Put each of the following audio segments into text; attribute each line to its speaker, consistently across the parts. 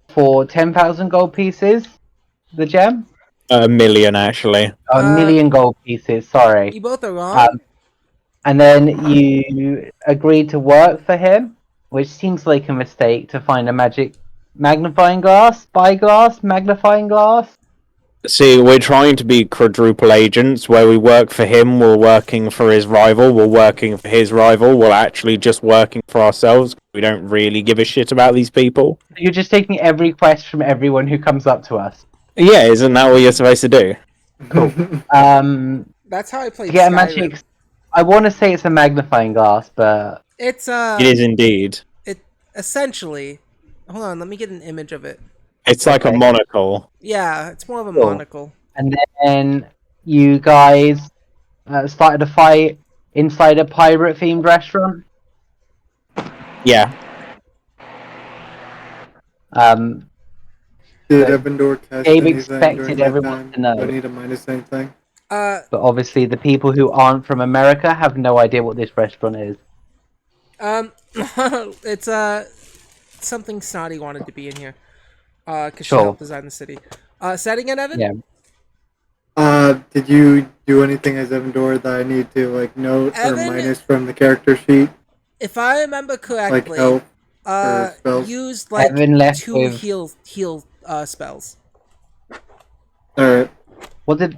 Speaker 1: for 10,000 gold pieces. The gem?
Speaker 2: 1,000,000 actually.
Speaker 1: Oh, a million gold pieces. Sorry.
Speaker 3: You both are wrong.
Speaker 1: And then you agreed to work for him, which seems like a mistake to find a magic magnifying glass, spyglass, magnifying glass.
Speaker 2: See, we're trying to be quadruple agents, where we work for him, we're working for his rival, we're working for his rival, we're actually just working for ourselves. We don't really give a shit about these people.
Speaker 1: You're just taking every quest from everyone who comes up to us.
Speaker 2: Yeah, isn't that what you're supposed to do?
Speaker 1: Cool.
Speaker 3: That's how I played
Speaker 1: Yeah,
Speaker 3: Skyrim.
Speaker 1: magic. I want to say it's a magnifying glass, but
Speaker 3: It's
Speaker 2: It is indeed.
Speaker 3: It essentially. Hold on, let me get an image of it.
Speaker 2: It's like a monocle.
Speaker 3: Yeah, it's more of a
Speaker 1: Cool.
Speaker 3: monocle.
Speaker 1: And then you guys started a fight inside a pirate-themed restaurant.
Speaker 2: Yeah.
Speaker 4: Did Evandor cast
Speaker 1: Gabe
Speaker 4: anything
Speaker 1: expected
Speaker 4: during that
Speaker 1: everyone
Speaker 4: time?
Speaker 1: to know.
Speaker 4: Do I need to minus anything?
Speaker 1: But obviously, the people who aren't from America have no idea what this restaurant is.
Speaker 3: It's something Snotty wanted to be in here. Because she
Speaker 1: Cool.
Speaker 3: helped design the city. Setting it, Evan?
Speaker 1: Yeah.
Speaker 4: Did you do anything as Evandor that I need to like note or
Speaker 3: Evan-
Speaker 4: minus from the character sheet?
Speaker 3: If I remember correctly,
Speaker 4: Like health or spells?
Speaker 3: used like
Speaker 1: Evan left
Speaker 3: 2
Speaker 1: with-
Speaker 3: heal spells.
Speaker 4: Alright.
Speaker 1: What did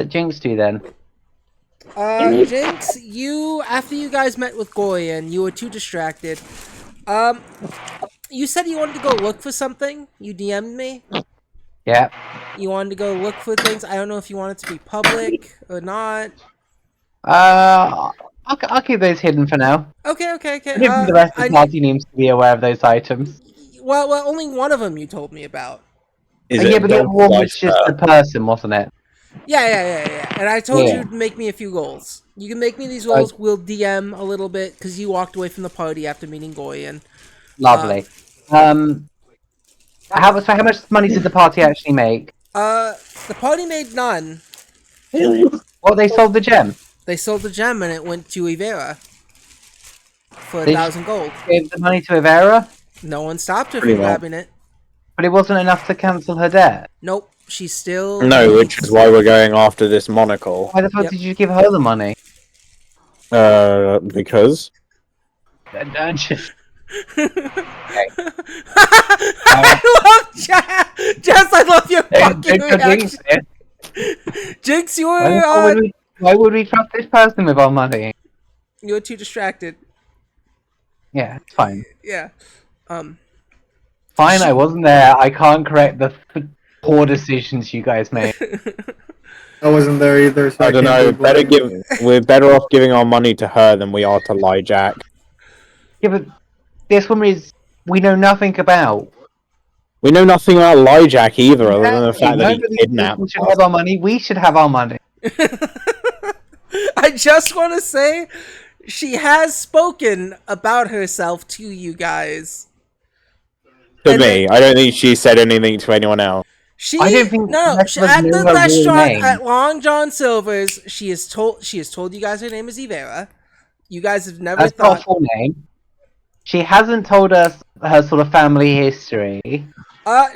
Speaker 1: Jinx do then?
Speaker 3: Jinx, after you guys met with Gorian, you were too distracted. You said you wanted to go look for something. You DM'd me.
Speaker 1: Yeah.
Speaker 3: You wanted to go look for things. I don't know if you want it to be public or not.
Speaker 1: I'll keep those hidden for now.
Speaker 3: Okay.
Speaker 1: I don't think the rest of the party needs to be aware of those items.
Speaker 3: Well, only one of them you told me about.
Speaker 1: Yeah, but the other one was just a person, wasn't it?
Speaker 3: Yeah. And I told
Speaker 1: Yeah.
Speaker 3: you to make me a few goals. You can make me these goals. We'll DM a little bit because you walked away from the party after meeting Gorian.
Speaker 1: Lovely. How much money did the party actually make?
Speaker 3: The party made none.
Speaker 1: Well, they sold the gem.
Speaker 3: They sold the gem and it went to Ivera for
Speaker 1: They
Speaker 3: 1,000 gold.
Speaker 1: Gave the money to Ivera,
Speaker 3: No one stopped her
Speaker 2: Pretty
Speaker 3: from
Speaker 2: well.
Speaker 3: grabbing it.
Speaker 1: but it wasn't enough to cancel her debt.
Speaker 3: Nope, she's still.
Speaker 2: No, which is why we're going after this monocle.
Speaker 1: Why the fuck
Speaker 3: Yep.
Speaker 1: did you give her the money?
Speaker 2: Because?
Speaker 3: I love Jess. I love your fucking reaction. Jinx, you
Speaker 1: Why would we trust this person with our money?
Speaker 3: you were too distracted.
Speaker 1: Yeah, it's fine.
Speaker 3: Yeah.
Speaker 1: Fine, I wasn't there. I can't correct the poor decisions you guys made.
Speaker 4: I wasn't there either, so
Speaker 2: I don't know.
Speaker 4: can't be blamed.
Speaker 2: We're better off giving our money to her than we are to Lyjack.
Speaker 1: Yeah, but this one we know nothing about.
Speaker 2: We know nothing about Lyjack either, other than the
Speaker 1: Exactly.
Speaker 2: fact that
Speaker 1: None
Speaker 2: he
Speaker 1: of these
Speaker 2: kidnapped
Speaker 1: people should
Speaker 2: us.
Speaker 1: have our money. We should have our money.
Speaker 3: I just want to say, she has spoken about herself to you guys.
Speaker 2: To
Speaker 3: And
Speaker 2: me, I don't think she said anything to anyone else.
Speaker 1: I don't think
Speaker 3: no.
Speaker 1: the rest
Speaker 3: She,
Speaker 1: of us
Speaker 3: at
Speaker 1: knew
Speaker 3: the
Speaker 1: her real
Speaker 3: restaurant
Speaker 1: name.
Speaker 3: at Long John Silver's, she has told you guys her name is Ivera. You guys have never
Speaker 1: That's not
Speaker 3: thought.
Speaker 1: her full name. She hasn't told us her sort of family history.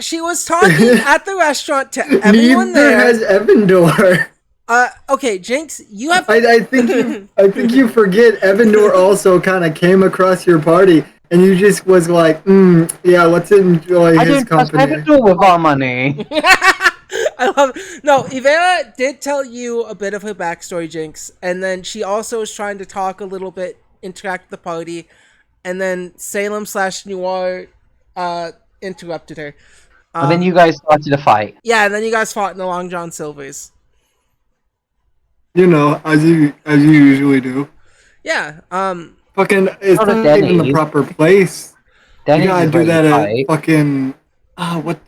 Speaker 3: She was talking at the restaurant to everyone
Speaker 4: Neither
Speaker 3: there.
Speaker 4: has Evandor.
Speaker 3: Okay, Jinx, you have.
Speaker 4: I think you forget Evandor also kind of came across your party, and you just was like, yeah, let's enjoy
Speaker 1: I
Speaker 4: his
Speaker 1: don't trust
Speaker 4: company.
Speaker 1: Evandor with our money.
Speaker 3: I love. No, Ivera did tell you a bit of her backstory, Jinx, and then she also was trying to talk a little bit, interact with the party, and then Salem/Noir interrupted her.
Speaker 1: And then you guys started a fight.
Speaker 3: Yeah, and then you guys fought in the Long John Silver's.
Speaker 4: You know, as you usually do.
Speaker 3: Yeah.
Speaker 4: Fucking, it's
Speaker 1: Not a
Speaker 4: not even the
Speaker 1: Denny's.
Speaker 4: proper place.
Speaker 1: Denny's
Speaker 4: You gotta
Speaker 1: is
Speaker 4: do
Speaker 1: where
Speaker 4: that
Speaker 1: you
Speaker 4: at
Speaker 1: fight.
Speaker 4: fucking.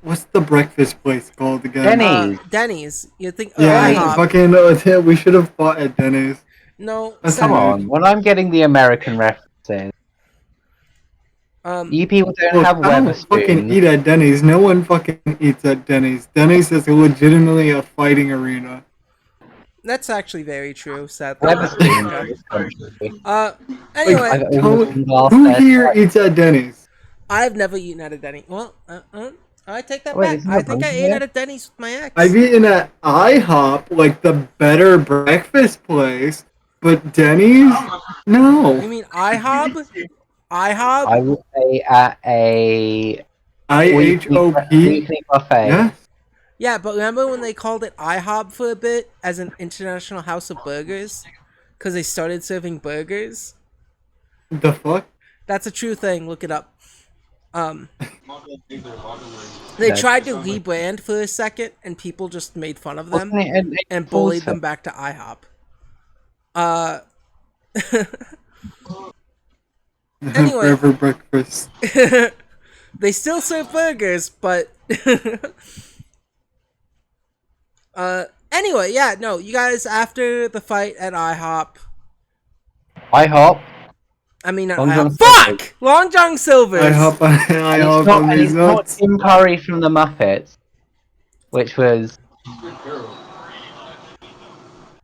Speaker 4: What's the breakfast place called again?
Speaker 1: Denny's.
Speaker 3: Denny's. You think?
Speaker 4: Yeah,
Speaker 3: IHOP.
Speaker 4: fucking. We should have fought at Denny's.
Speaker 3: No.
Speaker 4: That's
Speaker 1: Come
Speaker 4: fine.
Speaker 1: on, when I'm getting the American references, you people don't
Speaker 4: Look,
Speaker 1: have
Speaker 4: I don't fucking
Speaker 1: Weatherspoons.
Speaker 4: eat at Denny's. No one fucking eats at Denny's. Denny's is legitimately a fighting arena.
Speaker 3: That's actually very true. Sadly.
Speaker 1: Weatherspoons.
Speaker 3: Anyway,
Speaker 1: I've almost been lost
Speaker 4: Who
Speaker 1: there.
Speaker 4: here eats at Denny's?
Speaker 3: I've never eaten at a Denny. Well, I take that
Speaker 1: Wait,
Speaker 3: back.
Speaker 1: it's
Speaker 3: I
Speaker 1: not
Speaker 3: think I
Speaker 1: hungry
Speaker 3: ate
Speaker 1: yet?
Speaker 3: at a Denny's with my ex.
Speaker 4: I've eaten at IHOP, like the better breakfast place, but Denny's?
Speaker 3: You
Speaker 4: No.
Speaker 3: mean IHOB? IHOB?
Speaker 1: I would say at a
Speaker 4: IHOP?
Speaker 1: weekly buffet.
Speaker 4: Yes.
Speaker 3: Yeah, but remember when they called it IHOB for a bit as an International House of Burgers? Because they started serving burgers?
Speaker 4: The fuck?
Speaker 3: That's a true thing. Look it up. They tried to rebrand for a second, and people just made fun of them
Speaker 1: Wasn't it
Speaker 3: and bullied them back to IHOP. Anyway.
Speaker 4: Forever breakfast.
Speaker 3: They still serve burgers, but anyway, yeah, no, you guys after the fight at IHOP.
Speaker 1: IHOP.
Speaker 3: I mean, not
Speaker 1: Long John
Speaker 3: IHOP.
Speaker 1: Silver's.
Speaker 3: Fuck! Long John Silver's.
Speaker 4: IHOP on
Speaker 1: And
Speaker 4: these
Speaker 1: it's not
Speaker 4: nuts.
Speaker 1: Tim Curry from the Muppets, which was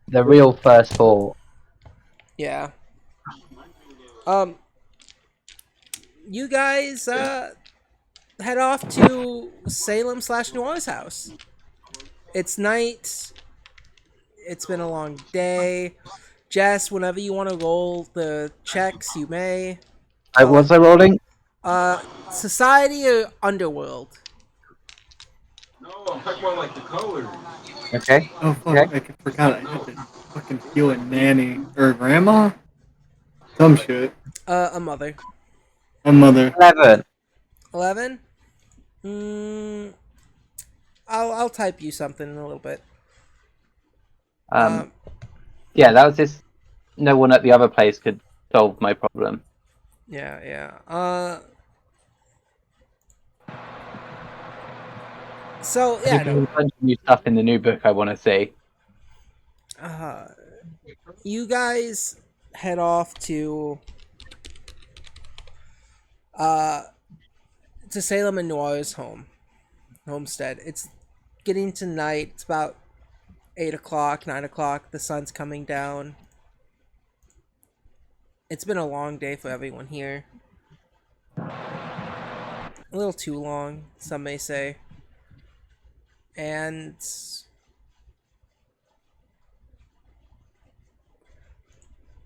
Speaker 1: the real first thought.
Speaker 3: Yeah. You guys head off to Salem/New Orleans house. It's night. It's been a long day. Jess, whenever you want to roll the checks, you may.
Speaker 1: Was I rolling?
Speaker 3: Society or Underworld?
Speaker 5: No, I'm talking about like the colors.
Speaker 1: Okay.
Speaker 4: Oh fuck,
Speaker 1: Okay.
Speaker 4: I forgot I had to fucking heal a nanny. Or grandma? Some shit.
Speaker 3: A mother.
Speaker 4: A mother.
Speaker 1: 11.
Speaker 3: 11? I'll type you something in a little bit.
Speaker 1: Yeah, that was just no one at the other place could solve my problem.
Speaker 3: Yeah. So yeah,
Speaker 1: There's a bunch of new stuff in the new book I want to see.
Speaker 3: you guys head off to Salem and Noir's homestead. It's getting to night. It's about 8 o'clock, 9 o'clock. The sun's coming down. It's been a long day for everyone here. A little too long, some may say. And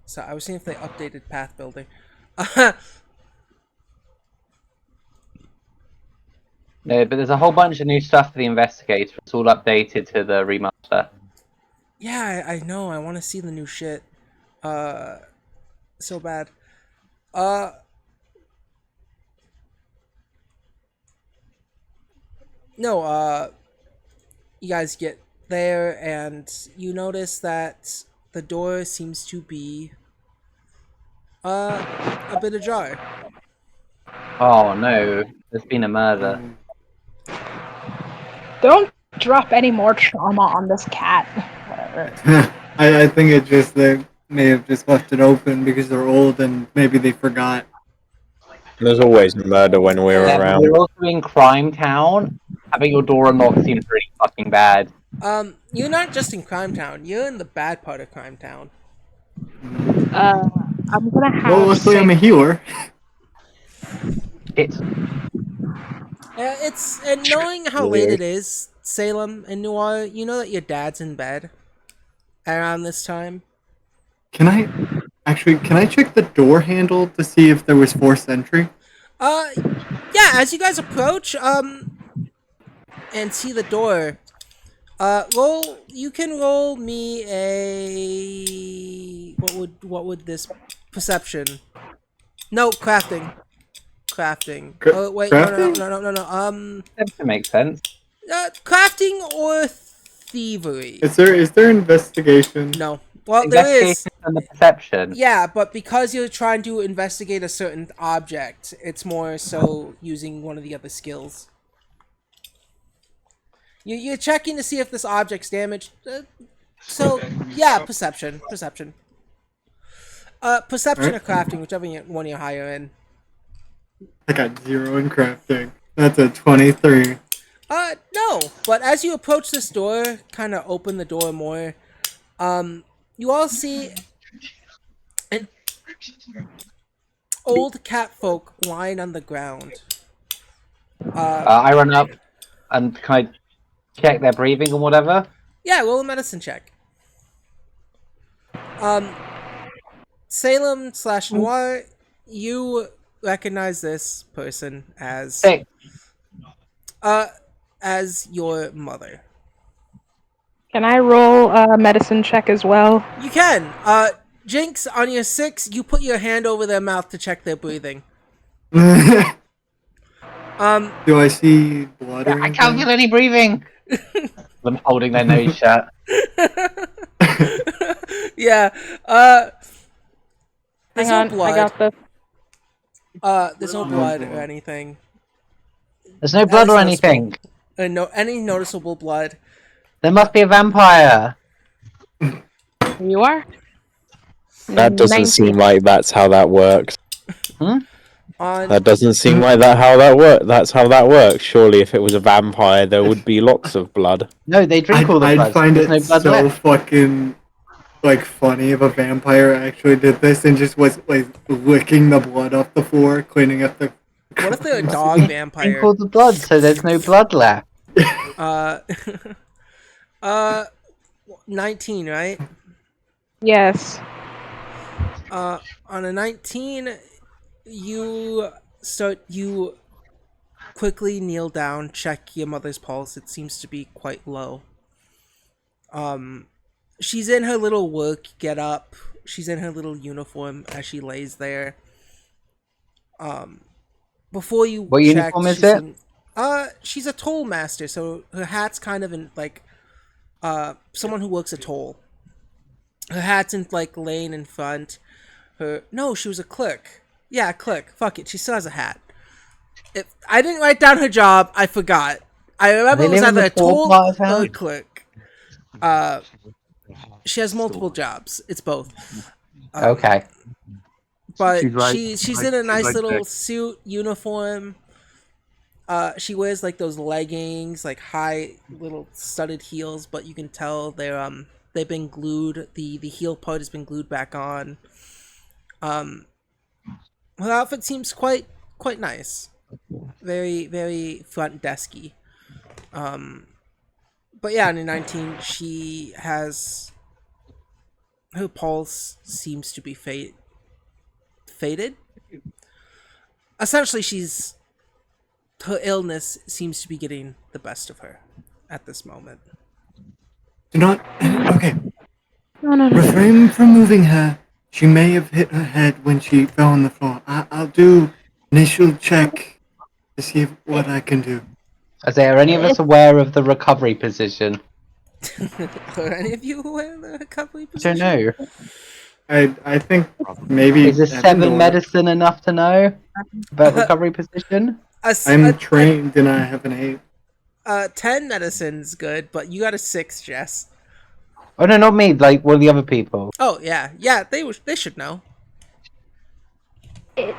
Speaker 3: so I was seeing if they updated path building.
Speaker 1: No, but there's a whole bunch of new stuff for the investigator. It's all updated to the remaster.
Speaker 3: Yeah, I know. I want to see the new shit. So bad. No, you guys get there and you notice that the door seems to be a bit ajar.
Speaker 1: Oh no, there's been a murder.
Speaker 6: Don't drop any more trauma on this cat. Whatever.
Speaker 4: I think it just they may have just left it open because they're old and maybe they forgot.
Speaker 2: There's always murder when we're
Speaker 1: Yeah,
Speaker 2: around.
Speaker 1: we're also in Crime Town. Having your door unlocked seems really fucking bad.
Speaker 3: You're not just in Crime Town. You're in the bad part of Crime Town.
Speaker 6: I'm gonna have.
Speaker 4: Well, luckily I'm a healer.
Speaker 1: It's
Speaker 3: It's and knowing how late it is, Salem and Noir, you know that your dad's in bed around this time.
Speaker 4: Can I check the door handle to see if there was forced entry?
Speaker 3: Yeah, as you guys approach, and see the door, you can roll me a, what would this, perception? No, crafting. Oh, wait,
Speaker 4: crafting?
Speaker 3: no,
Speaker 1: that makes sense.
Speaker 3: crafting or thievery?
Speaker 4: Is there investigation?
Speaker 3: No. Well, there is.
Speaker 1: Investigation and the perception.
Speaker 3: Yeah, but because you're trying to investigate a certain object, it's more so using one of the other skills. You're checking to see if this object's damaged. So, yeah, perception. Perception or crafting, whichever one you're higher in.
Speaker 4: I got 0 in crafting. That's a 23.
Speaker 3: No. But as you approach this door, kind of open the door more, you all see old cat folk lying on the ground.
Speaker 1: I run up and can I check their breathing and whatever?
Speaker 3: Yeah, roll a medicine check. Salem / Noir, you recognize this person
Speaker 1: Six.
Speaker 3: as your mother.
Speaker 6: Can I roll a medicine check as well?
Speaker 3: You can. Jinx, on your 6, you put your hand over their mouth to check their breathing.
Speaker 4: Do I see blood or
Speaker 1: I
Speaker 4: anything?
Speaker 1: can't feel any breathing. Them holding their nose shut.
Speaker 3: Yeah. There's
Speaker 6: Hang
Speaker 3: no
Speaker 6: on,
Speaker 3: blood.
Speaker 6: I got this.
Speaker 3: There's no
Speaker 4: No
Speaker 3: blood
Speaker 4: blood.
Speaker 3: or anything.
Speaker 1: There's no blood or
Speaker 3: noticeable.
Speaker 1: anything.
Speaker 3: No, any noticeable blood.
Speaker 1: There must be a vampire.
Speaker 6: Here you are.
Speaker 2: That doesn't
Speaker 6: 19.
Speaker 2: seem like that's how that works.
Speaker 3: On
Speaker 2: That doesn't seem like that's how that works. Surely, if it was a vampire, there would be lots of blood.
Speaker 1: No, they drink all the
Speaker 4: I'd
Speaker 1: blood.
Speaker 4: find
Speaker 1: There's
Speaker 4: it
Speaker 1: no blood
Speaker 4: so
Speaker 1: left.
Speaker 4: fucking like funny if a vampire actually did this and just was like licking the blood off the floor, cleaning up the.
Speaker 3: what if they're a dog
Speaker 1: Drink
Speaker 3: vampire?
Speaker 1: all the blood, so there's no blood left.
Speaker 3: Uh, 19, right?
Speaker 6: Yes.
Speaker 3: On a 19, you quickly kneel down, check your mother's pulse. It seems to be quite low. She's in her little work get up. She's in her little uniform as she lays there. Before you
Speaker 1: What
Speaker 3: check,
Speaker 1: uniform is
Speaker 3: she's
Speaker 1: it?
Speaker 3: she's a toll master, so her hat's kind of in like someone who works a toll. Her hat's in like laying in front. She was a clerk. Yeah, clerk. Fuck it, she still has a hat. I didn't write down her job. I forgot. I remember
Speaker 1: They
Speaker 3: it was
Speaker 1: live in
Speaker 3: either
Speaker 1: the
Speaker 3: a toll
Speaker 1: toll plaza?
Speaker 3: or a clerk. She has multiple jobs. It's both.
Speaker 1: Okay.
Speaker 3: But
Speaker 5: She's right.
Speaker 3: she's
Speaker 5: Like-
Speaker 3: in a
Speaker 5: she's
Speaker 3: nice
Speaker 5: like
Speaker 3: little
Speaker 5: that.
Speaker 3: suit uniform. She wears like those leggings, like high little studded heels, but you can tell they've been glued. The heel part has been glued back on. Her outfit seems quite nice, very very front desky. But yeah, in 19, she has her pulse seems to be faded. Essentially, her illness seems to be getting the best of her at this moment.
Speaker 4: Do not. Okay.
Speaker 6: No.
Speaker 4: Refrain from moving her. She may have hit her head when she fell on the floor. I'll do initial check to see what I can do.
Speaker 1: Are any of us aware of the recovery position?
Speaker 3: Are any of you aware of the recovery
Speaker 1: I
Speaker 3: position?
Speaker 1: don't know.
Speaker 4: I think maybe.
Speaker 1: Is a 7 medicine enough to know about recovery position?
Speaker 4: I'm trained and I have an 8.
Speaker 3: 10 medicine's good, but you got a 6, Jess.
Speaker 1: Oh no, not me. Like one of the other people.
Speaker 3: Oh yeah, they should know.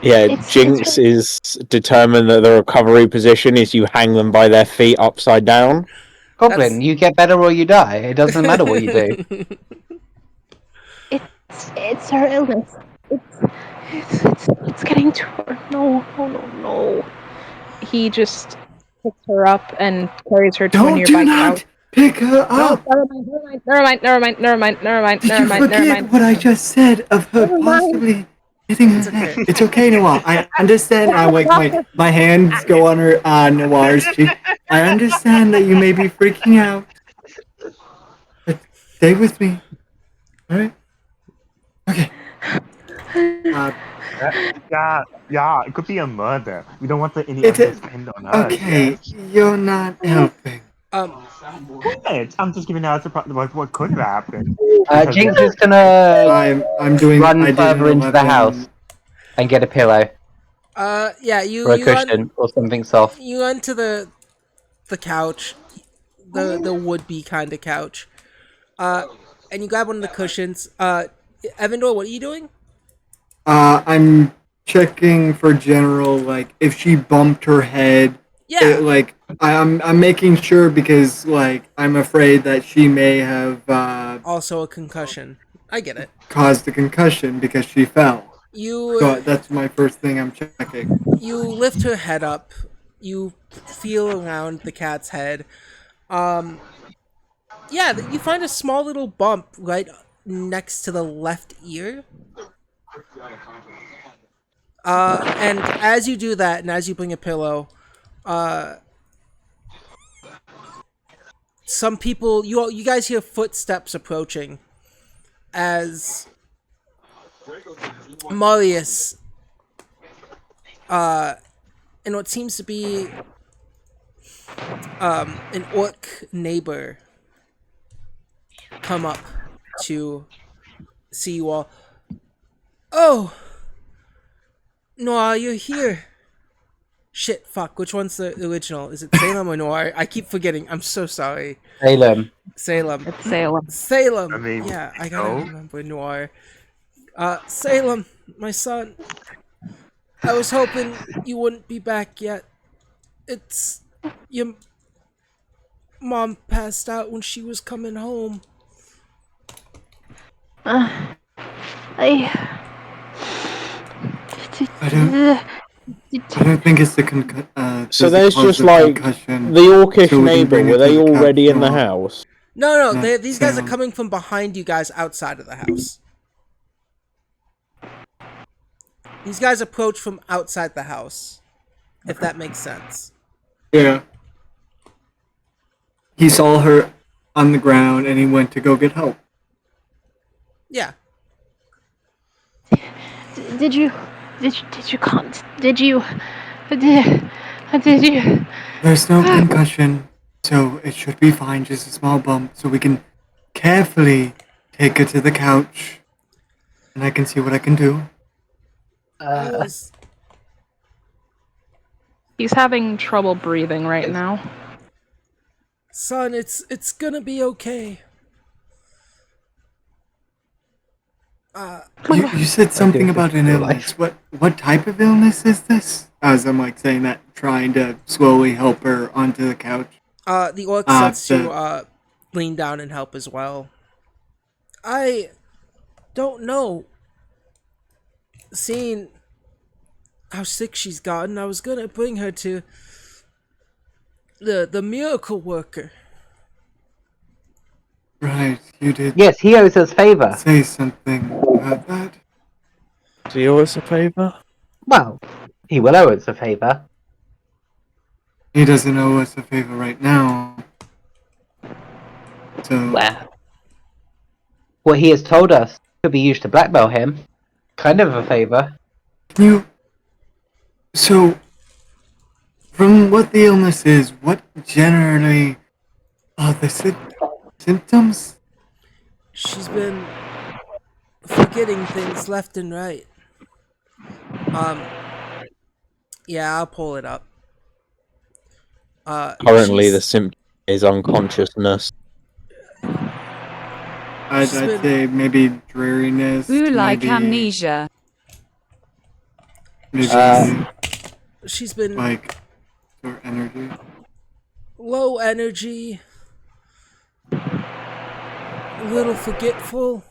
Speaker 2: Yeah, Jinx is determined that the recovery position is you hang them by their feet upside down.
Speaker 1: Goblin,
Speaker 3: That's-
Speaker 1: you get better or you die. It doesn't matter what you do.
Speaker 6: It's her illness. It's getting to her. No. He just picks her up and carries her to a
Speaker 4: Don't
Speaker 6: nearby
Speaker 4: do not
Speaker 6: couch.
Speaker 4: pick her up.
Speaker 6: Never mind.
Speaker 4: Did you forget what I just said of her
Speaker 6: Never mind.
Speaker 4: possibly hitting her
Speaker 3: It's okay.
Speaker 4: head? It's okay, Noir. I understand. I like my hands go on Noir's cheek. I understand that you may be freaking out, but stay with me. All right. Okay.
Speaker 5: Yeah, it could be a murder. We don't want any
Speaker 4: It
Speaker 5: of
Speaker 4: is-
Speaker 5: this pinned on us.
Speaker 4: Okay, you're not helping.
Speaker 5: Good. I'm just giving out what could have happened.
Speaker 1: Jinx is gonna
Speaker 4: I'm doing.
Speaker 1: run
Speaker 4: I did
Speaker 1: further
Speaker 4: an
Speaker 1: into the
Speaker 4: 11.
Speaker 1: house and get a pillow
Speaker 3: Yeah, you
Speaker 1: or a
Speaker 3: you run,
Speaker 1: cushion or something soft.
Speaker 3: you run to the couch, the would be kind of couch, and you grab one of the cushions. Evandor, what are you doing?
Speaker 4: I'm checking for general, like, if she bumped her head.
Speaker 3: Yeah,
Speaker 4: Like, I'm making sure because, like, I'm afraid that she may have
Speaker 3: also a concussion. I get it.
Speaker 4: caused a concussion because she fell.
Speaker 3: You
Speaker 4: that's my first thing I'm checking.
Speaker 3: you lift her head up. You feel around the cat's head. Yeah, you find a small little bump right next to the left ear. And as you do that, and as you bring a pillow, some people you guys hear footsteps approaching as Marius, and what seems to be an orc neighbor come up to see you all. Oh, Noir, you're here. Shit, fuck. Which one's the original? Is it Salem or Noir? I keep forgetting. I'm so sorry.
Speaker 1: Salem.
Speaker 3: Salem.
Speaker 6: It's Salem.
Speaker 3: Salem.
Speaker 5: I mean,
Speaker 3: yeah, I gotta
Speaker 5: no.
Speaker 3: remember Noir. Salem, my son. I was hoping you wouldn't be back yet. It's your mom passed out when she was coming home.
Speaker 6: I
Speaker 4: I don't think it's the
Speaker 2: So there's just like
Speaker 4: concussion.
Speaker 2: the orcish
Speaker 4: so we can
Speaker 2: neighbor.
Speaker 4: bring it
Speaker 2: Were
Speaker 4: to
Speaker 2: they
Speaker 4: the
Speaker 2: already in the
Speaker 4: couch.
Speaker 2: house?
Speaker 3: No,
Speaker 4: No,
Speaker 3: these guys are
Speaker 4: Salem.
Speaker 3: coming from behind you guys outside of the house. These guys approach from outside the house, if that makes sense.
Speaker 4: Yeah. He saw her on the ground and he went to go get help.
Speaker 3: Yeah.
Speaker 6: did you did you
Speaker 4: There's no concussion, so it should be fine, just a small bump, so we can carefully take her to the couch. And I can see what I can do.
Speaker 3: I was
Speaker 6: He's having trouble breathing right now.
Speaker 3: son, it's gonna be okay.
Speaker 4: You said something about an
Speaker 1: real life.
Speaker 4: illness. What type of illness is this? As I'm like saying that, trying to slowly help her onto the couch.
Speaker 3: The orc starts to lean down and help as well. I don't know. Seeing how sick she's gotten, I was gonna bring her to the miracle worker.
Speaker 4: Right, you did
Speaker 1: Yes, he owes us favor.
Speaker 4: say something about that.
Speaker 2: Do you owe us a favor?
Speaker 1: Well, he will owe us a favor.
Speaker 4: He doesn't owe us a favor right now. So,
Speaker 1: Well, what he has told us could be used to blackmail him. Kind of a favor.
Speaker 4: So, from what the illness is, what generally are the symptoms?
Speaker 3: She's been forgetting things left and right. Yeah, I'll pull it up.
Speaker 2: Currently, the
Speaker 3: she's-
Speaker 2: symptom is unconsciousness.
Speaker 4: I'd
Speaker 3: She's been-
Speaker 4: say maybe dreariness.
Speaker 7: Ooh, like
Speaker 4: maybe,
Speaker 7: amnesia.
Speaker 4: Maybe
Speaker 3: she's been
Speaker 4: like or energy.
Speaker 3: low energy, a little forgetful.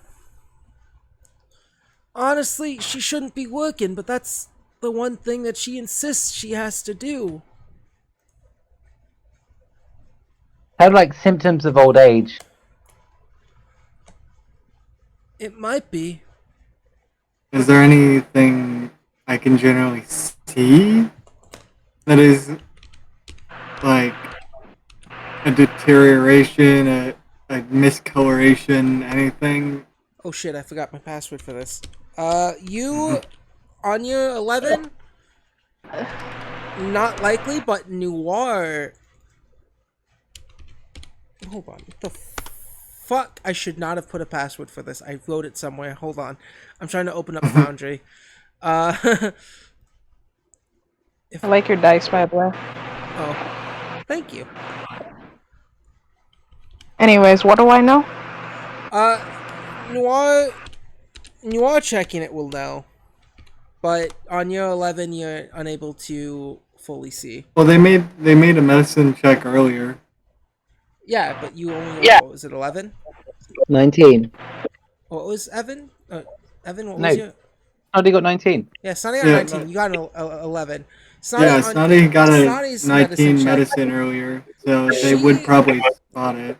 Speaker 3: Honestly, she shouldn't be working, but that's the one thing that she insists she has to do.
Speaker 1: Sound like symptoms of old age.
Speaker 3: It might be.
Speaker 4: Is there anything I can generally see that is like a deterioration, a miscoloration, anything?
Speaker 3: Oh shit, I forgot my password for this. You, on your 11? Not likely, but Noir. Hold on, what the fuck? I should not have put a password for this. I wrote it somewhere. Hold on. I'm trying to open up Foundry.
Speaker 6: I like your dice, by the way.
Speaker 3: Oh, thank you.
Speaker 6: Anyways, what do I know?
Speaker 3: Noir checking it will know. But on your 11, you're unable to fully see.
Speaker 4: Well, they made a medicine check earlier.
Speaker 3: Yeah, but you only
Speaker 1: Yeah.
Speaker 3: What was it, 11?
Speaker 1: 19.
Speaker 3: What was Evan? Evan, what
Speaker 1: No.
Speaker 3: was your...
Speaker 1: Snotty got 19.
Speaker 3: Yeah, Snotty got
Speaker 4: Yeah,
Speaker 3: 19. You got an 11. Snotty
Speaker 4: Yeah, Snotty got a
Speaker 3: Snotty's
Speaker 4: 19
Speaker 3: check.
Speaker 4: medicine earlier, so they
Speaker 3: She-
Speaker 4: would probably spot it.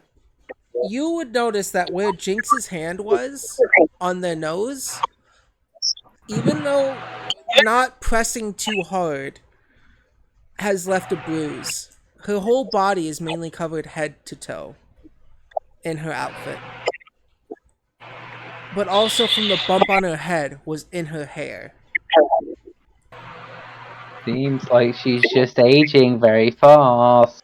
Speaker 3: You would notice that where Jinx's hand was on their nose, even though not pressing too hard, has left a bruise. Her whole body is mainly covered head to toe in her outfit. But also from the bump on her head was in her hair.
Speaker 1: Seems like she's just aging very fast.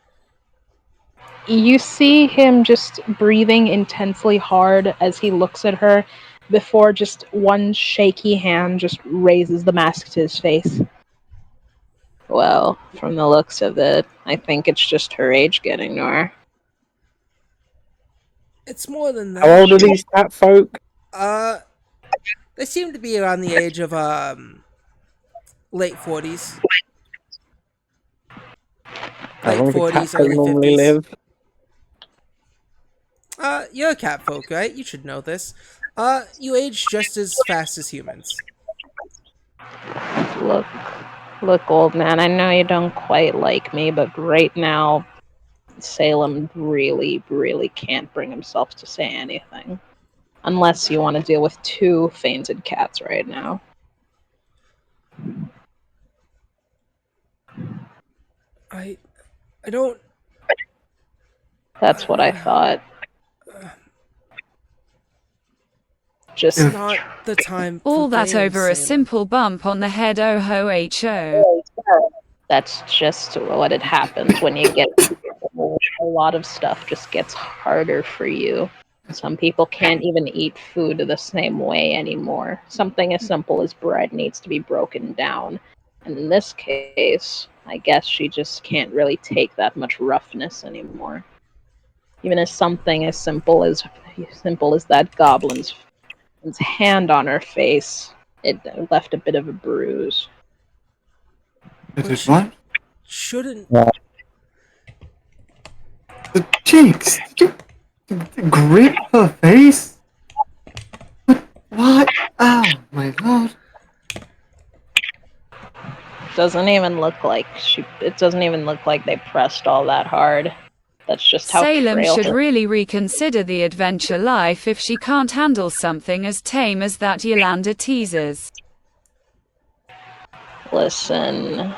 Speaker 6: You see him just breathing intensely hard as he looks at her before just one shaky hand just raises the mask to his face. Well, from the looks of it, I think it's just her age getting to her.
Speaker 3: It's more than that.
Speaker 2: How old are these cat folk?
Speaker 3: They seem to be around the age of late 40s.
Speaker 2: How
Speaker 3: Late
Speaker 2: long do cat
Speaker 3: 40s,
Speaker 2: folk
Speaker 3: early
Speaker 2: normally
Speaker 3: 50s.
Speaker 2: live?
Speaker 3: You're a cat folk, right? You should know this. You age just as fast as humans.
Speaker 6: Look, old man, I know you don't quite like me, but right now, Salem really, really can't bring himself to say anything. Unless you want to deal with two fainted cats right now.
Speaker 3: I don't.
Speaker 6: That's what I thought. Just
Speaker 3: It's not the time.
Speaker 7: All
Speaker 3: for
Speaker 7: that
Speaker 3: games,
Speaker 7: over a
Speaker 3: Salem.
Speaker 7: simple bump on the head. Oh ho ho.
Speaker 6: that's just what it happens when you get a lot of stuff just gets harder for you. Some people can't even eat food the same way anymore. Something as simple as bread needs to be broken down. And in this case, I guess she just can't really take that much roughness anymore. Even as something as simple as that goblin's hand on her face, it left a bit of a bruise.
Speaker 4: Is it what?
Speaker 3: Shouldn't.
Speaker 4: The Jinx! Did you grip her face? What? Oh my lord.
Speaker 6: Doesn't even look like it doesn't even look like they pressed all that hard. That's just how
Speaker 7: Salem
Speaker 6: frail
Speaker 7: should
Speaker 6: her.
Speaker 7: really reconsider the adventure life if she can't handle something as tame as that Yolanda teases.
Speaker 6: Listen,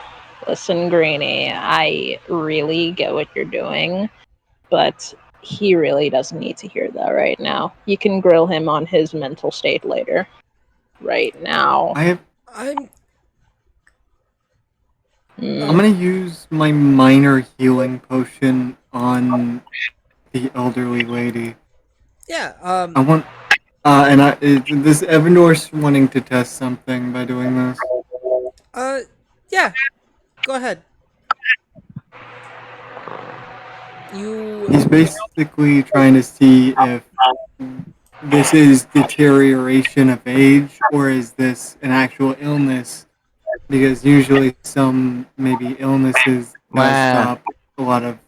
Speaker 6: Greenie, I really get what you're doing, but he really doesn't need to hear that right now. You can grill him on his mental state later. Right now.
Speaker 3: I'm.
Speaker 4: I'm gonna use my minor healing potion on the elderly lady.
Speaker 3: Yeah.
Speaker 4: I want, this Evandor's wanting to test something by doing this.
Speaker 3: Yeah. Go ahead.
Speaker 4: He's basically trying to see if this is deterioration of age or is this an actual illness. Because usually some maybe illnesses stop a lot of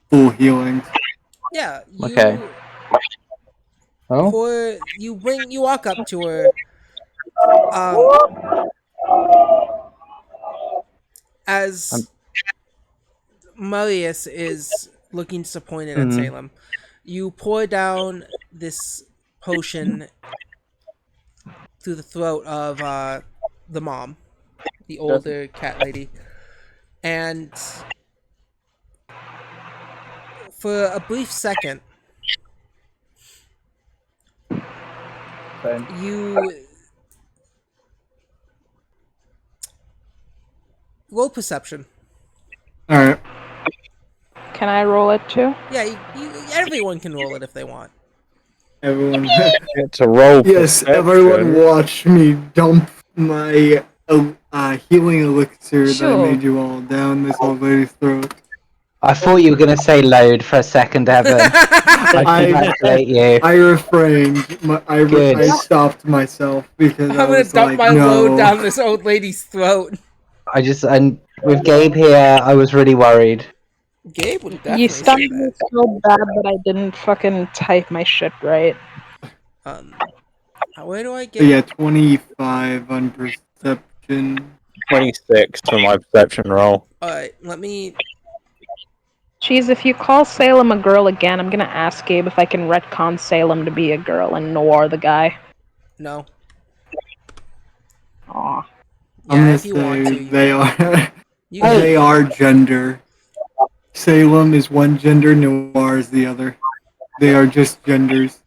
Speaker 4: full healings.
Speaker 3: Yeah.
Speaker 1: Okay.
Speaker 3: Oh. You walk up to her. As Marius is looking disappointed at Salem, you pour down this potion through the throat of the mom, the older cat lady, and for a brief second, you roll perception.
Speaker 4: All right.
Speaker 6: Can I roll it too?
Speaker 3: Yeah, everyone can roll it if they want.
Speaker 4: Everyone.
Speaker 2: It's a roll.
Speaker 4: Yes, everyone watch me dump my healing elixir that I made you all down this old lady's throat.
Speaker 1: I thought you were going to say load for a second, Evan. I congratulate you.
Speaker 4: I refrained. I stopped myself because
Speaker 3: I'm gonna dump my load down this old lady's throat.
Speaker 1: And with Gabe here, I was really worried.
Speaker 3: Gabe would definitely
Speaker 6: You
Speaker 3: say
Speaker 6: stunned
Speaker 3: that.
Speaker 6: me so bad that I didn't fucking type my shit right.
Speaker 3: Where do I
Speaker 4: So yeah,
Speaker 3: get?
Speaker 4: 25 on perception.
Speaker 2: 26 for my perception roll.
Speaker 3: Alright, let me.
Speaker 6: Jeez, if you call Salem a girl again, I'm gonna ask Gabe if I can retcon Salem to be a girl and Noir the guy.
Speaker 3: No.
Speaker 6: Aw.
Speaker 4: I'm
Speaker 3: Yeah,
Speaker 4: gonna
Speaker 3: if you want
Speaker 4: say
Speaker 3: to, you
Speaker 4: they
Speaker 3: can.
Speaker 4: are
Speaker 3: You can.
Speaker 4: they are gender. Salem is one gender, Noir is the other. They are just genders.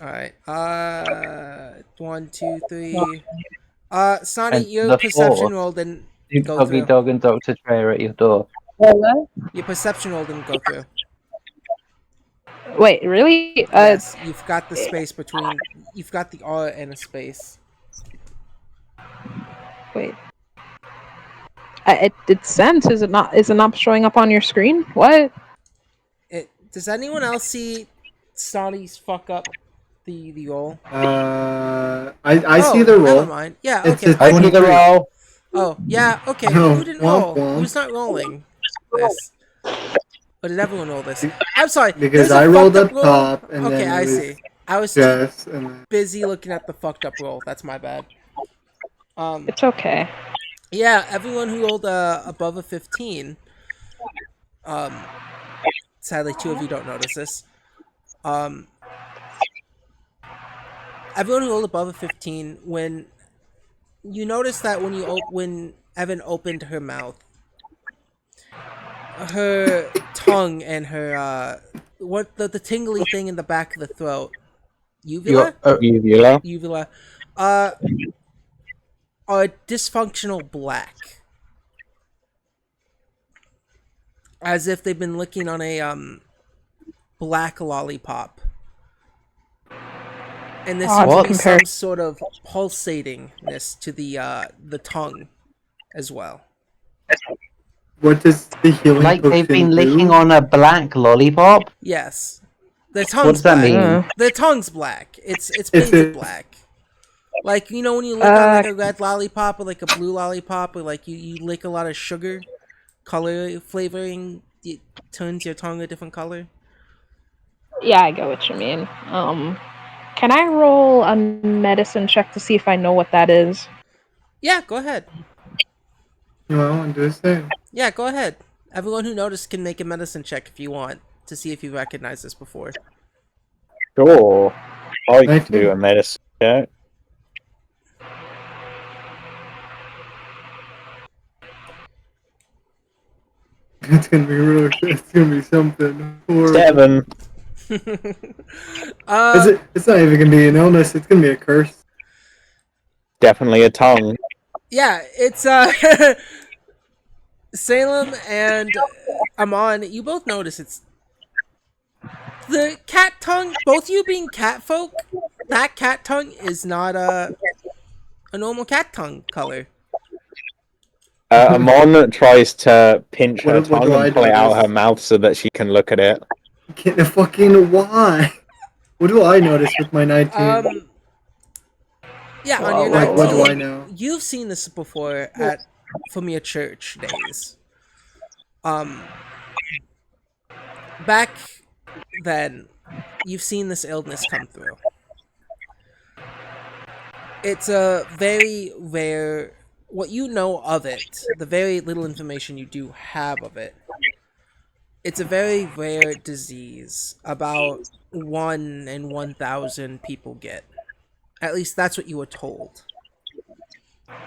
Speaker 3: Alright. 1, 2, 3. Snotty,
Speaker 1: And
Speaker 3: your
Speaker 1: the
Speaker 3: perception
Speaker 1: fourth,
Speaker 3: roll didn't
Speaker 1: Snoop
Speaker 3: go
Speaker 1: Doggy
Speaker 3: through.
Speaker 1: Dog and Dr. Trey are at your door.
Speaker 3: Your perception roll didn't go through.
Speaker 6: Wait, really?
Speaker 3: Yes, you've got the space between. You've got the R and a space.
Speaker 6: Wait. It sent. Is it not? Is it not showing up on your screen? What?
Speaker 3: Does anyone else see Snotty's fuck up the roll?
Speaker 4: I see the
Speaker 3: Never
Speaker 4: roll.
Speaker 3: mind. Yeah,
Speaker 4: It's
Speaker 3: okay.
Speaker 4: a
Speaker 1: I see the
Speaker 4: 23.
Speaker 1: roll.
Speaker 3: Oh, yeah, okay.
Speaker 4: No,
Speaker 3: Who didn't
Speaker 4: womp
Speaker 3: roll?
Speaker 4: womp.
Speaker 3: Who's not rolling this? Or did everyone roll this? I'm sorry.
Speaker 4: Because
Speaker 3: there's a
Speaker 4: I rolled
Speaker 3: fucked up
Speaker 4: up
Speaker 3: roll.
Speaker 4: top, and
Speaker 3: Okay,
Speaker 4: then
Speaker 3: I
Speaker 4: it was
Speaker 3: see. I was too
Speaker 4: Jess, and then
Speaker 3: busy looking at the fucked up roll. That's my bad.
Speaker 6: It's okay.
Speaker 3: Yeah, everyone who rolled above a 15. Sadly, 2 of you don't notice this. Everyone who rolled above a 15, when you notice that when Evan opened her mouth, her tongue and her the tingly thing in the back of the throat, uvula,
Speaker 2: Uvula.
Speaker 3: uvula, are dysfunctional black, as if they've been licking on a black lollipop. And there seems to
Speaker 1: What?
Speaker 3: be some sort of pulsatingness to the tongue as well.
Speaker 4: what does the healing
Speaker 1: Like they've
Speaker 4: potion
Speaker 1: been
Speaker 4: do?
Speaker 1: licking on a black lollipop?
Speaker 3: Yes. Their
Speaker 1: What
Speaker 3: tongue's
Speaker 1: does that
Speaker 3: black.
Speaker 1: mean?
Speaker 3: Their tongue's black. It's
Speaker 4: It's
Speaker 3: painted
Speaker 4: a-
Speaker 3: black. Like, you know when you lick on like a red lollipop or like a blue lollipop, or like you lick a lot of sugar, color flavoring, it turns your tongue a different color.
Speaker 6: Yeah, I get what you mean. Can I roll a medicine check to see if I know what that is?
Speaker 3: Yeah, go ahead.
Speaker 4: Well, I'm just saying.
Speaker 3: Yeah, go ahead. Everyone who noticed can make a medicine check if you want to see if you recognize this before.
Speaker 2: Sure. I
Speaker 4: Thank
Speaker 2: can do
Speaker 4: you.
Speaker 2: a medicine check.
Speaker 4: It's gonna be real. It's gonna be something horrible.
Speaker 2: 7.
Speaker 4: It's not even gonna be an illness. It's gonna be a curse.
Speaker 2: Definitely a tongue.
Speaker 3: Yeah, it's Salem and Amon, you both notice it's the cat tongue. Both you being cat folk, that cat tongue is not a normal cat tongue color.
Speaker 2: Amon tries to pinch her
Speaker 4: What
Speaker 2: tongue
Speaker 4: do I
Speaker 2: and pull it out of her
Speaker 4: notice?
Speaker 2: mouth so that she can look at it.
Speaker 4: Can't fucking why? What do I notice with my 19?
Speaker 3: Yeah, on your
Speaker 4: Like, what do I
Speaker 3: 19,
Speaker 4: know?
Speaker 3: you've seen this before from your church days. Back then, you've seen this illness come through. It's a very rare, what you know of it, the very little information you do have of it, it's a very rare disease. About 1 in 1,000 people get. At least that's what you were told.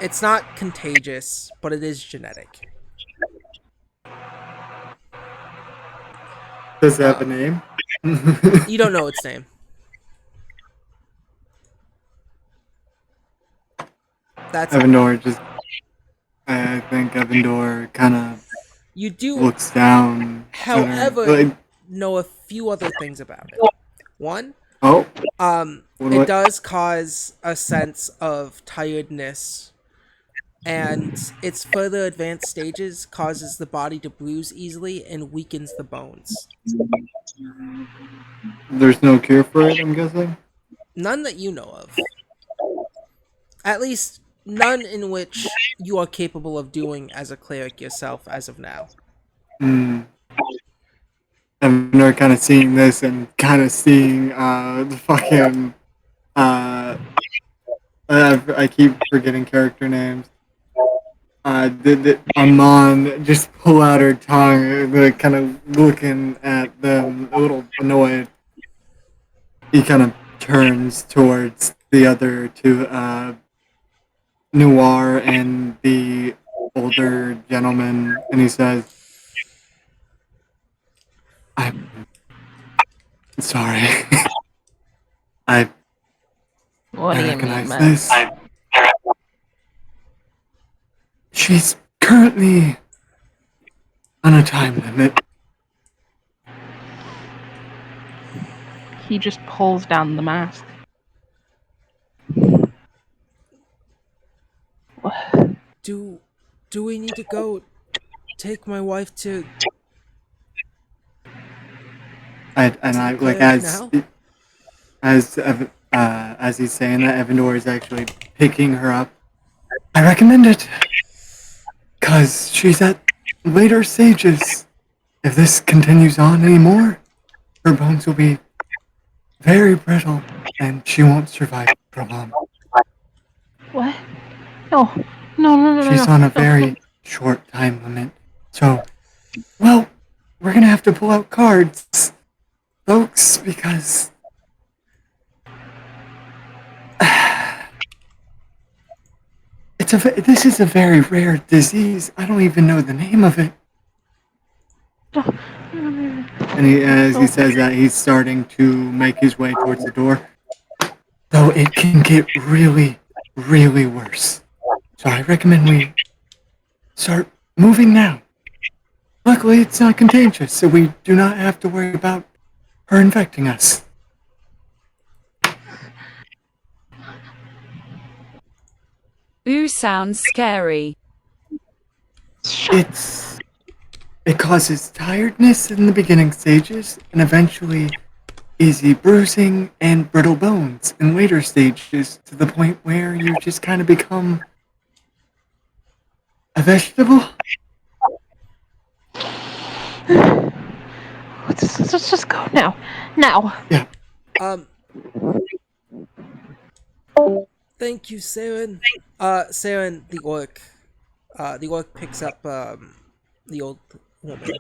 Speaker 3: It's not contagious, but it is genetic.
Speaker 4: Does it have a name?
Speaker 3: You don't know its name. That's
Speaker 4: Evandor just. I think Evandor kind of
Speaker 3: you do,
Speaker 4: looks down. at her.
Speaker 3: however,
Speaker 4: Like,
Speaker 3: know a few other things about it. One,
Speaker 4: oh,
Speaker 3: it
Speaker 4: what?
Speaker 3: does cause a sense of tiredness, and its further advanced stages causes the body to bruise easily and weakens the bones.
Speaker 4: There's no cure for it, I'm guessing?
Speaker 3: None that you know of. At least none in which you are capable of doing as a cleric yourself as of now.
Speaker 4: Evandor kind of seeing this and kind of seeing the fucking I keep forgetting character names. Did Amon just pull out her tongue, kind of looking at them, a little annoyed. He kind of turns towards the other two, Noir and the older gentleman, and he says, "I'm sorry. I
Speaker 6: What do you mean,
Speaker 4: recognize
Speaker 6: man?
Speaker 4: this. She's currently on a time limit."
Speaker 6: He just pulls down the mask.
Speaker 3: Do we need to go take my wife to
Speaker 4: I like
Speaker 3: clinic now?
Speaker 4: as he's saying that, Evandor is actually picking her up. I recommend it, cause she's at later stages. If this continues on anymore, her bones will be very brittle, and she won't survive for long.
Speaker 6: What? No.
Speaker 4: She's on a very short time limit. So, well, we're gonna have to pull out cards, folks, because this is a very rare disease. I don't even know the name of it. And as he says that, he's starting to make his way towards the door. Though it can get really, really worse. So I recommend we start moving now. Luckily, it's not contagious, so we do not have to worry about her infecting us.
Speaker 7: Ooh, sounds scary.
Speaker 4: It causes tiredness in the beginning stages, and eventually easy bruising and brittle bones in later stages, to the point where you just kind of become a vegetable.
Speaker 6: Let's just go now. Now.
Speaker 4: Yeah.
Speaker 3: Thank you, Saren. Saren, the orc picks up the old woman.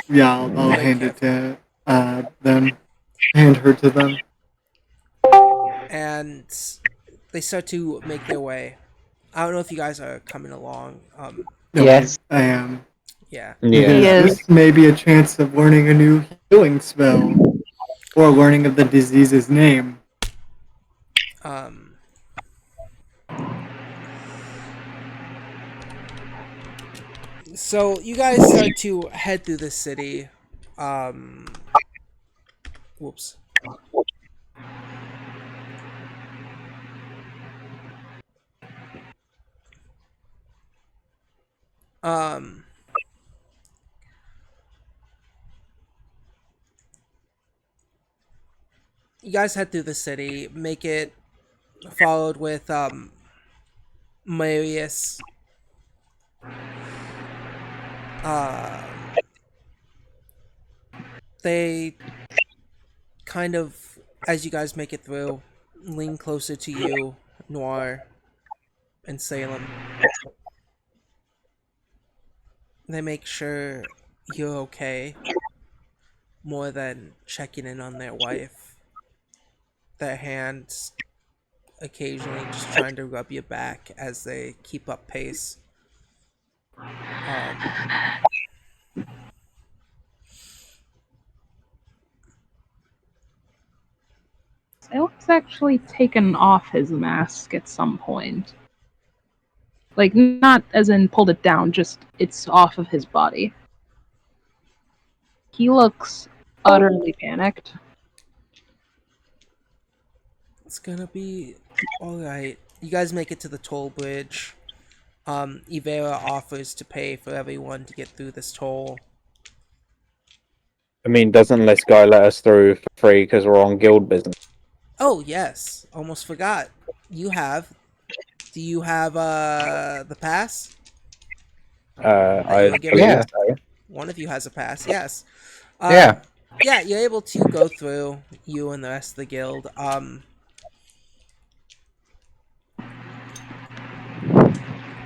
Speaker 4: Yeah, I'll hand it to them. Hand her to them.
Speaker 3: And they start to make their way. I don't know if you guys are coming along.
Speaker 4: No,
Speaker 1: Yes.
Speaker 4: I am.
Speaker 3: Yeah.
Speaker 2: Yeah.
Speaker 4: This may be a chance of learning a new healing spell, or learning of the disease's name.
Speaker 3: So you guys start to head through the city. Whoops. You guys head through the city, make it followed with Marius. They kind of, as you guys make it through, lean closer to you, Noir and Salem. They make sure you're okay, more than checking in on their wife. Their hands occasionally just trying to rub your back as they keep up pace.
Speaker 6: Salem's actually taken off his mask at some point. Like, not as in pulled it down, just it's off of his body. He looks utterly panicked.
Speaker 3: It's gonna be alright. You guys make it to the toll bridge. Ivera offers to pay for everyone to get through this toll.
Speaker 2: I mean, doesn't this guy let us through for free because we're on guild business?
Speaker 3: Oh, yes. Almost forgot. You have. Do you have the pass?
Speaker 2: I
Speaker 3: you were given?
Speaker 2: believe
Speaker 1: Yeah.
Speaker 2: so.
Speaker 3: One of you has a pass, yes.
Speaker 1: Yeah.
Speaker 3: Yeah, you're able to go through, you and the rest of the guild.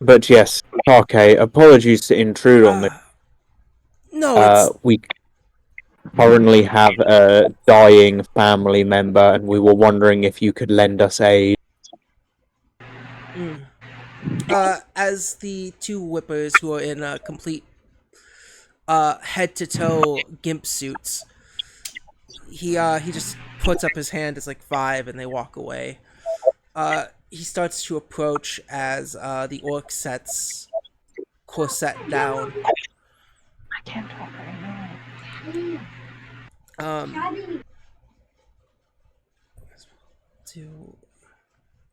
Speaker 2: But yes, Parquet, apologies to intrude on this.
Speaker 3: No, it's
Speaker 2: We currently have a dying family member, and we were wondering if you could lend us aid.
Speaker 3: as the two whippers who are in a complete head to toe gimp suits. He just puts up his hand as like 5, and they walk away. He starts to approach as the orc sets Corset down.
Speaker 6: I can't talk right now.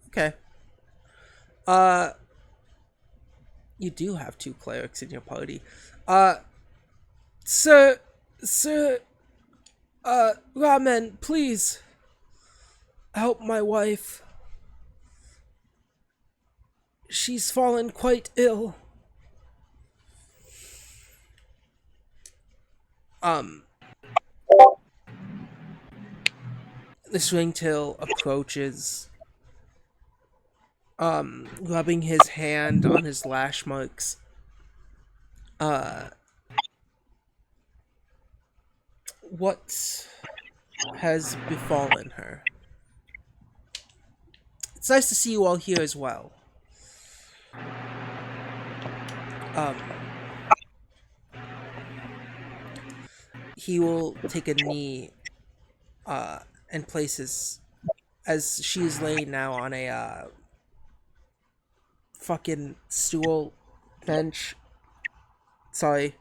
Speaker 3: Okay. You do have 2 clerics in your party. Sir, Ramen, please help my wife. She's fallen quite ill. The Swingtail approaches, rubbing his hand on his lash marks. What has befallen her? It's nice to see you all here as well. He will take a knee and places as she is laying now on a fucking stool bench. Sorry.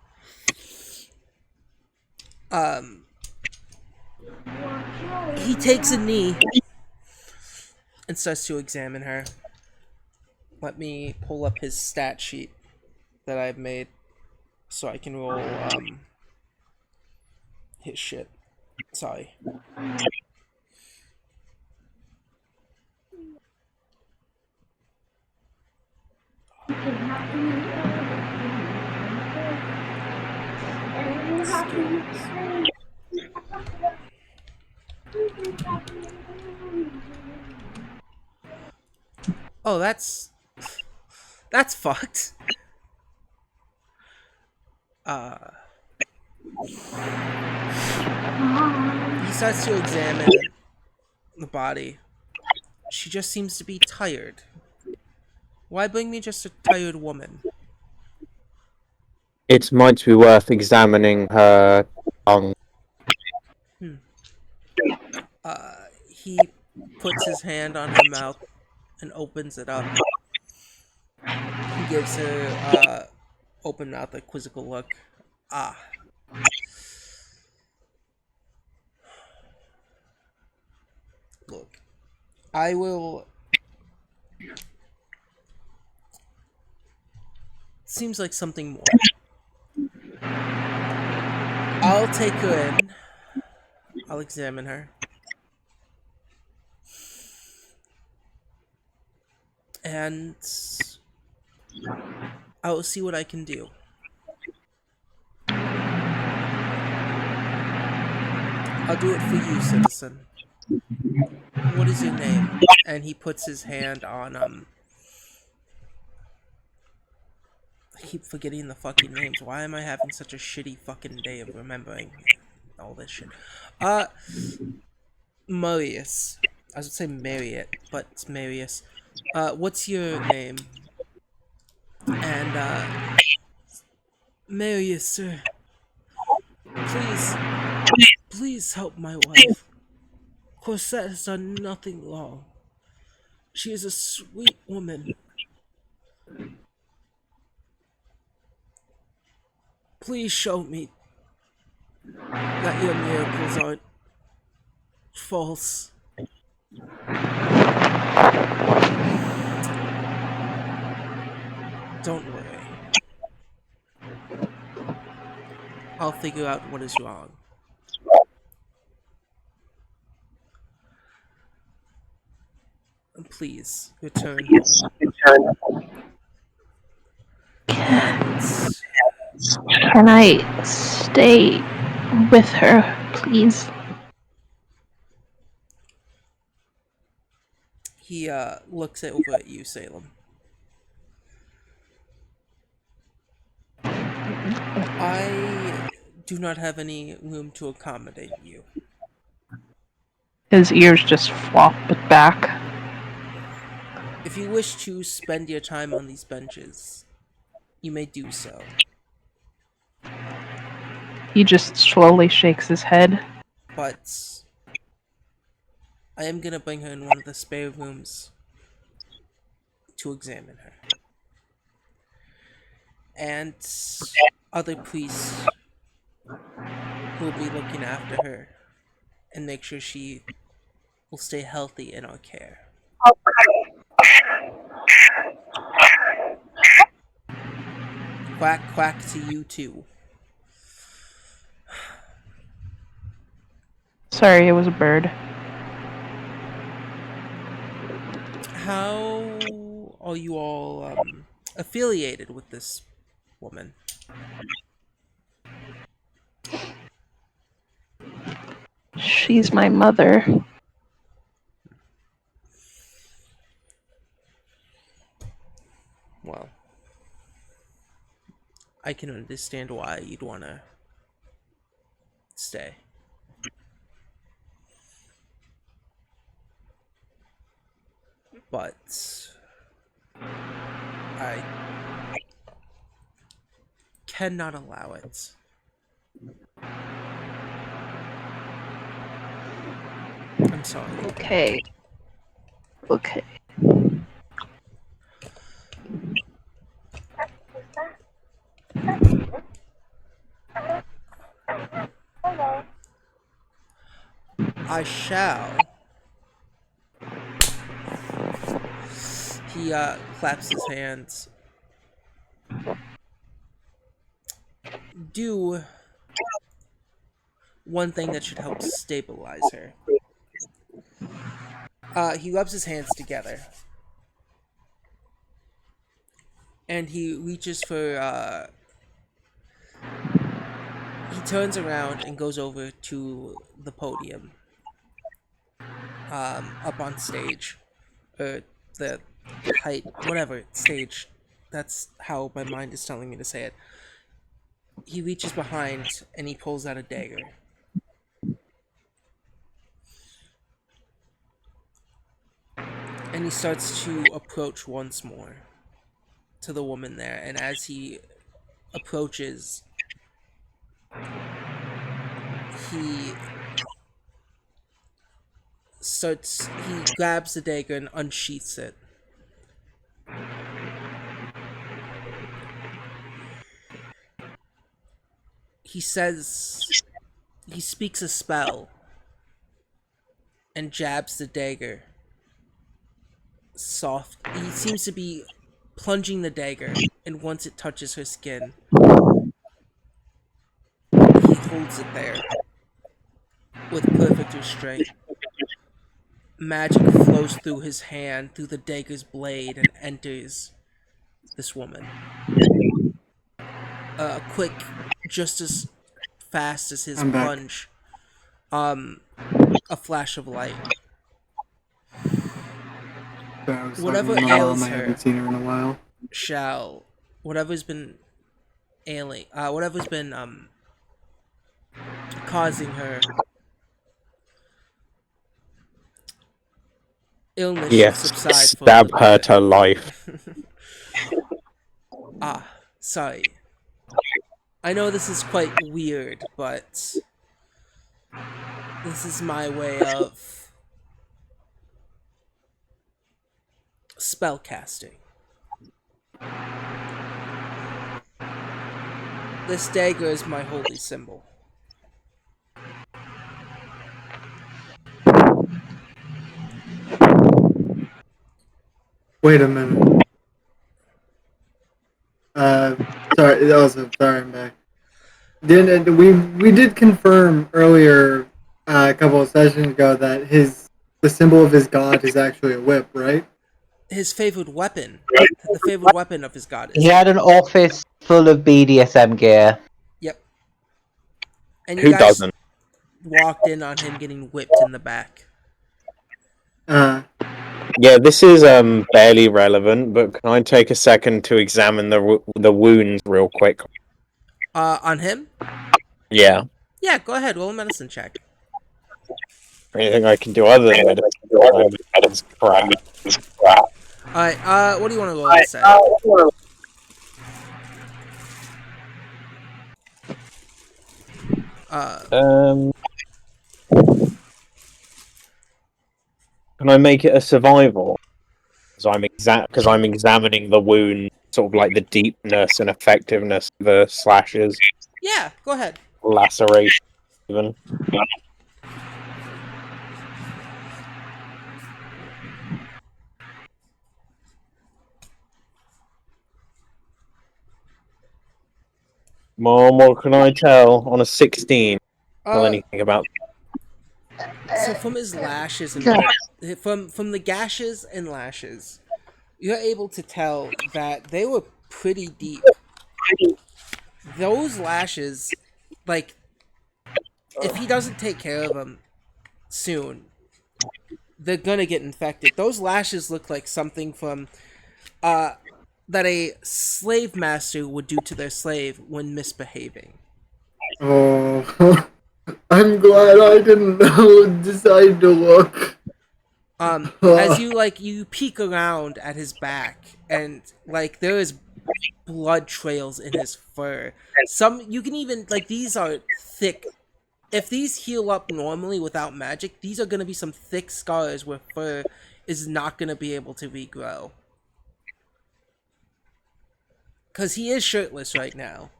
Speaker 3: He takes a knee and starts to examine her. Let me pull up his stat sheet that I've made so I can roll his shit. Sorry. Oh, that's fucked. He starts to examine the body. She just seems to be tired. Why bring me just a tired woman?
Speaker 2: It might be worth examining her tongue.
Speaker 3: He puts his hand on her mouth and opens it up. He gives her open mouth a quizzical look. Ah. Look, I will. Seems like something more. I'll take her in. I'll examine her. And I will see what I can do. I'll do it for you, citizen. What is your name? And he puts his hand on I keep forgetting the fucking names. Why am I having such a shitty fucking day of remembering all this shit? Marius. I was gonna say Marriott, but it's Marius. What's your name? And Marius, sir. Please help my wife. Corset has done nothing wrong. She is a sweet woman. Please show me that your miracles aren't false. Don't worry. I'll figure out what is wrong. And please, return home.
Speaker 6: Can I stay with her, please?
Speaker 3: He looks over at you, Salem. I do not have any room to accommodate you.
Speaker 8: His ears just flop back.
Speaker 3: If you wish to spend your time on these benches, you may do so.
Speaker 8: He just slowly shakes his head.
Speaker 3: But I am gonna bring her in one of the spare rooms to examine her. And other priests will be looking after her and make sure she will stay healthy in our care. Quack, quack to you too.
Speaker 8: Sorry, it was a bird.
Speaker 3: How are you all affiliated with this woman?
Speaker 8: She's my mother.
Speaker 3: Well, I can understand why you'd want to stay. But I cannot allow it. I'm sorry.
Speaker 8: Okay. Okay.
Speaker 3: I shall. He claps his hands. Do one thing that should help stabilize her. He rubs his hands together. And he reaches for, he turns around and goes over to the podium. Up on stage. Or the height, whatever, stage. That's how my mind is telling me to say it. He reaches behind and he pulls out a dagger. And he starts to approach once more to the woman there. And as he approaches, he grabs the dagger and unsheaths it. He speaks a spell and jabs the dagger. Soft. He seems to be plunging the dagger, and once it touches her skin, he holds it there with perfect restraint. Magic flows through his hand, through the dagger's blade, and enters this woman. Quick, just as fast as his
Speaker 4: I'm back.
Speaker 3: plunge. A flash of light.
Speaker 4: So I was
Speaker 3: Whatever
Speaker 4: talking to my
Speaker 3: ails
Speaker 4: mom. I
Speaker 3: her
Speaker 4: haven't seen her in a while.
Speaker 3: whatever's been ailing, whatever's been causing her illness should
Speaker 2: Yes,
Speaker 3: subside for a
Speaker 2: stab
Speaker 3: little
Speaker 2: her
Speaker 3: bit.
Speaker 2: to life.
Speaker 3: Sorry. I know this is quite weird, but this is my way of spell casting. This dagger is my holy symbol.
Speaker 4: Wait a minute. Sorry. Also, sorry, I'm back. We did confirm earlier, a couple of sessions ago, that the symbol of his god is actually a whip, right?
Speaker 3: His favorite weapon. The favorite weapon of his god is.
Speaker 1: He had an office full of BDSM gear.
Speaker 3: Yep. And you
Speaker 2: Who
Speaker 3: guys
Speaker 2: doesn't?
Speaker 3: walked in on him getting whipped in the back.
Speaker 2: Yeah, this is barely relevant, but can I take a second to examine the wounds real quick?
Speaker 3: On him?
Speaker 2: Yeah.
Speaker 3: Yeah, go ahead. Roll a medicine check.
Speaker 2: Anything I can do other than medicine? Medicine's crap.
Speaker 3: Alright, what do you want to roll instead?
Speaker 2: Um, can I make it a survival? Because I'm examining the wound, sort of like the deepness and effectiveness of the slashes,
Speaker 3: Yeah, go ahead.
Speaker 2: laceration, even. Mom, what can I tell on a 16? Tell anything about?
Speaker 3: So from his lashes and from the gashes and lashes, you're able to tell that they were pretty deep. Those lashes, like, if he doesn't take care of them soon, they're gonna get infected. Those lashes look like something from that a slave master would do to their slave when misbehaving.
Speaker 4: Oh, I'm glad I didn't decide to look.
Speaker 3: As you peek around at his back, and like there is blood trails in his fur. Some you can even like these are thick. If these heal up normally without magic, these are gonna be some thick scars where fur is not gonna be able to regrow. Cause he is shirtless right now.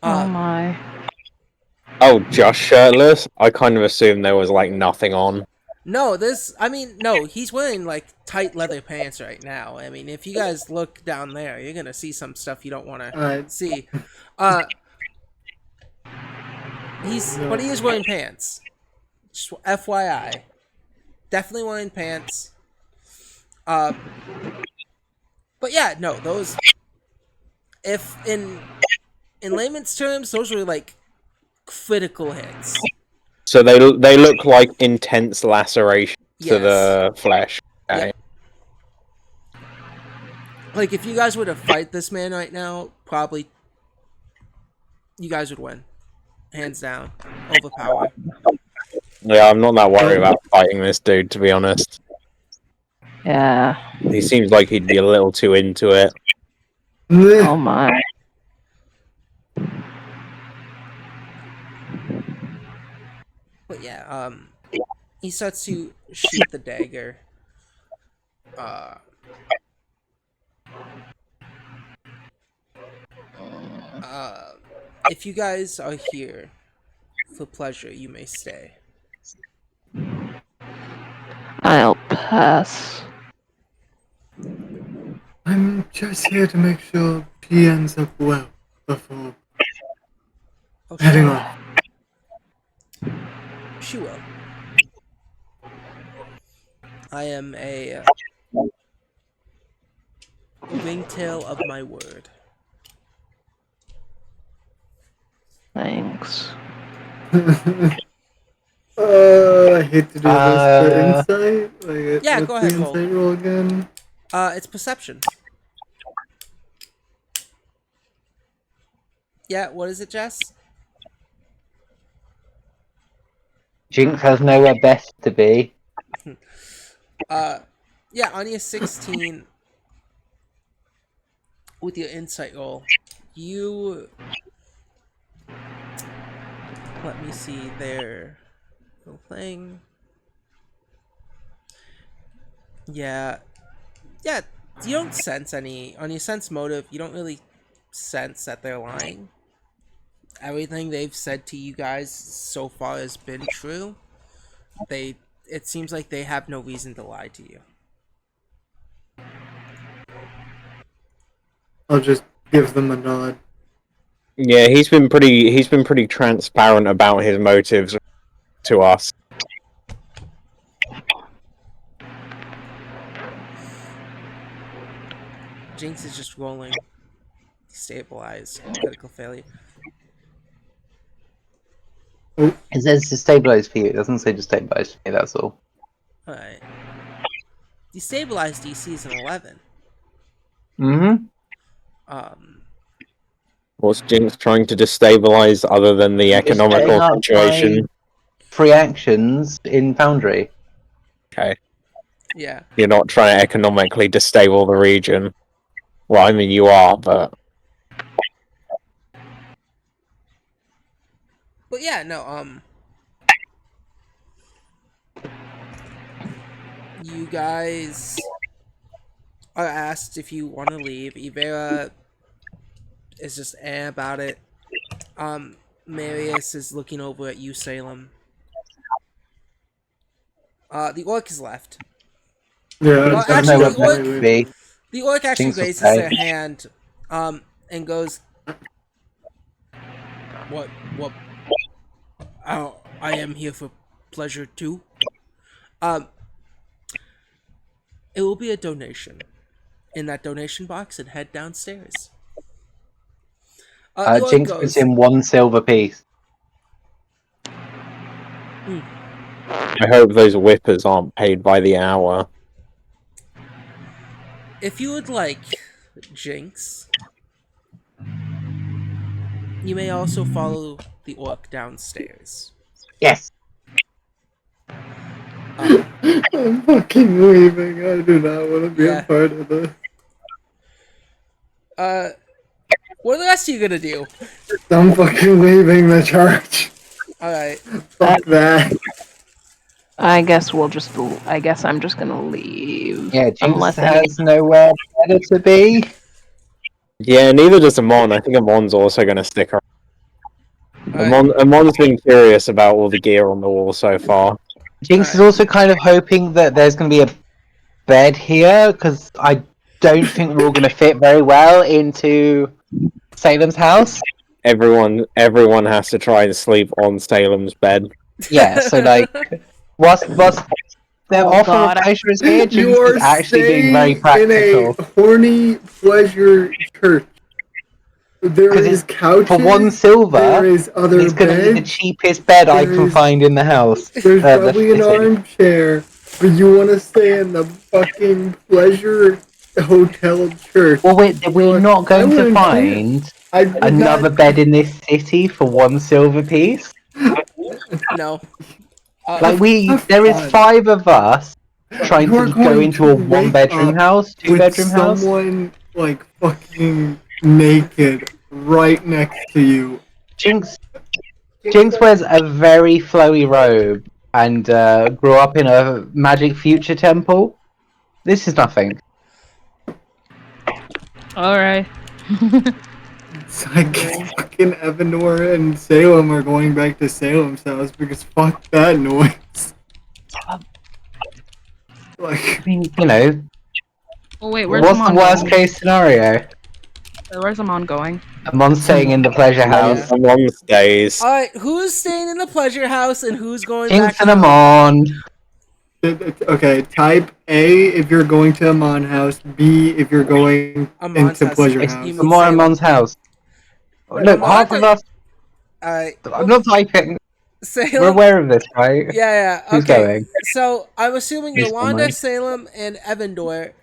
Speaker 8: Oh my.
Speaker 2: Oh, just shirtless? I kind of assumed there was like nothing on.
Speaker 3: No, he's wearing like tight leather pants right now. I mean, if you guys look down there, you're gonna see some stuff you don't want to see. But he is wearing pants. Just FYI, definitely wearing pants. But yeah, no, those. If in layman's terms, those were like critical hits.
Speaker 2: So they look like intense laceration to the flesh. Okay.
Speaker 3: Yep. Like if you guys were to fight this man right now, probably you guys would win, hands down, overpower.
Speaker 2: Yeah, I'm not that worried about fighting this dude, to be honest.
Speaker 6: Yeah.
Speaker 2: He seems like he'd be a little too into it.
Speaker 6: Oh my.
Speaker 3: But yeah, he starts to shoot the dagger. If you guys are here for pleasure, you may stay.
Speaker 6: I'll pass.
Speaker 4: I'm just here to make sure he ends up well before heading off.
Speaker 3: She will. I am a ringtail of my word.
Speaker 6: Thanks.
Speaker 4: I hate to do this for insight. Like,
Speaker 3: Yeah,
Speaker 4: what's
Speaker 3: go ahead,
Speaker 4: the
Speaker 3: roll.
Speaker 4: insight roll again?
Speaker 3: It's perception. Yeah, what is it, Jess?
Speaker 1: Jinx has nowhere best to be.
Speaker 3: Yeah, on your 16 with your insight roll, you let me see their little thing. Yeah. Yeah, you don't sense any on your sense motive, you don't really sense that they're lying. Everything they've said to you guys so far has been true. It seems like they have no reason to lie to you.
Speaker 4: I'll just give them a nod.
Speaker 2: Yeah, he's been pretty transparent about his motives to us.
Speaker 3: Jinx is just rolling. Stabilize. Critical failure.
Speaker 1: It says destabilize for you. It doesn't say destabilize for me, that's all.
Speaker 3: Alright. Destabilize DC is an 11.
Speaker 1: Mm-hmm.
Speaker 2: What's Jinx trying to destabilize other than the
Speaker 1: Just
Speaker 2: economical
Speaker 1: setting up
Speaker 2: situation?
Speaker 1: my free actions in Foundry.
Speaker 2: Okay.
Speaker 3: Yeah.
Speaker 2: You're not trying to economically destabilize the region. Well, I mean, you are, but
Speaker 3: But yeah, no, you guys are asked if you want to leave. Ivera is just about it. Marius is looking over at you, Salem. The orc is left.
Speaker 4: Yeah,
Speaker 3: Well,
Speaker 1: Doesn't
Speaker 3: actually,
Speaker 1: know where
Speaker 3: the orc,
Speaker 1: Black would be.
Speaker 3: the orc actually
Speaker 1: Jinx will
Speaker 3: raises
Speaker 1: say.
Speaker 3: their hand, and goes, "What? Oh, I am here for pleasure too. Um, it will be a donation in that donation box and head downstairs." The orc
Speaker 1: Jinx puts
Speaker 3: goes,
Speaker 1: in 1 silver piece.
Speaker 2: I hope those whippers aren't paid by the hour.
Speaker 3: "If you would like, Jinx, you may also follow the orc downstairs."
Speaker 1: Yes.
Speaker 4: I'm fucking leaving. I do not want to be
Speaker 3: Yeah.
Speaker 4: a part of this.
Speaker 3: What are the rest of you gonna do?
Speaker 4: I'm fucking leaving the church.
Speaker 3: All right.
Speaker 4: Fuck that.
Speaker 8: I guess we'll just. I guess I'm just gonna leave.
Speaker 1: Yeah, Jinx
Speaker 8: Unless any.
Speaker 1: has nowhere better to be.
Speaker 2: Yeah, neither does Amon. I think Amon's also going to stick around.
Speaker 3: All right.
Speaker 2: Amon's been curious about all the gear on the wall so far.
Speaker 1: Jinx is
Speaker 3: Alright.
Speaker 1: also kind of hoping that there's going to be a bed here, because I don't think we're all going to fit very well into Salem's house.
Speaker 2: Everyone has to try and sleep on Salem's bed.
Speaker 1: Yeah, so like, whilst the
Speaker 8: Oh,
Speaker 1: offer
Speaker 8: God.
Speaker 1: of pleasure is here, Jinx
Speaker 4: You are
Speaker 1: is actually being very
Speaker 4: staying
Speaker 1: practical.
Speaker 4: in a horny pleasure church. There
Speaker 1: 'Cause
Speaker 4: is
Speaker 1: it's-
Speaker 4: couches.
Speaker 1: For 1 silver,
Speaker 4: There is other
Speaker 1: it's going to be the
Speaker 4: beds.
Speaker 1: cheapest bed I
Speaker 4: There
Speaker 1: can
Speaker 4: is-
Speaker 1: find in the house.
Speaker 4: There's
Speaker 1: the
Speaker 4: probably an
Speaker 1: city.
Speaker 4: armchair, but you want to stay in the fucking pleasure hotel church.
Speaker 1: Well, we're
Speaker 4: You're
Speaker 1: not
Speaker 4: like,
Speaker 1: going
Speaker 4: I
Speaker 1: to
Speaker 4: wouldn't
Speaker 1: find
Speaker 4: I would
Speaker 1: another
Speaker 4: not-
Speaker 1: bed in this city for 1 silver piece.
Speaker 3: No.
Speaker 1: Like
Speaker 4: Have
Speaker 1: there is
Speaker 4: fun.
Speaker 1: 5 of us trying
Speaker 4: You are
Speaker 1: to go
Speaker 4: going
Speaker 1: into a
Speaker 4: to wake
Speaker 1: 1-bedroom
Speaker 4: up
Speaker 1: house, 2-bedroom
Speaker 4: with
Speaker 1: house.
Speaker 4: someone like fucking naked right next to you.
Speaker 1: Jinx wears a very flowy robe and grew up in a magic future temple. This is nothing.
Speaker 8: All right.
Speaker 4: It's like fucking Evanor and Salem are going back to Salem's house because fuck that noise. Like,
Speaker 1: I mean, you know,
Speaker 8: Oh wait, where's
Speaker 1: what's the
Speaker 8: Amon
Speaker 1: worst
Speaker 8: going?
Speaker 1: case scenario?
Speaker 8: Where's Amon going?
Speaker 1: Amon's staying in the pleasure house.
Speaker 2: Amon stays.
Speaker 3: Alright, who's staying in the pleasure house and who's going
Speaker 1: Jinx
Speaker 3: back
Speaker 1: and
Speaker 3: to the...
Speaker 1: Amon.
Speaker 4: okay, type A if you're going to Amon house, B if you're going
Speaker 3: Amon's
Speaker 4: into
Speaker 3: house.
Speaker 4: pleasure
Speaker 3: You
Speaker 4: house.
Speaker 3: mean
Speaker 1: Amon
Speaker 3: Salem.
Speaker 1: Amon's house. Look,
Speaker 3: Amon
Speaker 1: half of
Speaker 3: go-
Speaker 1: us.
Speaker 3: Alright.
Speaker 1: I'm not typing. We're
Speaker 3: Salem...
Speaker 1: aware of this, right?
Speaker 3: Yeah,
Speaker 1: Who's
Speaker 3: okay.
Speaker 1: going?
Speaker 3: So, I'm assuming
Speaker 1: Who's
Speaker 3: Yolanda,
Speaker 1: going?
Speaker 3: Salem, and Evandor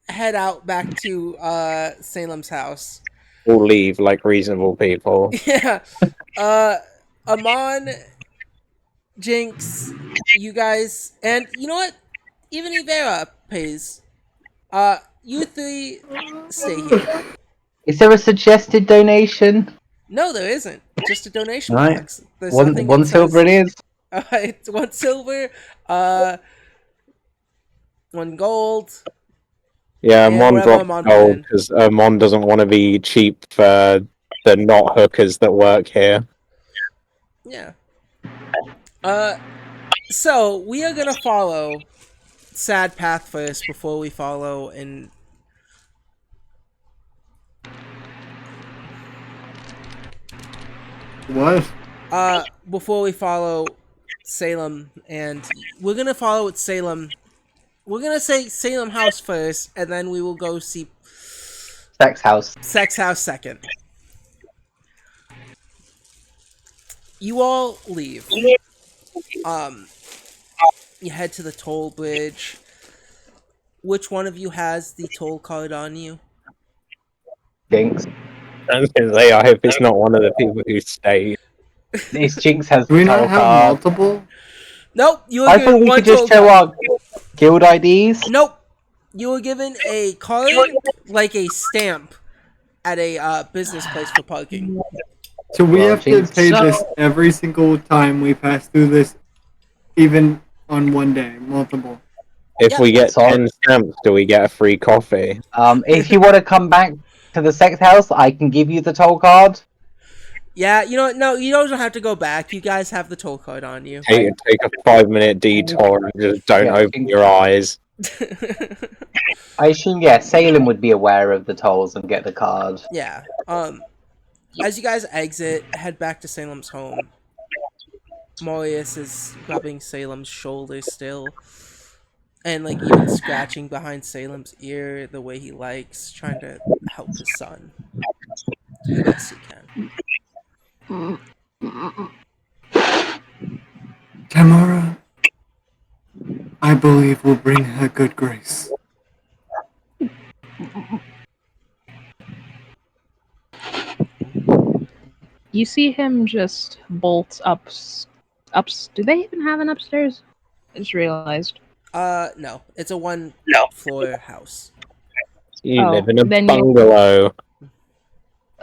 Speaker 3: head out back to Salem's house.
Speaker 2: We'll leave like reasonable people.
Speaker 3: Yeah. Amon, Jinx, you guys, and you know what? Even Ivera pays. You 3 stay here.
Speaker 1: Is there a suggested donation?
Speaker 3: No, there isn't. Just a donation
Speaker 1: Right.
Speaker 3: box. There's
Speaker 1: One
Speaker 3: nothing that
Speaker 1: silver
Speaker 3: says-
Speaker 1: it is.
Speaker 3: It's 1 silver, 1 gold.
Speaker 2: Yeah,
Speaker 3: And
Speaker 2: Amon
Speaker 3: whatever
Speaker 2: dropped
Speaker 3: Amon
Speaker 2: gold
Speaker 3: put in.
Speaker 2: because Amon doesn't want to be cheap for the not hookers that work here.
Speaker 3: Yeah. So we are gonna follow Sad Path first before we follow and
Speaker 4: What?
Speaker 3: before we follow Salem, and we're gonna follow with Salem. We're gonna say Salem House first, and then we will go see
Speaker 1: Sex house.
Speaker 3: Sex House second. You all leave. You head to the toll bridge. Which one of you has the toll card on you?
Speaker 1: Jinx.
Speaker 2: I was gonna say, I hope it's not one of the people who stay.
Speaker 1: This Jinx has
Speaker 4: Do we
Speaker 1: the
Speaker 4: not
Speaker 1: toll
Speaker 4: have
Speaker 1: card.
Speaker 4: multiple?
Speaker 3: Nope, you were
Speaker 1: I
Speaker 3: given
Speaker 1: thought we
Speaker 3: one
Speaker 1: could just
Speaker 3: toll
Speaker 1: show
Speaker 3: card.
Speaker 1: our guild IDs.
Speaker 3: Nope, you were given a card like a stamp at a business place for parking.
Speaker 4: So we
Speaker 1: Well,
Speaker 4: have to
Speaker 1: Jinx.
Speaker 4: pay this every single time we pass through this, even on one day, multiple.
Speaker 2: If
Speaker 3: Yep.
Speaker 2: we get
Speaker 1: Sorry.
Speaker 2: 10 stamps, do we get a free coffee?
Speaker 1: If you want to come back to the sex house, I can give you the toll card.
Speaker 3: Yeah, you know what? No, you don't have to go back. You guys have the toll card on you.
Speaker 2: Take a 5-minute detour and just don't
Speaker 1: Yeah,
Speaker 2: open your eyes.
Speaker 1: I assume, yeah, Salem would be aware of the tolls and get the card.
Speaker 3: Yeah. As you guys exit, head back to Salem's home. Marius is rubbing Salem's shoulder still. And, like, even scratching behind Salem's ear the way he likes, trying to help his son. The best he can.
Speaker 4: Tamara, I believe will bring her good grace.
Speaker 8: You see him just bolt up. Do they even have an upstairs? I just realized.
Speaker 3: No. It's a one floor house.
Speaker 2: You
Speaker 8: Oh,
Speaker 2: live in a
Speaker 8: then you-
Speaker 2: bungalow.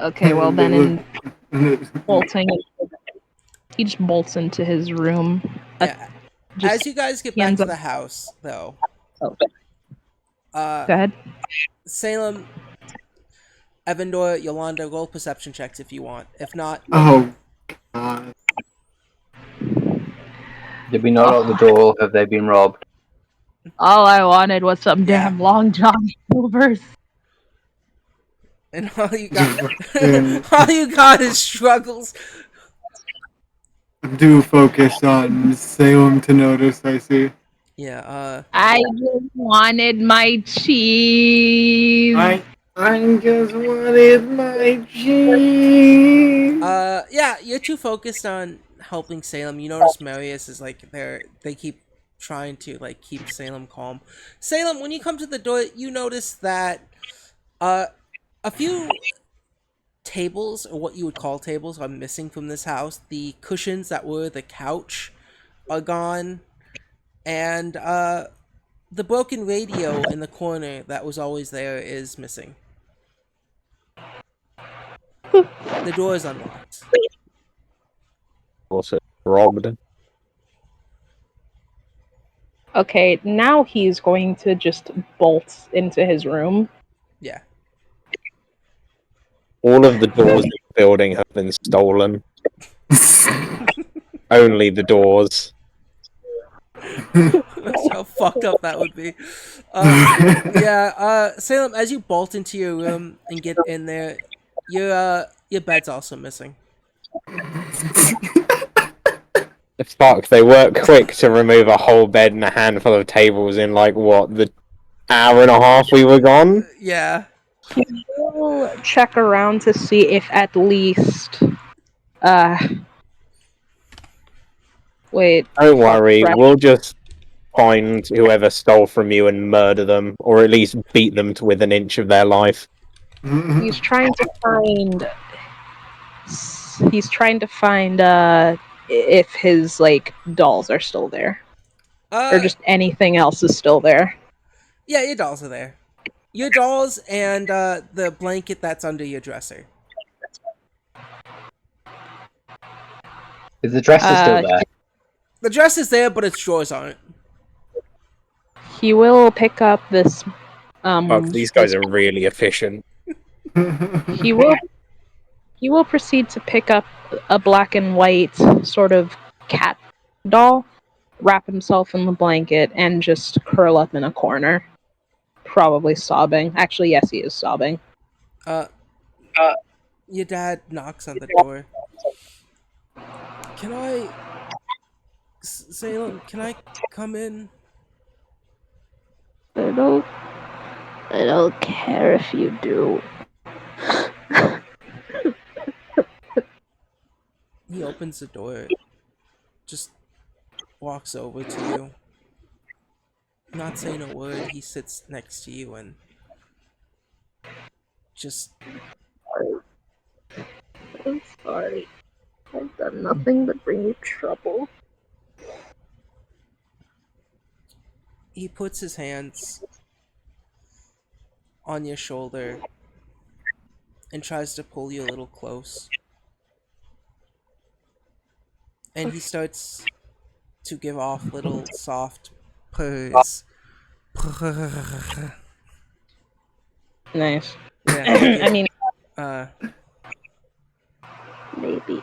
Speaker 8: Okay, well then in bolting, he just bolts into his room.
Speaker 3: Yeah.
Speaker 8: Just-
Speaker 3: As you guys get
Speaker 8: he
Speaker 3: back
Speaker 8: ends
Speaker 3: to
Speaker 8: up-
Speaker 3: the house, though,
Speaker 8: Oh, go ahead.
Speaker 3: Salem, Evandor, Yolanda, roll perception checks if you want. If not,
Speaker 4: Oh, God.
Speaker 1: Did we not lock the door? Have they been robbed?
Speaker 8: All I wanted was some
Speaker 3: Yeah.
Speaker 8: damn long John Silver's.
Speaker 3: and all you got, all you got is struggles.
Speaker 4: Do focus on Salem to notice, I see.
Speaker 3: Yeah.
Speaker 8: I just wanted my cheese.
Speaker 4: I just wanted my cheese.
Speaker 3: Yeah. You're too focused on helping Salem. You notice Marius is like they keep trying to like keep Salem calm. Salem, when you come to the door, you notice that a few tables, or what you would call tables, are missing from this house. The cushions that were the couch are gone, and the broken radio in the corner that was always there is missing. The door is unlocked.
Speaker 2: Also robbed.
Speaker 8: Okay, now he's going to just bolt into his room.
Speaker 3: Yeah.
Speaker 2: All of the doors in the building have been stolen. Only the doors.
Speaker 3: That's how fucked up that would be. Salem, as you bolt into your room and get in there, your bed's also missing.
Speaker 2: Fuck, they work quick to remove a whole bed and a handful of tables in, like, what, the hour and a half we were gone?
Speaker 3: Yeah.
Speaker 8: We'll check around to see if at least. Wait.
Speaker 2: Don't worry,
Speaker 8: right.
Speaker 2: we'll just find whoever stole from you and murder them, or at least beat them to within an inch of their life.
Speaker 8: He's trying to find. He's trying to find if his like dolls are still there, or just anything else is still there.
Speaker 3: Yeah, your dolls are there. Your dolls and the blanket that's under your dresser.
Speaker 1: Is the dresser still there?
Speaker 3: The dress is there, but its drawers aren't.
Speaker 8: He will pick up this.
Speaker 2: Fuck, these guys are really efficient.
Speaker 8: He will proceed to pick up a black and white sort of cat doll, wrap himself in the blanket, and just curl up in a corner. Probably sobbing. Actually, yes, he is sobbing.
Speaker 3: Your dad knocks on the door. Can I... Salem, can I come in?
Speaker 8: I don't care if you do.
Speaker 3: He opens the door. Just walks over to you. Not saying a word, he sits next to you and just
Speaker 6: I'm sorry. I've done nothing but bring you trouble.
Speaker 3: He puts his hands on your shoulder and tries to pull you a little close. And he starts to give off little soft purrs.
Speaker 8: Nice.
Speaker 3: Yeah,
Speaker 8: I mean,
Speaker 3: uh,
Speaker 6: Maybe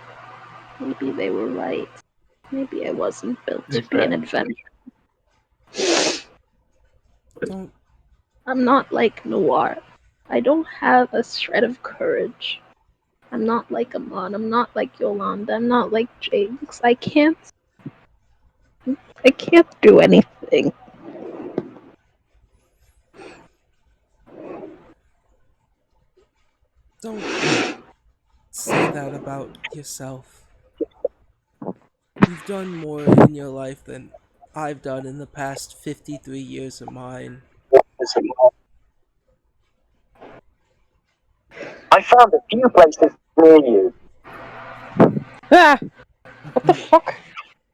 Speaker 6: they were right. Maybe I wasn't built to
Speaker 4: Thanks,
Speaker 6: be an
Speaker 4: Brad.
Speaker 6: adventurer.
Speaker 3: don't
Speaker 6: I'm not like Noir. I don't have a shred of courage. I'm not like Amon. I'm not like Yolanda. I'm not like Jinx. I can't do anything.
Speaker 3: don't say that about yourself. You've done more in your life than I've done in the past 53 years of mine.
Speaker 9: I found a few places near you.
Speaker 8: ah, what the fuck?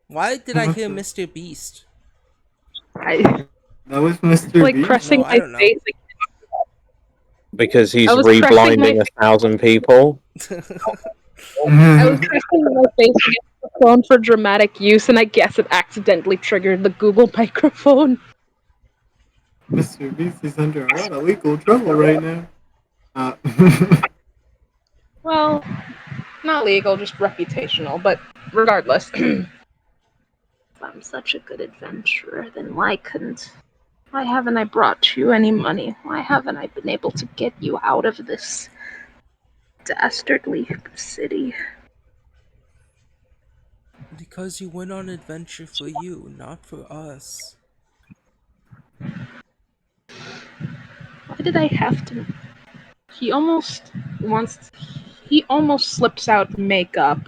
Speaker 3: Why did I hear Mr. Beast?
Speaker 8: I
Speaker 4: That was Mr.
Speaker 8: like
Speaker 4: B.
Speaker 8: pressing
Speaker 3: No, I
Speaker 8: my
Speaker 3: don't know.
Speaker 8: face.
Speaker 2: Because he's
Speaker 8: I was pressing my
Speaker 2: reblinding 1,000 people.
Speaker 8: I was pressing my face against the phone for dramatic use, and I guess it accidentally triggered the Google microphone.
Speaker 4: Mr. Beast is under a lot of legal trouble right now.
Speaker 8: Well, not legal, just reputational, but regardless.
Speaker 6: If I'm such a good adventurer, then why haven't I brought you any money? Why haven't I been able to get you out of this dastardly city?
Speaker 3: Because you went on adventure for you, not for us.
Speaker 6: Why did I have to?
Speaker 8: He almost he almost slips out makeup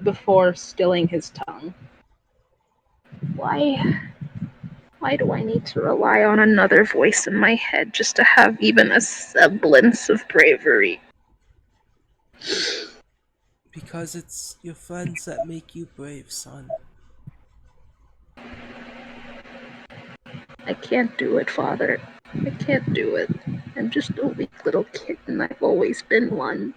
Speaker 8: before stilling his tongue.
Speaker 6: Why do I need to rely on another voice in my head just to have even a semblance of bravery?
Speaker 3: Because it's your friends that make you brave, son.
Speaker 6: I can't do it, Father. I can't do it. I'm just a weak little kitten. I've always been one.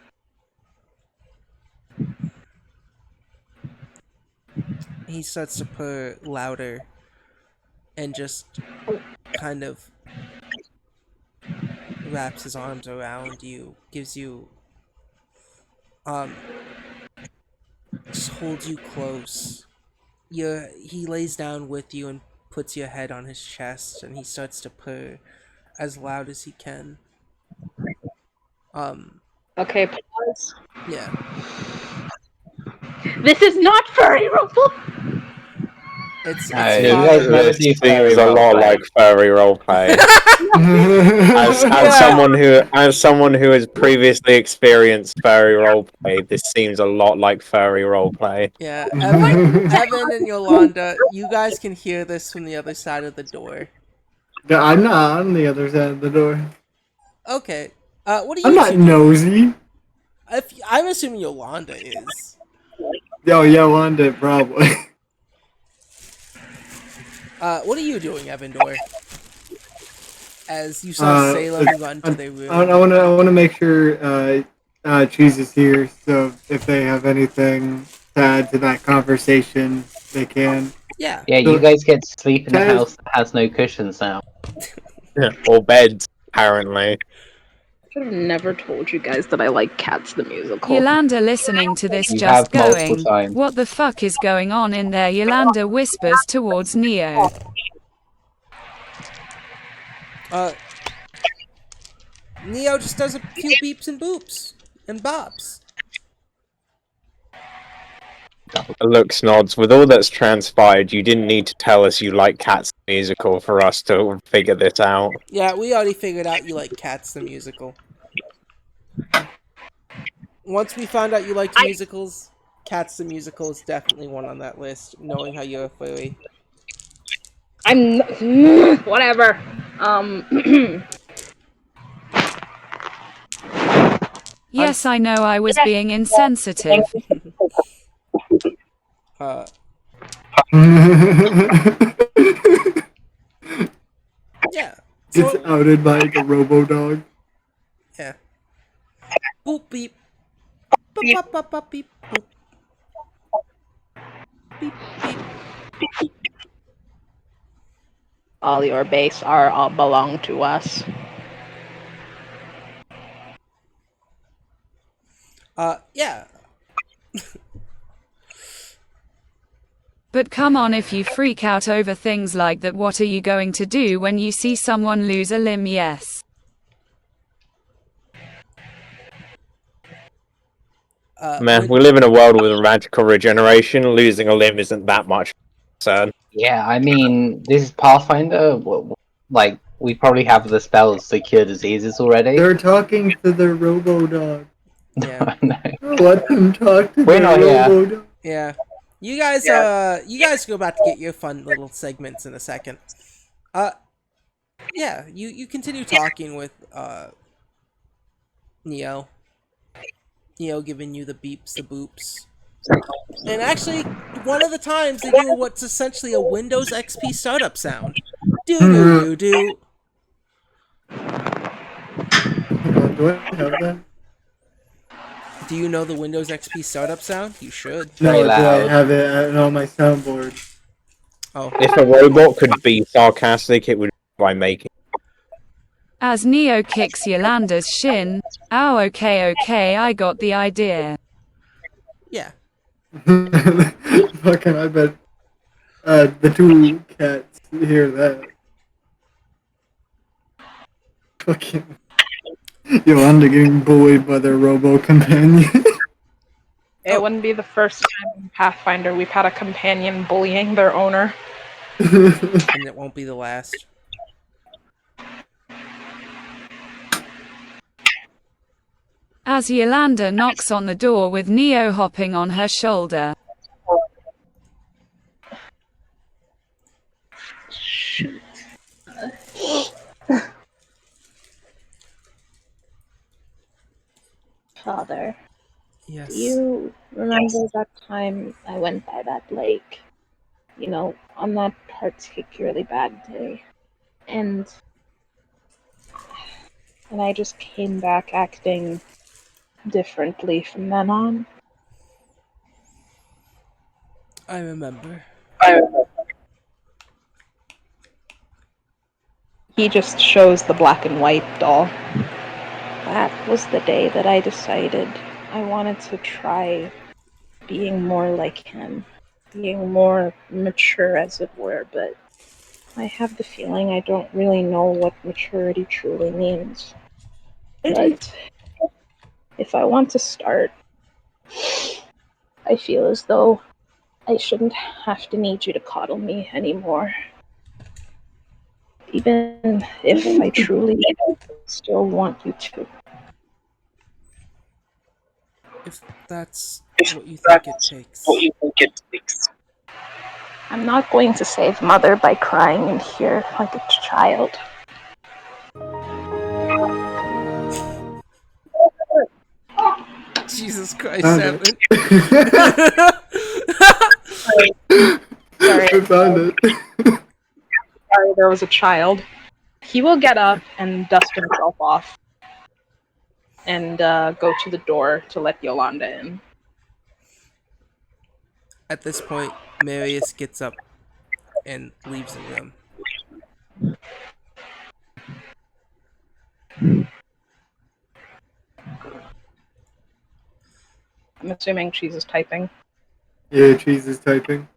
Speaker 3: He starts to purr louder and just kind of wraps his arms around you, gives you just holds you close. He lays down with you and puts your head on his chest, and he starts to purr as loud as he can.
Speaker 8: Okay, pause.
Speaker 3: Yeah.
Speaker 6: This is not furry rumble!
Speaker 3: It's
Speaker 1: No, you
Speaker 3: fine.
Speaker 1: guys never
Speaker 2: This
Speaker 1: do furry
Speaker 2: seems a lot
Speaker 1: roleplay.
Speaker 2: like furry roleplay. As someone who has previously experienced furry roleplay, this seems a lot like furry roleplay.
Speaker 3: Yeah, Evan and Yolanda, you guys can hear this from the other side of the door.
Speaker 4: Yeah, I'm not on the other side of the door.
Speaker 3: Okay. What are
Speaker 4: I'm
Speaker 3: you
Speaker 4: not
Speaker 3: two doing?
Speaker 4: nosy.
Speaker 3: I'm assuming Yolanda is.
Speaker 4: Yo, Yolanda, probably.
Speaker 3: What are you doing, Evan Door? As you saw Salem run to their room.
Speaker 4: I want to make sure Cheese is here, so if they have anything to add to that conversation, they can.
Speaker 3: Yeah.
Speaker 1: Yeah, you guys get to sleep in a house that has no cushions now.
Speaker 2: Or beds, apparently.
Speaker 8: I should have never told you guys that I like Cats the musical.
Speaker 7: Yolanda listening to this
Speaker 1: You
Speaker 7: just
Speaker 1: have multiple
Speaker 7: going,
Speaker 1: times.
Speaker 7: what the fuck is going on in there? Yolanda whispers towards Neo.
Speaker 3: Neo just does a few beeps and boops and bops.
Speaker 2: Looks nods. With all that's transpired, you didn't need to tell us you like Cats the musical for us to figure this out.
Speaker 3: Yeah, we already figured out you like Cats the musical. Once we found out you liked musicals, Cats the musical is definitely one on that list, knowing how you're a furry.
Speaker 8: Whatever.
Speaker 7: Yes, I know I was being insensitive.
Speaker 3: Uh, yeah.
Speaker 4: Gets
Speaker 3: So
Speaker 4: outed by the robo dog.
Speaker 3: yeah. Boop beep. Boop bop bop bop beep boop. Beep beep.
Speaker 8: All your base are all belong to us.
Speaker 3: Yeah.
Speaker 7: But come on, if you freak out over things like that, what are you going to do when you see someone lose a limb? Yes.
Speaker 2: Man, we live in a world with magical regeneration. Losing a limb isn't that much concern.
Speaker 1: Yeah, I mean, this is Pathfinder. Like, we probably have the spells to cure diseases already.
Speaker 4: They're talking to the robo dog.
Speaker 3: Yeah.
Speaker 1: No.
Speaker 4: Let them talk to
Speaker 1: We're
Speaker 4: the
Speaker 1: not here.
Speaker 4: robo dog.
Speaker 3: Yeah. You guys go back to get your fun little segments in a second. Yeah, you continue talking with Neo. Neo giving you the beeps, the boops. And actually, one of the times they do what's essentially a Windows XP startup sound. Do do do do.
Speaker 4: Hold on, do I have that?
Speaker 3: Do you know the Windows XP startup sound? You should.
Speaker 1: Very
Speaker 4: No, do I
Speaker 1: loud.
Speaker 4: have it on my soundboard?
Speaker 3: Oh,
Speaker 2: If a robot could be sarcastic, it would be by making.
Speaker 7: As Neo kicks Yolanda's shin, oh okay, I got the idea.
Speaker 3: yeah.
Speaker 4: Fucking, I bet the two cats hear that. Fucking Yolanda getting bullied by their robo companion.
Speaker 8: It wouldn't be the first time in Pathfinder we've had a companion bullying their owner.
Speaker 3: And it won't be the last.
Speaker 7: As Yolanda knocks on the door with Neo hopping on her shoulder.
Speaker 6: Shoot. Father,
Speaker 3: Yes.
Speaker 6: do you remember that time I went by that lake? You know, on that particularly bad day. And I just came back acting differently from then on.
Speaker 3: I remember.
Speaker 8: He just shows the black and white doll.
Speaker 6: That was the day that I decided I wanted to try being more like him, being more mature, as it were, but I have the feeling I don't really know what maturity truly means. But if I want to start, I feel as though I shouldn't have to need you to coddle me anymore. Even if I truly still want you to.
Speaker 3: If that's what you think it takes.
Speaker 6: I'm not going to save Mother by crying in here like a child.
Speaker 3: Jesus Christ,
Speaker 4: Found
Speaker 3: Seven.
Speaker 8: Sorry.
Speaker 4: I found it.
Speaker 8: Sorry, there was a child. He will get up and dust himself off and go to the door to let Yolanda in.
Speaker 3: At this point, Marius gets up and leaves the room.
Speaker 8: I'm assuming Cheese is typing.
Speaker 4: Yeah, Cheese is typing.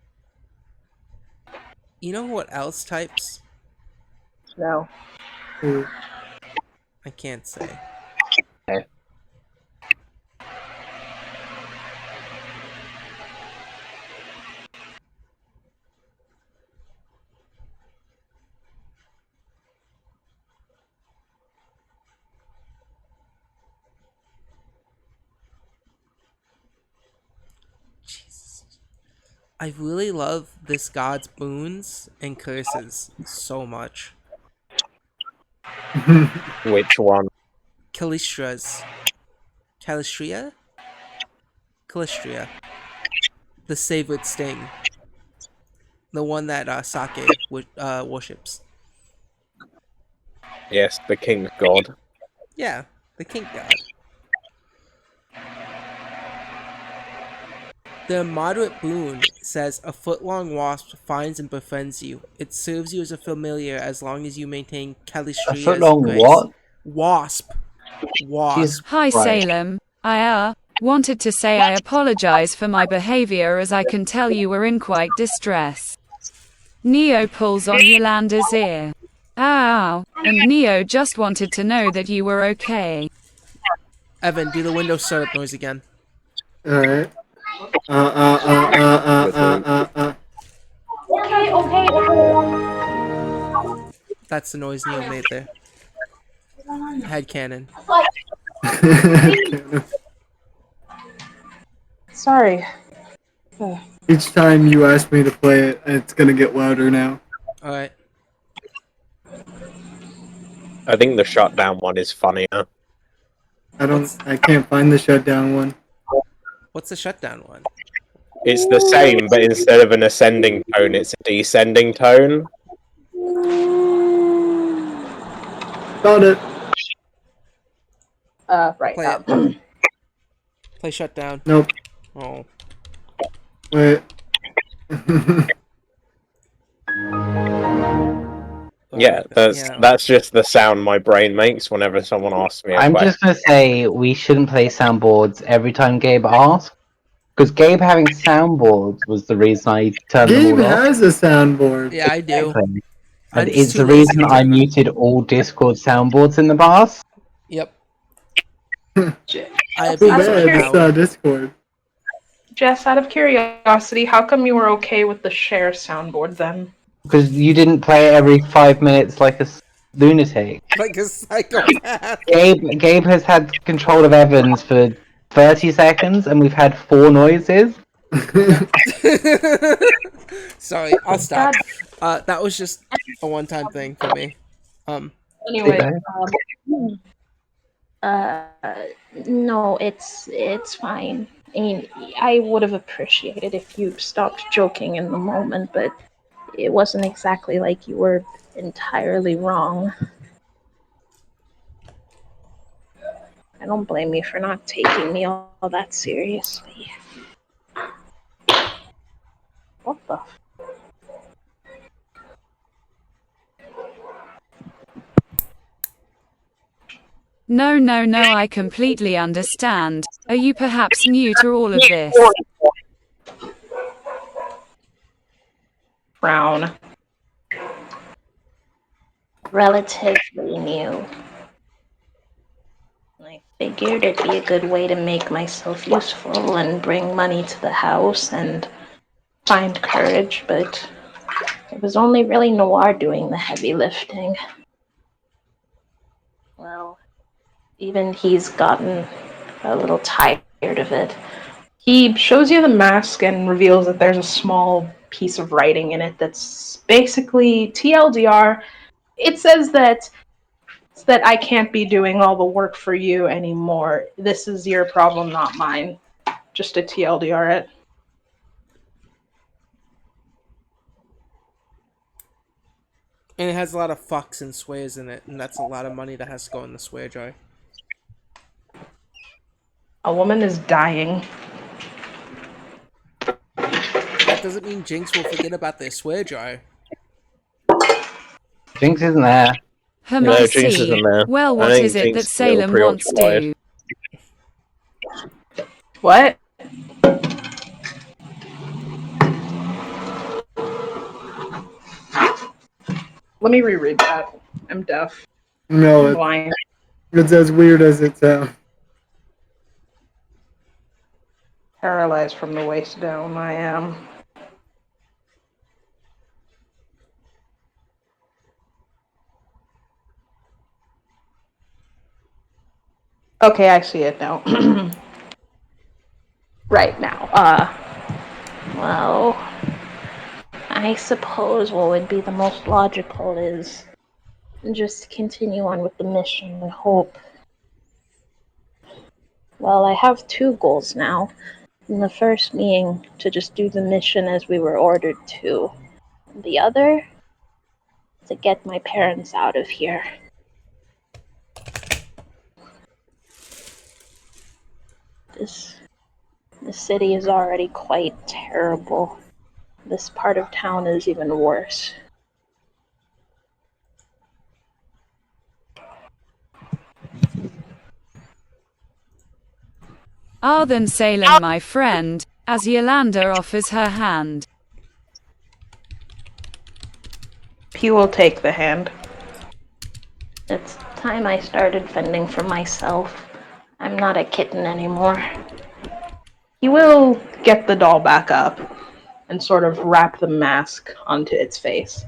Speaker 3: You know what else types?
Speaker 8: No.
Speaker 4: Ooh.
Speaker 3: I can't say. Jesus. I really love this god's boons and curses so much.
Speaker 2: Which one?
Speaker 3: Kalistra's. Calistria? Calistria. The savored sting. The one that Sake worships.
Speaker 2: Yes, the king's god.
Speaker 3: Yeah, the kink god. The moderate boon says a foot-long wasp finds and befriends you. It serves you as a familiar as long as you maintain
Speaker 1: A
Speaker 3: Calistria's
Speaker 1: foot-long
Speaker 3: grace.
Speaker 1: what?
Speaker 3: Wasp.
Speaker 1: Jesus
Speaker 7: Hi,
Speaker 1: Christ.
Speaker 7: Salem. I wanted to say I apologize for my behavior as I can tell you were in quite distress. Neo pulls on Yolanda's ear. Ow, and Neo just wanted to know that you were okay.
Speaker 3: Evan, do the Windows startup noise again.
Speaker 4: Alright.
Speaker 8: Okay.
Speaker 3: That's the noise Neo made there. Headcanon.
Speaker 8: Sorry.
Speaker 4: Each time you ask me to play it, it's gonna get louder now.
Speaker 3: Alright.
Speaker 2: I think the shutdown one is funnier.
Speaker 4: I can't find the shutdown one.
Speaker 3: What's the shutdown one?
Speaker 2: It's the same, but instead of an ascending tone, it's a descending tone.
Speaker 4: Got it.
Speaker 8: Right.
Speaker 3: Play it. Play shutdown.
Speaker 4: Nope.
Speaker 3: Oh.
Speaker 4: Wait.
Speaker 2: Yeah, that's just the sound my brain makes whenever someone asks me a
Speaker 1: I'm
Speaker 2: question.
Speaker 1: just gonna say we shouldn't play soundboards every time Gabe asks. Because Gabe having soundboards was the reason I turned them
Speaker 4: Gabe
Speaker 1: all off.
Speaker 4: has a soundboard.
Speaker 3: Yeah, I do.
Speaker 1: Exactly.
Speaker 3: I'm
Speaker 1: And
Speaker 3: just
Speaker 1: it's
Speaker 3: too
Speaker 1: the
Speaker 3: lazy
Speaker 1: reason
Speaker 3: to
Speaker 1: I
Speaker 3: turn them.
Speaker 1: muted all Discord soundboards in the past.
Speaker 3: Yep.
Speaker 4: Too
Speaker 3: I
Speaker 8: Out of
Speaker 3: abuse my
Speaker 4: bad, it's
Speaker 3: power.
Speaker 4: Discord.
Speaker 8: Jess, out of curiosity, how come you were okay with the share soundboard then?
Speaker 1: Because you didn't play it every 5 minutes like a lunatic.
Speaker 3: Like a psychopath.
Speaker 1: Gabe has had control of Evans for 30 seconds and we've had 4 noises.
Speaker 3: Sorry, I'll stop. That was just a one-time thing for me.
Speaker 8: Anyway,
Speaker 6: No, it's fine. I mean, I would have appreciated if you stopped joking in the moment, but it wasn't exactly like you were entirely wrong. I don't blame you for not taking me all that seriously. What the?
Speaker 7: No, I completely understand. Are you perhaps new to all of this?
Speaker 8: Brown.
Speaker 6: Relatively new. I figured it'd be a good way to make myself useful and bring money to the house and find courage, but it was only really Noir doing the heavy lifting. Well, even he's gotten a little tired of it.
Speaker 8: He shows you the mask and reveals that there's a small piece of writing in it that's basically TLDR. It says that I can't be doing all the work for you anymore. This is your problem, not mine. Just a TLDR it.
Speaker 3: And it has a lot of fucks and swears in it, and that's a lot of money that has to go in the swear jar.
Speaker 8: A woman is dying.
Speaker 3: That doesn't mean Jinx will forget about their swear jar.
Speaker 1: Jinx isn't there.
Speaker 2: No, Jinx
Speaker 7: Mercy.
Speaker 2: isn't there.
Speaker 7: Well,
Speaker 2: I
Speaker 7: what
Speaker 2: think
Speaker 7: is it
Speaker 2: Jinx
Speaker 7: that
Speaker 2: is a little
Speaker 7: Salem wants
Speaker 2: preoccupied.
Speaker 7: to?
Speaker 8: What? Let me reread that. I'm deaf.
Speaker 4: No,
Speaker 8: I'm blind.
Speaker 4: it's as weird as it sounds.
Speaker 8: Paralyzed from the waist down, I am. Okay, I see it now. Right now.
Speaker 6: Well, I suppose what would be the most logical is just continue on with the mission and hope Well, I have 2 goals now. And the first being to just do the mission as we were ordered to. The other, to get my parents out of here. The city is already quite terrible. This part of town is even worse.
Speaker 7: Ah, then Salem, my friend, as Yolanda offers her hand.
Speaker 8: He will take the hand.
Speaker 6: It's time I started fending for myself. I'm not a kitten anymore.
Speaker 8: He will get the doll back up and sort of wrap the mask onto its face.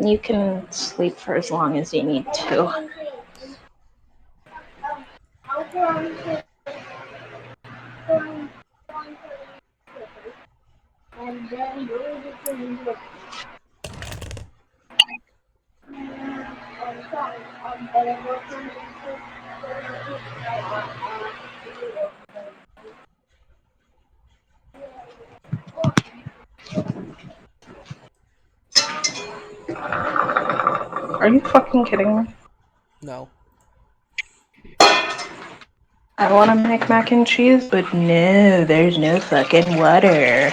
Speaker 6: You can sleep for as long as you need to.
Speaker 8: Are you fucking kidding me?
Speaker 3: No.
Speaker 8: I want to make mac and cheese, but no, there's no fucking water.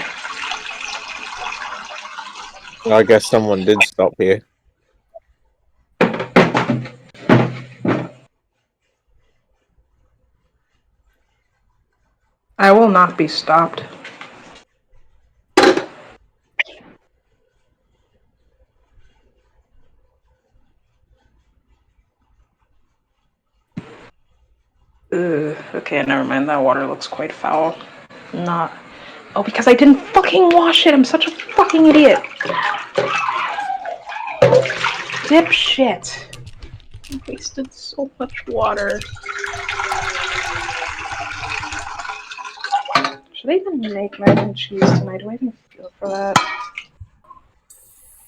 Speaker 2: I guess someone did stop you.
Speaker 8: I will not be stopped. Ugh, okay, never mind. That water looks quite foul. Not. Oh, because I didn't fucking wash it. I'm such a fucking idiot. Dipshit. I wasted so much water. Should I even make mac and cheese tonight? Do I even feel for that?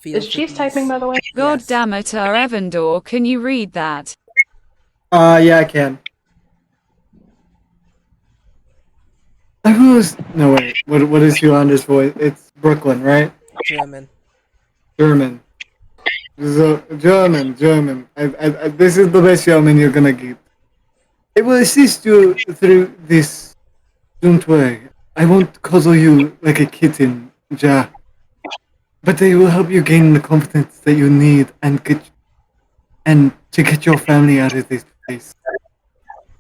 Speaker 3: Feel
Speaker 8: Is
Speaker 3: for
Speaker 8: cheese
Speaker 3: these.
Speaker 8: typing, by the way?
Speaker 7: God
Speaker 3: Yes.
Speaker 7: damn it, Evandor, can you read that?
Speaker 4: Yeah, I can. Who's no wait? What is Yolanda's voice? It's Brooklyn, right?
Speaker 3: German.
Speaker 4: German. So, German. This is the best German you're gonna get. I will assist you through this. Don't worry. I won't cuddle you like a kitten, Ja. But I will help you gain the confidence that you need and to get your family out of this place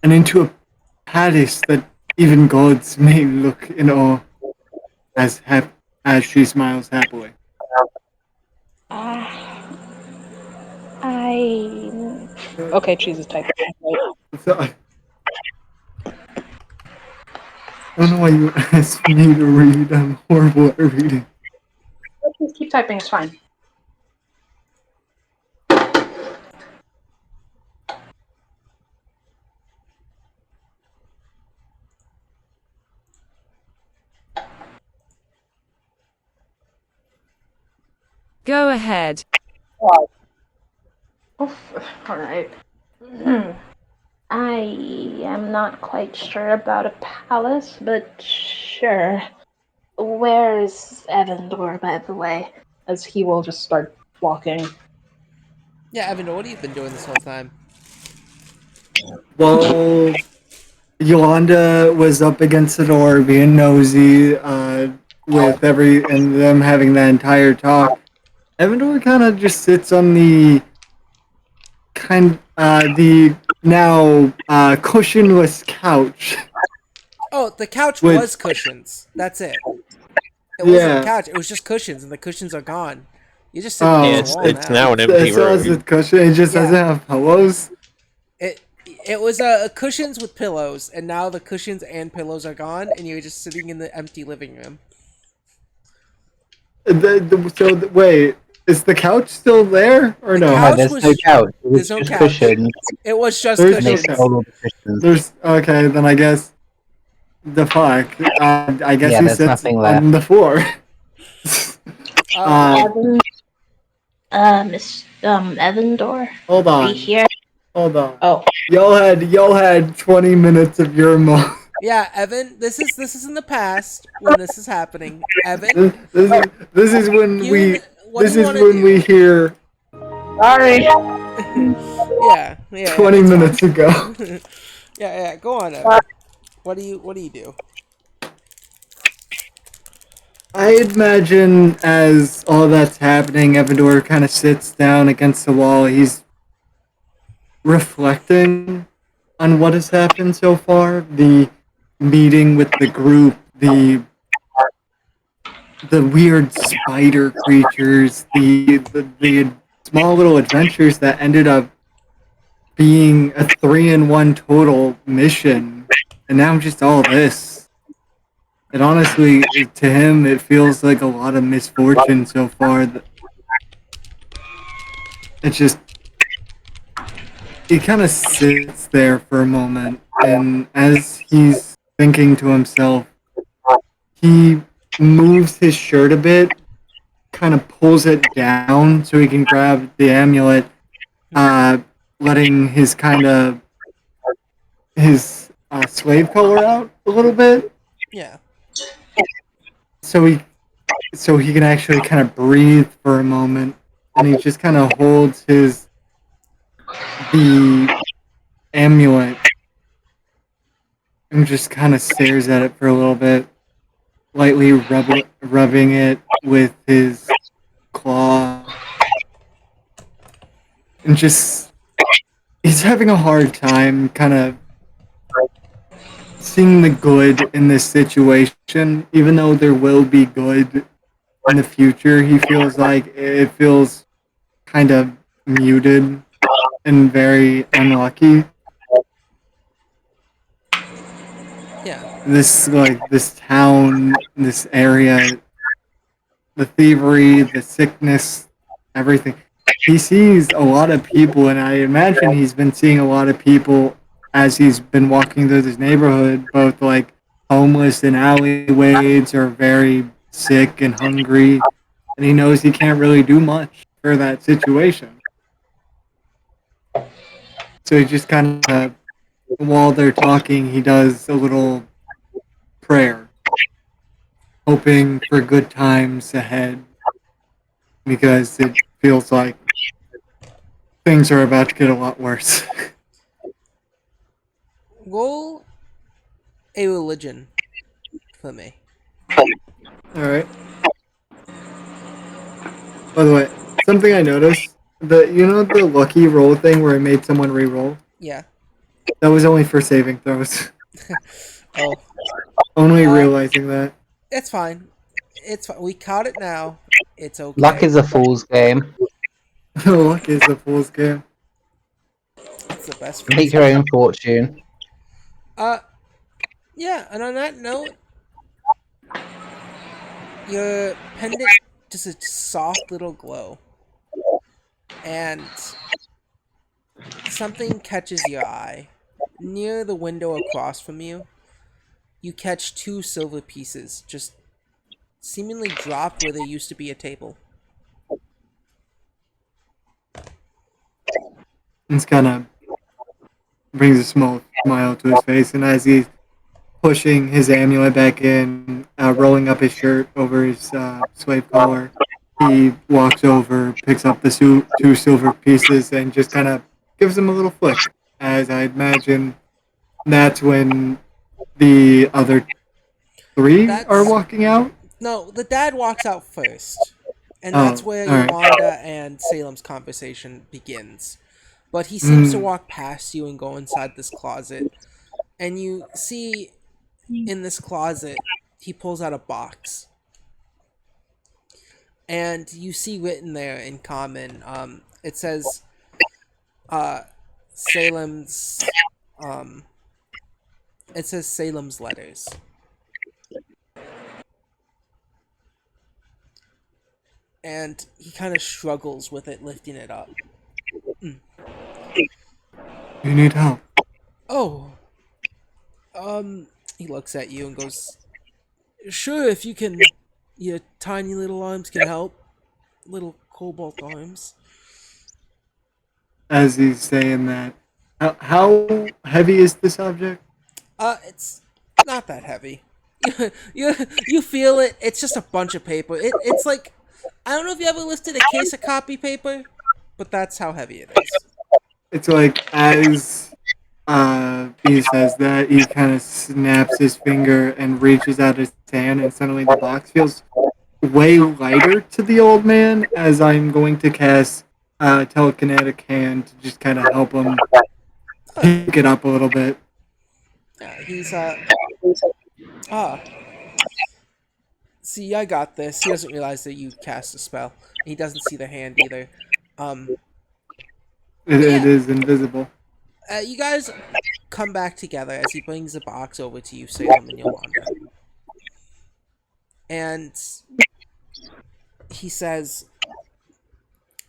Speaker 4: and into a palace that even gods may look in awe as she smiles happily.
Speaker 6: I.
Speaker 8: Okay, cheese is typing.
Speaker 4: So I don't know why you asked me to read. I'm horrible at reading.
Speaker 8: Please keep typing, it's fine.
Speaker 7: Go ahead.
Speaker 8: Alright.
Speaker 6: I am not quite sure about a palace, but sure. Where's Evandor, by the way?
Speaker 8: As he will just start walking.
Speaker 3: Yeah, Evan, what have you been doing this whole time?
Speaker 4: Well, Yolanda was up against the door being nosy, with and them having that entire talk. Evandor kind of just sits on the now cushionless couch.
Speaker 3: Oh, the couch
Speaker 4: With-
Speaker 3: was cushions. That's it. It wasn't
Speaker 4: Yeah.
Speaker 3: a couch. It was just cushions, and the cushions are gone. You're just sitting
Speaker 4: Oh,
Speaker 3: against the wall
Speaker 2: It's now an empty
Speaker 4: So is
Speaker 2: room.
Speaker 4: it cushion? It just
Speaker 3: Yeah.
Speaker 4: doesn't have pillows.
Speaker 3: It was cushions with pillows, and now the cushions and pillows are gone, and you're just sitting in the empty living room.
Speaker 4: Wait, is the couch still there or
Speaker 3: The
Speaker 4: no?
Speaker 3: couch
Speaker 1: There's
Speaker 3: was-
Speaker 1: no couch. It was
Speaker 3: there's no
Speaker 1: just
Speaker 3: couch.
Speaker 1: cushions.
Speaker 3: It was just
Speaker 4: There's no
Speaker 3: cushions.
Speaker 4: couch.
Speaker 1: All of the cushions.
Speaker 4: There's okay. Then I guess the fuck. I guess
Speaker 1: Yeah,
Speaker 4: he
Speaker 1: there's
Speaker 4: sits
Speaker 1: nothing
Speaker 4: on the floor.
Speaker 6: Miss Evandor,
Speaker 4: Hold
Speaker 6: are
Speaker 4: on.
Speaker 6: you here?
Speaker 4: Hold on.
Speaker 6: Oh,
Speaker 4: Y'all had 20 minutes of your mo.
Speaker 3: Yeah, Evan, this is in the past when this is happening. Evan,
Speaker 4: This is when
Speaker 3: you what do
Speaker 4: this
Speaker 3: you
Speaker 4: is
Speaker 3: want to
Speaker 4: when we
Speaker 3: do?
Speaker 4: hear
Speaker 6: sorry.
Speaker 3: Yeah,
Speaker 4: 20
Speaker 3: it's
Speaker 4: minutes
Speaker 3: fine.
Speaker 4: ago.
Speaker 3: Yeah, go on, Evan. What do you do?
Speaker 4: I imagine as all that's happening, Evandor kind of sits down against the wall. He's reflecting on what has happened so far. The meeting with the group, the weird spider creatures, the small little adventures that ended up being a 3-in-1 total mission, and now just all this. And honestly, to him, it feels like a lot of misfortune so far. It's just he kind of sits there for a moment, and as he's thinking to himself, he moves his shirt a bit, kind of pulls it down so he can grab the amulet, uh, letting his slave color out a little bit,
Speaker 3: Yeah.
Speaker 4: so he can actually kind of breathe for a moment, and he just kind of holds the amulet and just kind of stares at it for a little bit, lightly rubbing it with his claw, and just he's having a hard time kind of seeing the good in this situation, even though there will be good in the future. He feels like it feels kind of muted and very unlucky.
Speaker 3: Yeah.
Speaker 4: This town, this area, the thievery, the sickness, everything. He sees a lot of people, and I imagine he's been seeing a lot of people as he's been walking through this neighborhood, both like homeless in alleyways or very sick and hungry, and he knows he can't really do much for that situation. So he just kind of, while they're talking, he does a little prayer, hoping for good times ahead, because it feels like things are about to get a lot worse.
Speaker 3: Roll a religion for me.
Speaker 4: All right. By the way, something I noticed, the lucky roll thing where I made someone re-roll,
Speaker 3: Yeah.
Speaker 4: that was only for saving throws.
Speaker 3: Oh,
Speaker 4: Only realizing that.
Speaker 3: it's fine. It's fine. We caught it now. It's okay.
Speaker 1: Luck is a fool's game.
Speaker 4: Luck is a fool's game.
Speaker 3: It's the best.
Speaker 1: Make your own fortune.
Speaker 3: Uh, yeah. And on that note, your pendant just a soft little glow, and something catches your eye near the window across from you. You catch two silver pieces just seemingly dropped where there used to be a table.
Speaker 4: It's kind of brings a small smile to his face, and as he's pushing his amulet back in, rolling up his shirt over his slave collar, he walks over, picks up the two silver pieces, and just kind of gives them a little flick. As I imagine, that's when the other three are
Speaker 3: That's
Speaker 4: walking out.
Speaker 3: no. The dad walks out first, and
Speaker 4: Oh,
Speaker 3: that's where
Speaker 4: all right.
Speaker 3: Yolanda and Salem's conversation begins. But he seems to
Speaker 4: Mm.
Speaker 3: walk past you and go inside this closet, and you see in this closet he pulls out a box, and you see written there in common. It says, Salem's. Um, it says Salem's letters. And he kind of struggles with it, lifting it up.
Speaker 4: You need help.
Speaker 3: Oh, he looks at you and goes, "Sure, if you can, your tiny little arms can help, little cobalt arms."
Speaker 4: as he's saying that. How heavy is this object?
Speaker 3: It's not that heavy. You feel it. It's just a bunch of paper. It's like, I don't know if you ever lifted a case of copy paper, but that's how heavy it is.
Speaker 4: It's like as he says that, he kind of snaps his finger and reaches out his hand, and suddenly the box feels way lighter to the old man. As I'm going to cast telekinetic hand to just kind of help him pick it up a little bit.
Speaker 3: Yeah, he's ah. See, I got this. He doesn't realize that you cast a spell. He doesn't see the hand either.
Speaker 4: It is invisible.
Speaker 3: You guys come back together as he brings the box over to you, Salem and Yolanda. And he says,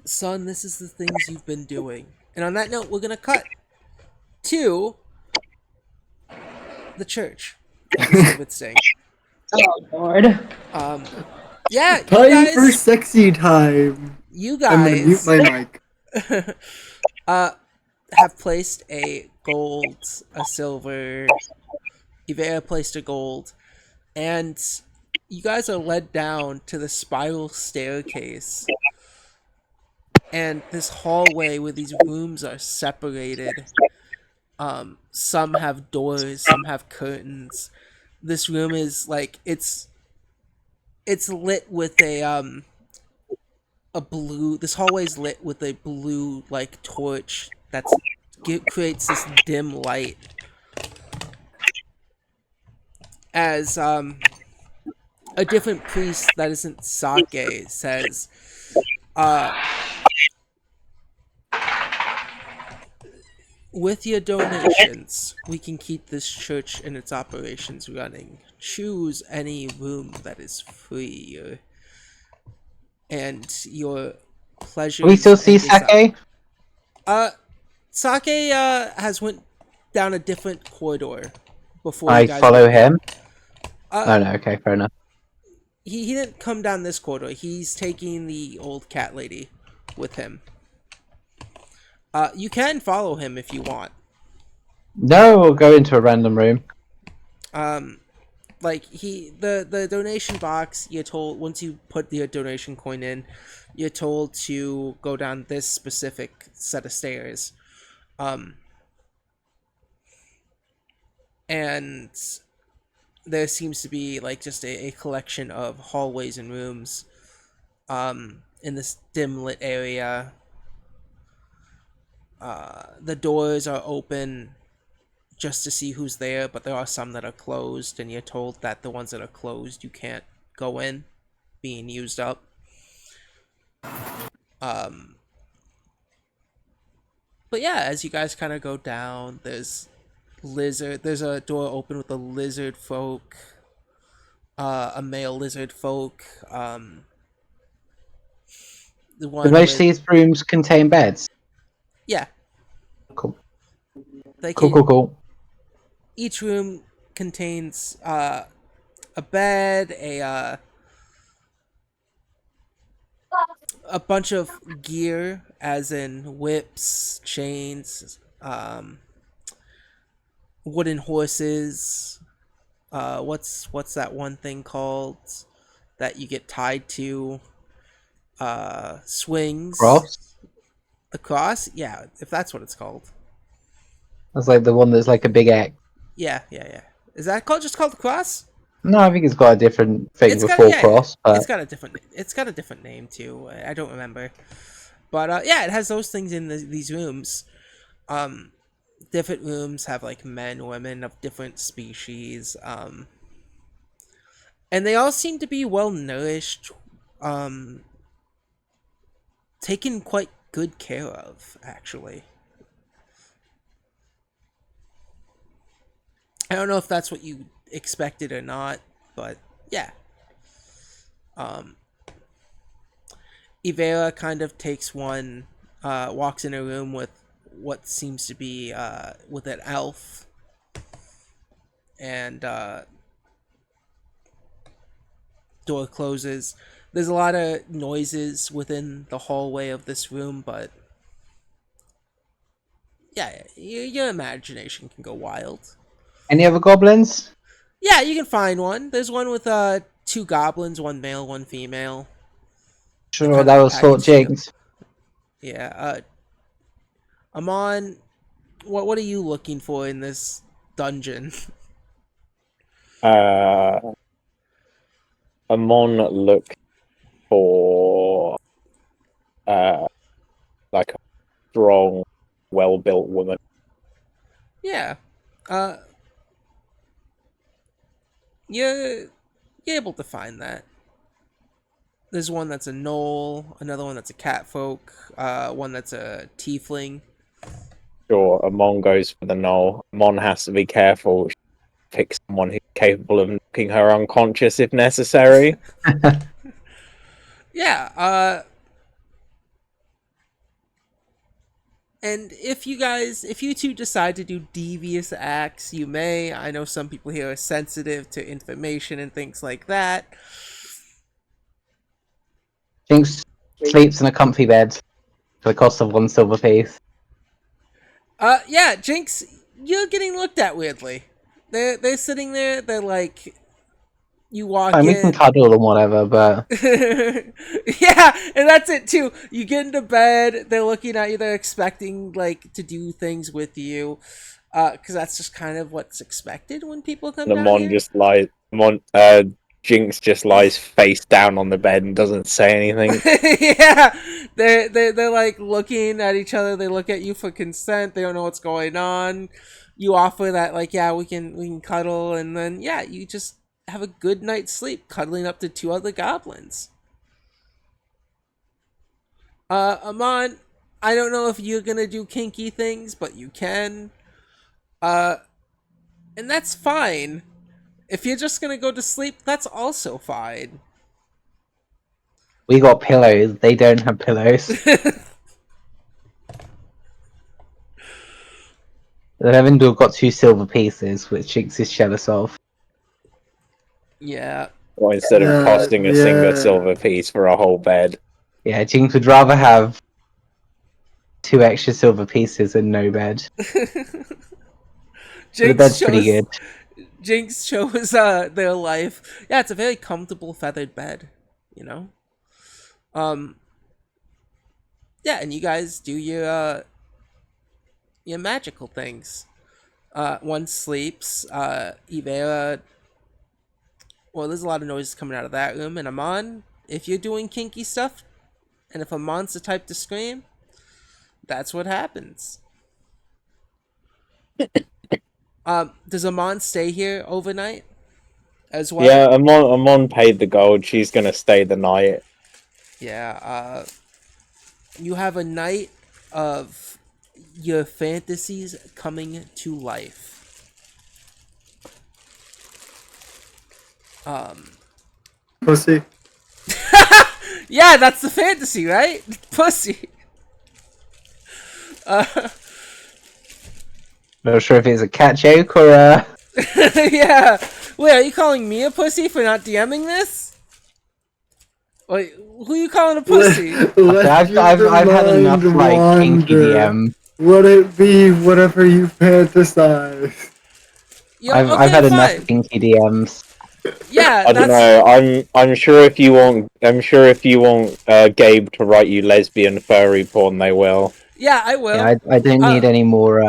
Speaker 3: "Son, this is the things you've been doing." And on that note, we're going to cut to the church.
Speaker 6: Oh Lord.
Speaker 3: Yeah, you
Speaker 4: Time for
Speaker 3: guys,
Speaker 4: sexy time.
Speaker 3: you
Speaker 4: I'm gonna mute
Speaker 3: guys
Speaker 4: my mic.
Speaker 3: have placed a gold, a silver. Ivera placed a gold, and you guys are led down to the spiral staircase and this hallway where these rooms are separated. Some have doors, some have curtains. This room is like it's lit with a blue. This hallway is lit with a blue like torch that's creates this dim light. As a different priest that isn't Sake says, with your donations, we can keep this church and its operations running. Choose any room that is free, and your pleasure.
Speaker 1: We still see Sake?
Speaker 3: Sake has went down a different corridor before
Speaker 1: I
Speaker 3: you guys
Speaker 1: follow
Speaker 3: went in.
Speaker 1: him? Oh no, okay, fair enough.
Speaker 3: He didn't come down this corridor. He's taking the old cat lady with him. You can follow him if you want.
Speaker 1: No, we'll go into a random room.
Speaker 3: Like the donation box, you're told once you put the donation coin in, you're told to go down this specific set of stairs. And there seems to be like just a collection of hallways and rooms in this dim lit area. The doors are open just to see who's there, but there are some that are closed, and you're told that the ones that are closed you can't go in, being used up. But yeah, as you guys kind of go down, there's a door open with a lizard folk, a male lizard folk. The one
Speaker 1: Do most of
Speaker 3: with,
Speaker 1: these rooms contain beds?
Speaker 3: yeah,
Speaker 1: Cool.
Speaker 3: they
Speaker 1: Cool,
Speaker 3: can,
Speaker 1: cool, cool.
Speaker 3: each room contains a bed, a bunch of gear, as in whips, chains, wooden horses. What's that one thing called that you get tied to? Swings.
Speaker 1: Cross?
Speaker 3: The cross? Yeah, if that's what it's called.
Speaker 1: That's like the one that's like a big X.
Speaker 3: Yeah. Is that just called the cross?
Speaker 1: No, I think it's got a different thing before cross. But...
Speaker 3: It's got a different name too. I don't remember. But yeah, it has those things in these rooms. Different rooms have like men, women of different species. And they all seem to be well nourished. Taken quite good care of, actually. I don't know if that's what you expected or not, but yeah. Ivera kind of takes one, walks in a room with what seems to be with an elf, and door closes. There's a lot of noises within the hallway of this room, but Yeah, your imagination can go wild.
Speaker 1: Any other goblins?
Speaker 3: Yeah, you can find one. There's one with 2 goblins, one male, one female. They're
Speaker 1: Sure,
Speaker 3: kind of
Speaker 1: that
Speaker 3: a
Speaker 1: was Fort
Speaker 3: package deal.
Speaker 1: Jigs.
Speaker 3: Yeah. Amon, what are you looking for in this dungeon?
Speaker 2: Amon look for like a strong, well-built woman.
Speaker 3: Yeah. Uh, you're able to find that. There's one that's a gnoll, another one that's a catfolk, one that's a tiefling.
Speaker 2: Sure, Amon goes for the knoll. Amon has to be careful. She picks someone who's capable of knocking her unconscious if necessary.
Speaker 3: Yeah, and if you two decide to do devious acts, you may. I know some people here are sensitive to information and things like that.
Speaker 1: Jinx sleeps in a comfy bed for the cost of 1 silver piece.
Speaker 3: Yeah, Jinx, you're getting looked at weirdly. They're sitting there. They're like, you walk
Speaker 1: Fine, we can
Speaker 3: in.
Speaker 1: cuddle and whatever, but
Speaker 3: Yeah, and that's it too. You get into bed. They're looking at you. They're expecting like to do things with you, because that's just kind of what's expected when people come
Speaker 2: And
Speaker 3: down
Speaker 2: Amon
Speaker 3: here.
Speaker 2: just lies. Jinx just lies face down on the bed and doesn't say anything.
Speaker 3: Yeah, they're like looking at each other. They look at you for consent. They don't know what's going on. You offer that like, yeah, we can cuddle, and then yeah, you just have a good night's sleep cuddling up to 2 other goblins. Amon, I don't know if you're gonna do kinky things, but you can. And that's fine. If you're just gonna go to sleep, that's also fine.
Speaker 1: we got pillows. They don't have pillows. Lavendel got 2 silver pieces, which Jinx is jealous of.
Speaker 3: Yeah.
Speaker 2: Or instead of costing a single silver piece for a whole bed.
Speaker 1: Yeah, Jinx would rather have 2 extra silver pieces and no bed. The bed's pretty good.
Speaker 3: Jinx shows their life. Yeah, it's a very comfortable feathered bed, you know. Yeah, and you guys do your magical things. One sleeps. Ivera. Well, there's a lot of noises coming out of that room. And Amon, if you're doing kinky stuff, and if Amon's the type to scream, that's what happens. Does Amon stay here overnight as well?
Speaker 2: Yeah, Amon paid the gold. She's gonna stay the night.
Speaker 3: Yeah, you have a night of your fantasies coming to life.
Speaker 4: Pussy.
Speaker 3: Yeah, that's the fantasy, right? Pussy.
Speaker 1: Not sure if it's a cat joke or a...
Speaker 3: Yeah. Wait, are you calling me a pussy for not DMing this? Wait, who are you calling a pussy?
Speaker 1: I've had enough, like, kinky DM.
Speaker 4: Would it be whatever you fantasize?
Speaker 3: Yeah,
Speaker 1: I've had
Speaker 3: fine.
Speaker 1: enough kinky DMs.
Speaker 3: Yeah,
Speaker 2: I don't know. I'm sure if you want Gabe to write you lesbian furry porn, they will.
Speaker 3: Yeah, I will.
Speaker 1: Yeah, I don't need any more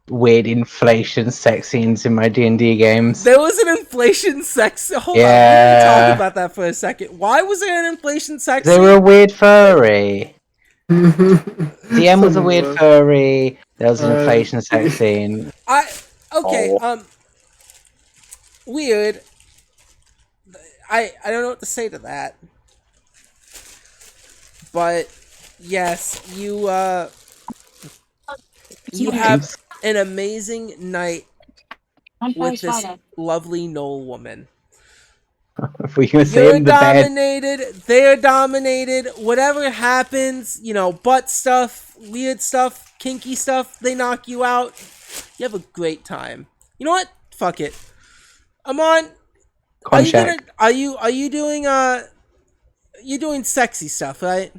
Speaker 1: weird inflation sex scenes in my D&D games.
Speaker 3: There was an inflation sex. Hold on, we
Speaker 1: Yeah.
Speaker 3: need to talk about that for a second. Why was there an inflation sex?
Speaker 1: They
Speaker 3: scene?
Speaker 1: were a weird furry. DM was a weird furry. There was an inflation sex scene.
Speaker 3: Weird. I don't know what to say to that. But yes, you have an amazing night with this lovely Knoll woman.
Speaker 1: Were you gonna say
Speaker 3: You're
Speaker 1: in the bed?
Speaker 3: dominated, they're dominated, whatever happens, butt stuff, weird stuff, kinky stuff, they knock you out. You have a great time. You know what? Fuck it. Amon, are you doing you're doing sexy stuff, right?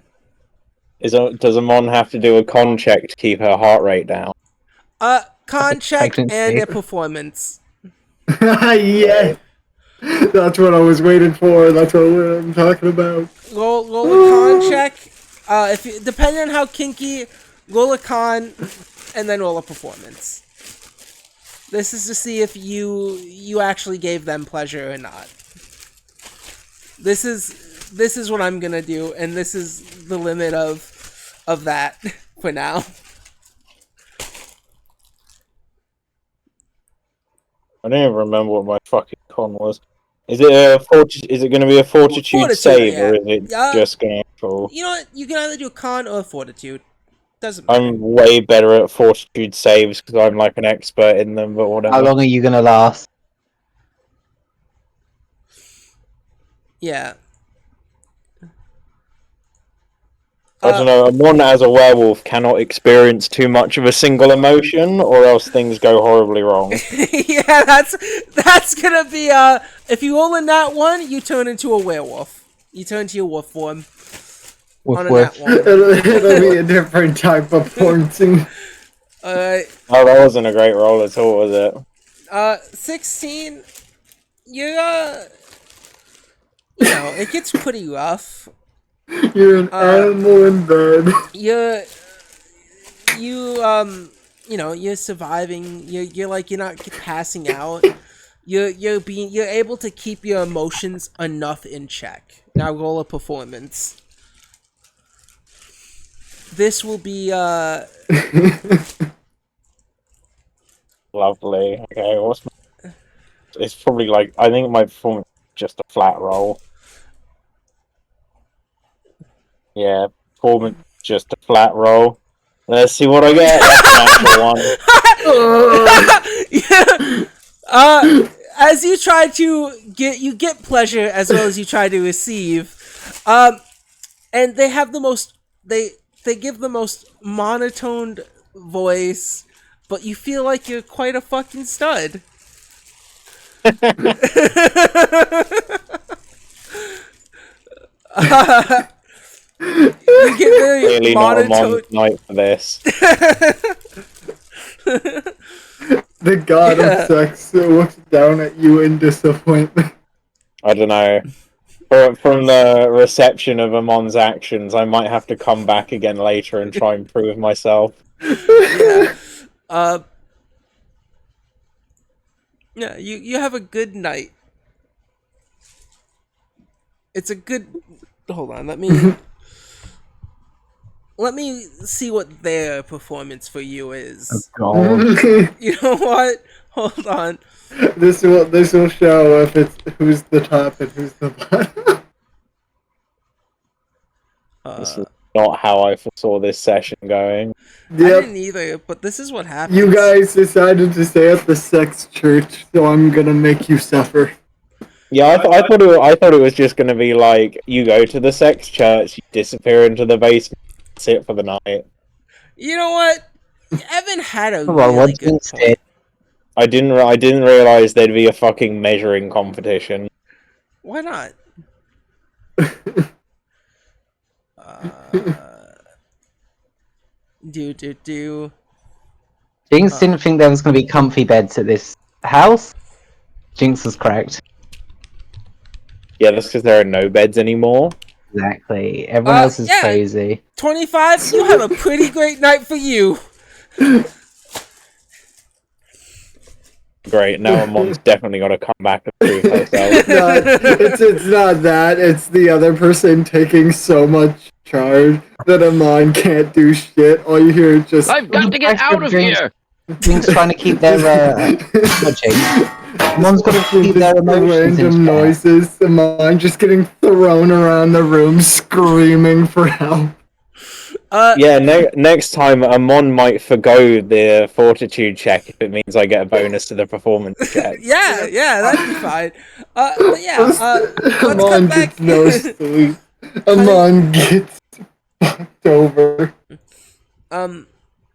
Speaker 2: Does Amon have to do a con check to keep her heart rate down?
Speaker 3: Con check and
Speaker 1: Pregnancy.
Speaker 3: a performance.
Speaker 4: Yeah, that's what I was waiting for. That's what I'm talking about.
Speaker 3: Roll a con check. If you, depending on how kinky, roll a con, and then roll a performance. This is to see if you actually gave them pleasure or not. This is what I'm gonna do, and this is the limit of that for now.
Speaker 2: I don't even remember what my fucking con was. Is it is it going to be a fortitude save,
Speaker 3: yeah.
Speaker 2: or is it just going to fall?
Speaker 3: You know what? You can either do a con or a fortitude. Doesn't matter.
Speaker 2: I'm way better at fortitude saves because I'm like an expert in them, but whatever.
Speaker 1: How long are you gonna last?
Speaker 3: Yeah.
Speaker 2: I don't know. One as a werewolf cannot experience too much of a single emotion, or else things go horribly wrong.
Speaker 3: Yeah, that's gonna be if you roll in that one, you turn into a werewolf. You turn to your wolf form. On a nat one.
Speaker 4: It'll be a different type of porncing.
Speaker 3: Alright.
Speaker 2: Oh, that wasn't a great roll at all, was it?
Speaker 3: 16. You're you know, it gets pretty rough.
Speaker 4: You're an animal in bed.
Speaker 3: You know, you're surviving. You're like, you're not passing out. You're able to keep your emotions enough in check. Now roll a performance. This will be
Speaker 2: Lovely. Okay, what's my... It's probably like, I think my performance is just a flat roll. Yeah, performance just a flat roll. Let's see what I get. That's an actual one.
Speaker 3: yeah. As you try to get pleasure as well as you try to receive. And they have the most they give the most monotoned voice, but you feel like you're quite a fucking stud. You get very
Speaker 2: Clearly
Speaker 3: monotone.
Speaker 2: not a night for this.
Speaker 4: The god of sex looks down at you in disappointment.
Speaker 2: I don't know. From the reception of Amon's actions, I might have to come back again later and try and prove myself.
Speaker 3: Yeah. Yeah, you have a good night. It's a good... Hold on, let me see what their performance for you is.
Speaker 1: Oh god.
Speaker 3: You know what? Hold on.
Speaker 4: This will show if it's who's the top and who's the bottom.
Speaker 2: This is not how I foresaw this session going.
Speaker 3: I didn't either, but this is what happens.
Speaker 4: You guys decided to stay at the sex church, so I'm gonna make you suffer.
Speaker 2: Yeah, I thought it was just going to be like, you go to the sex church, you disappear into the basement, sit for the night.
Speaker 3: You know what? Evan had a
Speaker 1: Well,
Speaker 3: really
Speaker 1: what's
Speaker 3: good
Speaker 1: instead?
Speaker 3: point.
Speaker 2: I didn't realize there'd be a fucking measuring competition.
Speaker 3: Why not? Do.
Speaker 1: Jinx didn't think there was going to be comfy beds at this house. Jinx was correct.
Speaker 2: Yeah, that's because there are no beds anymore.
Speaker 1: Exactly. Everyone else is
Speaker 3: yeah.
Speaker 1: crazy.
Speaker 3: 25, you have a pretty great night for you.
Speaker 2: Great, now Amon's definitely got to come back and prove herself.
Speaker 4: It's not that. It's the other person taking so much charge that Amon can't do shit. All you hear is just...
Speaker 10: I've got to get out of here!
Speaker 1: Jinx trying to keep their Jinx. One's got to keep their emotions in
Speaker 4: random
Speaker 1: check.
Speaker 4: noises. Amon just getting thrown around the room, screaming for help.
Speaker 2: Yeah, next time Amon might forgo the fortitude check if it means I get a bonus to the performance check.
Speaker 3: Yeah, that'd be fine. But yeah, let's
Speaker 4: Amon
Speaker 3: cut back.
Speaker 4: gets no sleep. Amon gets fucked over.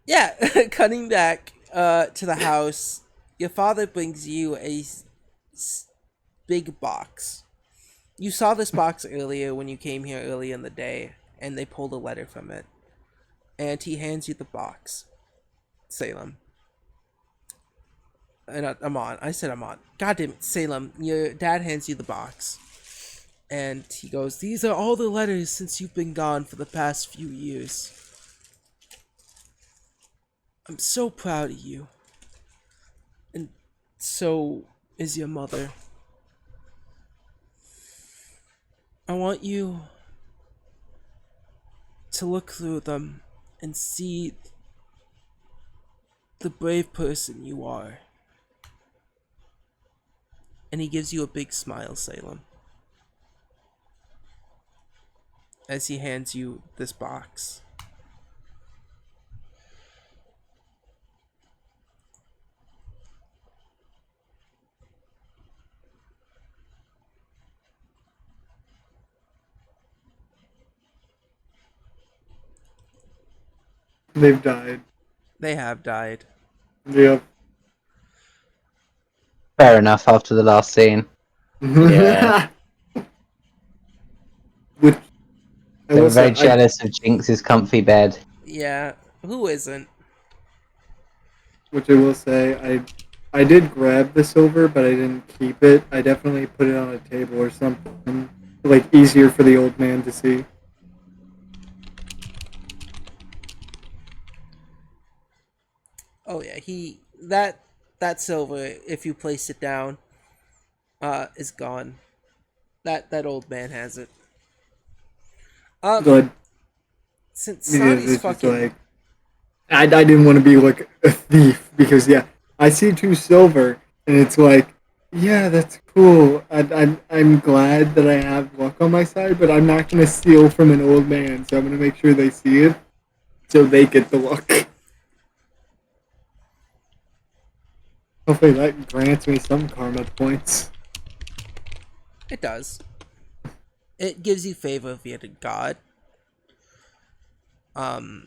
Speaker 3: Yeah, cutting back to the house, your father brings you a big box. You saw this box earlier when you came here early in the day, and they pulled a letter from it. And he hands you the box. Salem. Not Amon. I said Amon. God damn it, Salem. Your dad hands you the box. And he goes, "These are all the letters since you've been gone for the past few years. I'm so proud of you. And so is your mother. I want you to look through them and see the brave person you are." And he gives you a big smile, Salem, as he hands you this box.
Speaker 4: They've died.
Speaker 3: They have died.
Speaker 4: Yep.
Speaker 1: Fair enough after the last scene.
Speaker 2: Yeah.
Speaker 4: Which I
Speaker 1: They were
Speaker 4: will
Speaker 1: very
Speaker 4: say,
Speaker 1: jealous of Jinx's comfy bed.
Speaker 3: Yeah, who isn't?
Speaker 4: which I will say, I did grab the silver, but I didn't keep it. I definitely put it on a table or something, like easier for the old man to see.
Speaker 3: Oh yeah, that silver, if you place it down, is gone. That old man has it.
Speaker 4: But
Speaker 3: Since
Speaker 4: yeah,
Speaker 3: Sonny's
Speaker 4: it's just
Speaker 3: fucking
Speaker 4: like I didn't want to be like a thief because yeah, I see 2 silver and it's like yeah, that's cool. I'm glad that I have luck on my side, but I'm not gonna steal from an old man, so I'm gonna make sure they see it so they get the luck. Hopefully that grants me some karma points.
Speaker 3: it does. It gives you favor via the god. But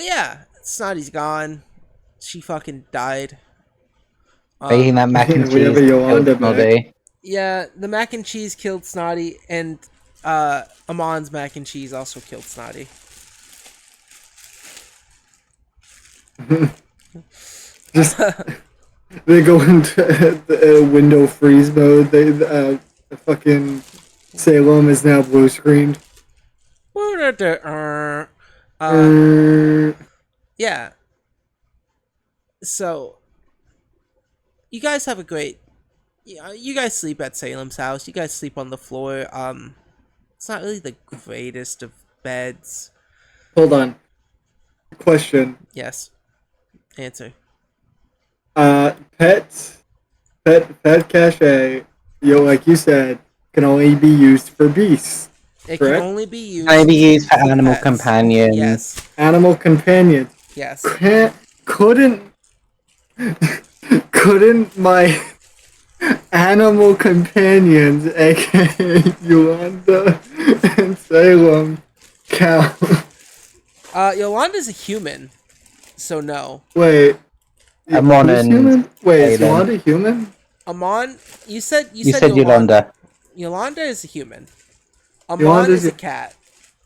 Speaker 3: yeah, Snotty's gone. She fucking died.
Speaker 1: Making that mac and
Speaker 4: We have
Speaker 1: cheese
Speaker 4: a
Speaker 1: killed
Speaker 4: Yolanda back.
Speaker 1: Snoddy.
Speaker 3: Yeah, the mac and cheese killed Snotty, and Amon's mac and cheese also killed Snotty.
Speaker 4: Just they go into the window freeze mode. They the fucking Salem is now blue screened.
Speaker 3: Yeah. So, you guys have a great. You guys sleep at Salem's house. You guys sleep on the floor. It's not really the greatest of beds.
Speaker 4: Hold on. Question.
Speaker 3: Yes. Answer.
Speaker 4: Pet cache, like you said, can only be used for beasts.
Speaker 3: It
Speaker 4: Correct?
Speaker 3: can only be used.
Speaker 1: Can be used for
Speaker 3: for
Speaker 1: animal
Speaker 3: pets.
Speaker 1: companions.
Speaker 3: Yes.
Speaker 4: Animal companions.
Speaker 3: Yes.
Speaker 4: Couldn't my animal companions, aka Yolanda and Salem, count?
Speaker 3: Yolanda's a human, so no.
Speaker 4: Wait.
Speaker 1: Amon
Speaker 4: Who's
Speaker 1: and
Speaker 4: human? Wait, is
Speaker 1: Salem.
Speaker 4: Yolanda human?
Speaker 3: Amon, you said
Speaker 1: You said Yolanda.
Speaker 3: Yolanda is a human. Amon
Speaker 4: Yolanda's
Speaker 3: is a
Speaker 4: a-
Speaker 3: cat.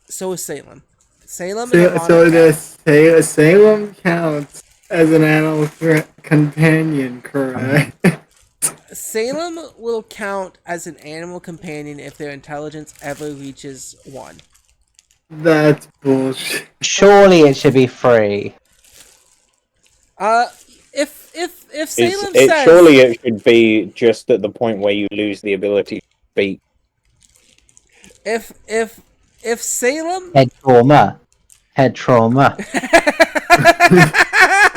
Speaker 3: So is Salem. Salem and Amon
Speaker 4: So
Speaker 3: are cats.
Speaker 4: the Salem counts as an animal companion, correct?
Speaker 3: Salem will count as an animal companion if their intelligence ever reaches 1.
Speaker 4: That's bullshit.
Speaker 1: Surely it should be free.
Speaker 3: If Salem
Speaker 2: It
Speaker 3: says
Speaker 2: surely it should be just at the point where you lose the ability to speak.
Speaker 3: if Salem
Speaker 1: Head trauma. Head trauma.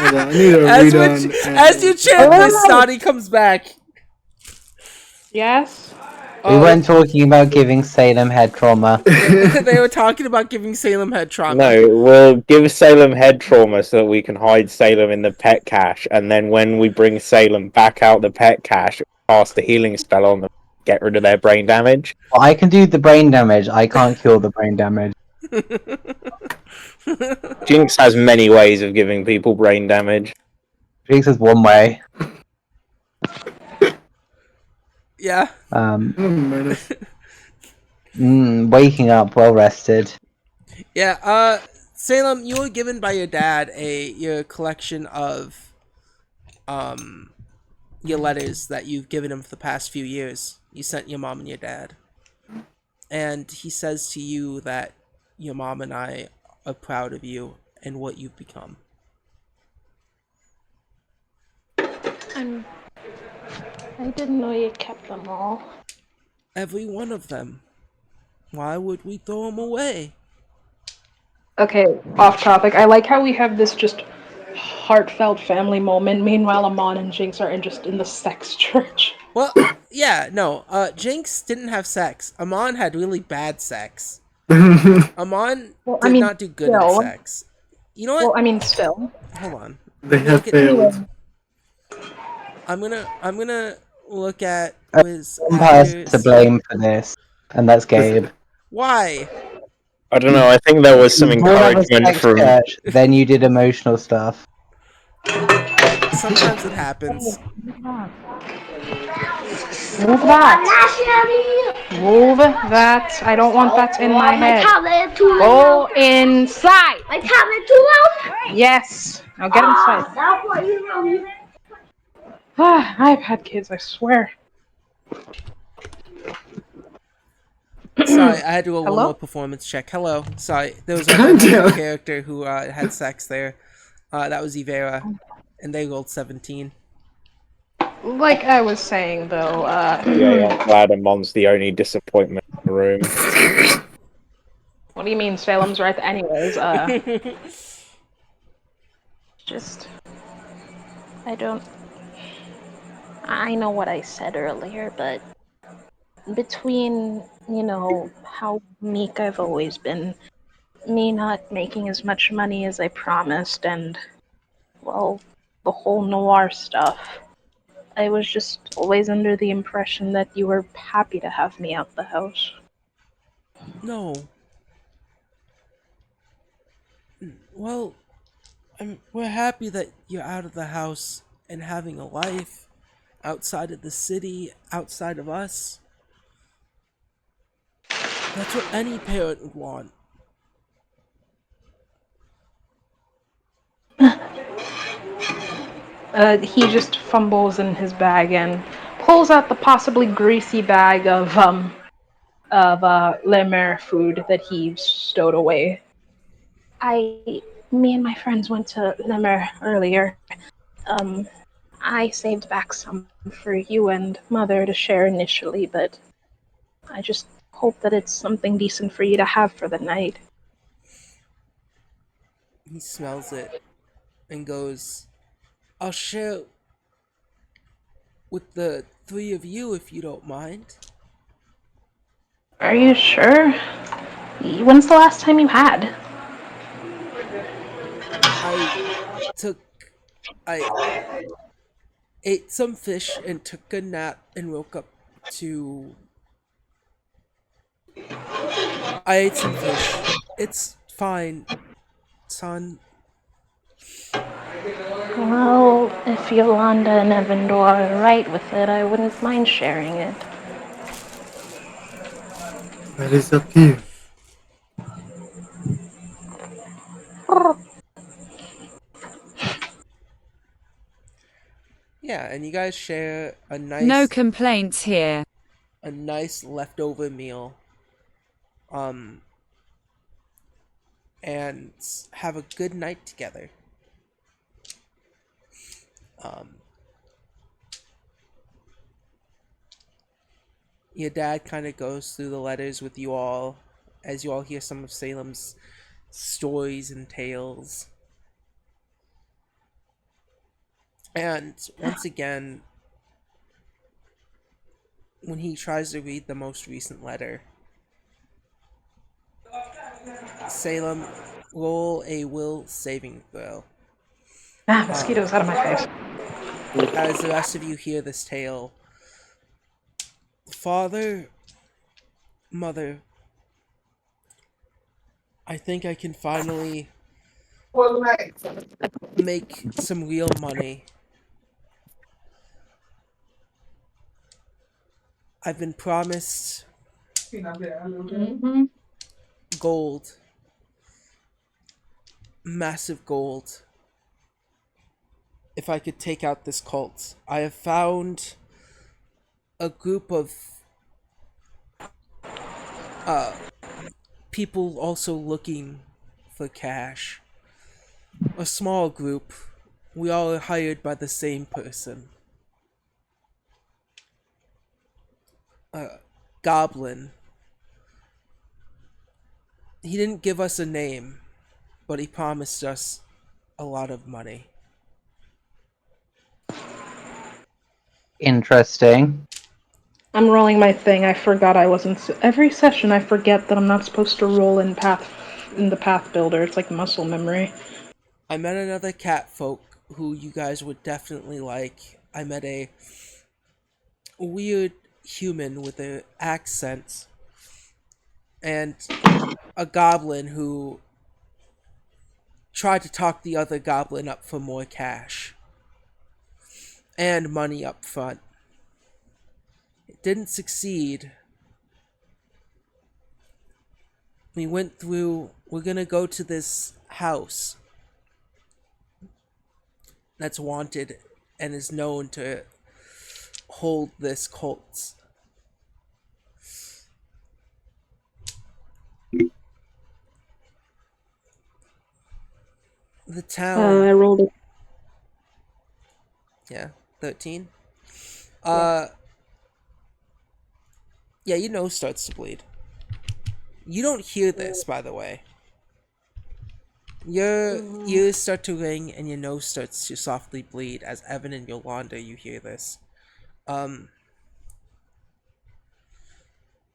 Speaker 4: Hold on, I need to
Speaker 3: as,
Speaker 4: read on.
Speaker 3: as you chant this, Snotty comes back.
Speaker 8: Yes.
Speaker 1: We weren't talking about giving Salem head trauma.
Speaker 3: They were talking about giving Salem head trauma.
Speaker 2: No, we'll give Salem head trauma so that we can hide Salem in the pet cache, and then when we bring Salem back out the pet cache, cast the healing spell on them, get rid of their brain damage.
Speaker 1: Well, I can do the brain damage. I can't cure the brain damage.
Speaker 2: Jinx has many ways of giving people brain damage.
Speaker 1: Jinx is one way.
Speaker 3: Yeah.
Speaker 1: Waking up well rested.
Speaker 3: Yeah, Salem, you were given by your dad your collection of your letters that you've given him for the past few years. You sent your mom and your dad. And he says to you that your mom and I are proud of you and what you've become.
Speaker 6: I didn't know you kept them all.
Speaker 3: Every one of them. Why would we throw them away?
Speaker 8: Okay, off topic. I like how we have this just heartfelt family moment. Meanwhile, Amon and Jinx are just in the sex church.
Speaker 3: Well, yeah, no. Jinx didn't have sex. Amon had really bad sex. Amon
Speaker 8: Well,
Speaker 3: did not do good in
Speaker 8: still.
Speaker 3: sex. You know what?
Speaker 8: Well, I mean, still.
Speaker 3: Hold on.
Speaker 4: They
Speaker 3: Let me
Speaker 4: have
Speaker 3: look at.
Speaker 4: failed.
Speaker 3: I'm gonna look at his
Speaker 1: One person to
Speaker 3: actors.
Speaker 1: blame for this, and that's Gabe.
Speaker 3: Why?
Speaker 2: I don't know. I think there was some
Speaker 1: You brought up a
Speaker 2: encouragement
Speaker 1: sex
Speaker 2: from.
Speaker 1: church, then you did emotional stuff.
Speaker 3: Sometimes it happens.
Speaker 8: Move that. Move that. I don't want that in my head. Go inside.
Speaker 10: My tablet too loud?
Speaker 8: Yes. Now get inside.
Speaker 10: That's what you know.
Speaker 8: I've had kids, I swear.
Speaker 3: Sorry, I had to do one
Speaker 8: Hello?
Speaker 3: more performance check. Hello. Sorry, there was only
Speaker 4: God
Speaker 3: one more
Speaker 4: damn.
Speaker 3: character who had sex there. That was Ivera, and they rolled 17.
Speaker 8: Like I was saying, though,
Speaker 2: Yeah, I'm glad Amon's the only disappointment in the room.
Speaker 8: what do you mean Salem's right? Anyways,
Speaker 6: Just, I know what I said earlier, but between, how meek I've always been, me not making as much money as I promised, and, well, the whole noir stuff, I was just always under the impression that you were happy to have me out the house.
Speaker 3: No. Well, we're happy that you're out of the house and having a life outside of the city, outside of us. That's what any parent would want.
Speaker 8: he just fumbles in his bag and pulls out the possibly greasy bag of Le Mer food that he stowed away.
Speaker 6: Me and my friends went to Limmer earlier. Um, I saved back some for you and Mother to share initially, but I just hope that it's something decent for you to have for the night.
Speaker 3: He smells it and goes, I'll share with the three of you if you don't mind.
Speaker 8: Are you sure? When's the last time you had?
Speaker 3: I ate some fish and took a nap and woke up to. I ate some fish. It's fine, son.
Speaker 6: Well, if Yolanda and Evandor are right with it, I wouldn't mind sharing it.
Speaker 4: That is up to you.
Speaker 3: Yeah, and you guys share a
Speaker 7: No complaints here.
Speaker 3: nice leftover meal. And have a good night together. Your dad kind of goes through the letters with you all as you all hear some of Salem's stories and tales. And once again, when he tries to read the most recent letter, Salem, roll a will saving throw.
Speaker 8: Mosquitoes out of my face.
Speaker 3: As the rest of you hear this tale, Father, Mother, I think I can finally make some real money. I've been promised gold. Massive gold. if I could take out this cult. I have found a group of people also looking for cash. A small group. We all are hired by the same person. Goblin. He didn't give us a name, but he promised us a lot of money.
Speaker 1: Interesting.
Speaker 8: I'm rolling my thing. I forgot I wasn't. Every session, I forget that I'm not supposed to roll in the path builder. It's like muscle memory.
Speaker 3: I met another cat folk who you guys would definitely like. I met a weird human with an accent and a goblin who tried to talk the other goblin up for more cash and money up front. It didn't succeed. We're gonna go to this house that's wanted and is known to hold this cult. The town.
Speaker 8: I rolled it.
Speaker 3: Yeah, 13. Yeah, your nose starts to bleed. You don't hear this, by the way. Your ears start to ring and your nose starts to softly bleed as Evan and Yolanda, you hear this.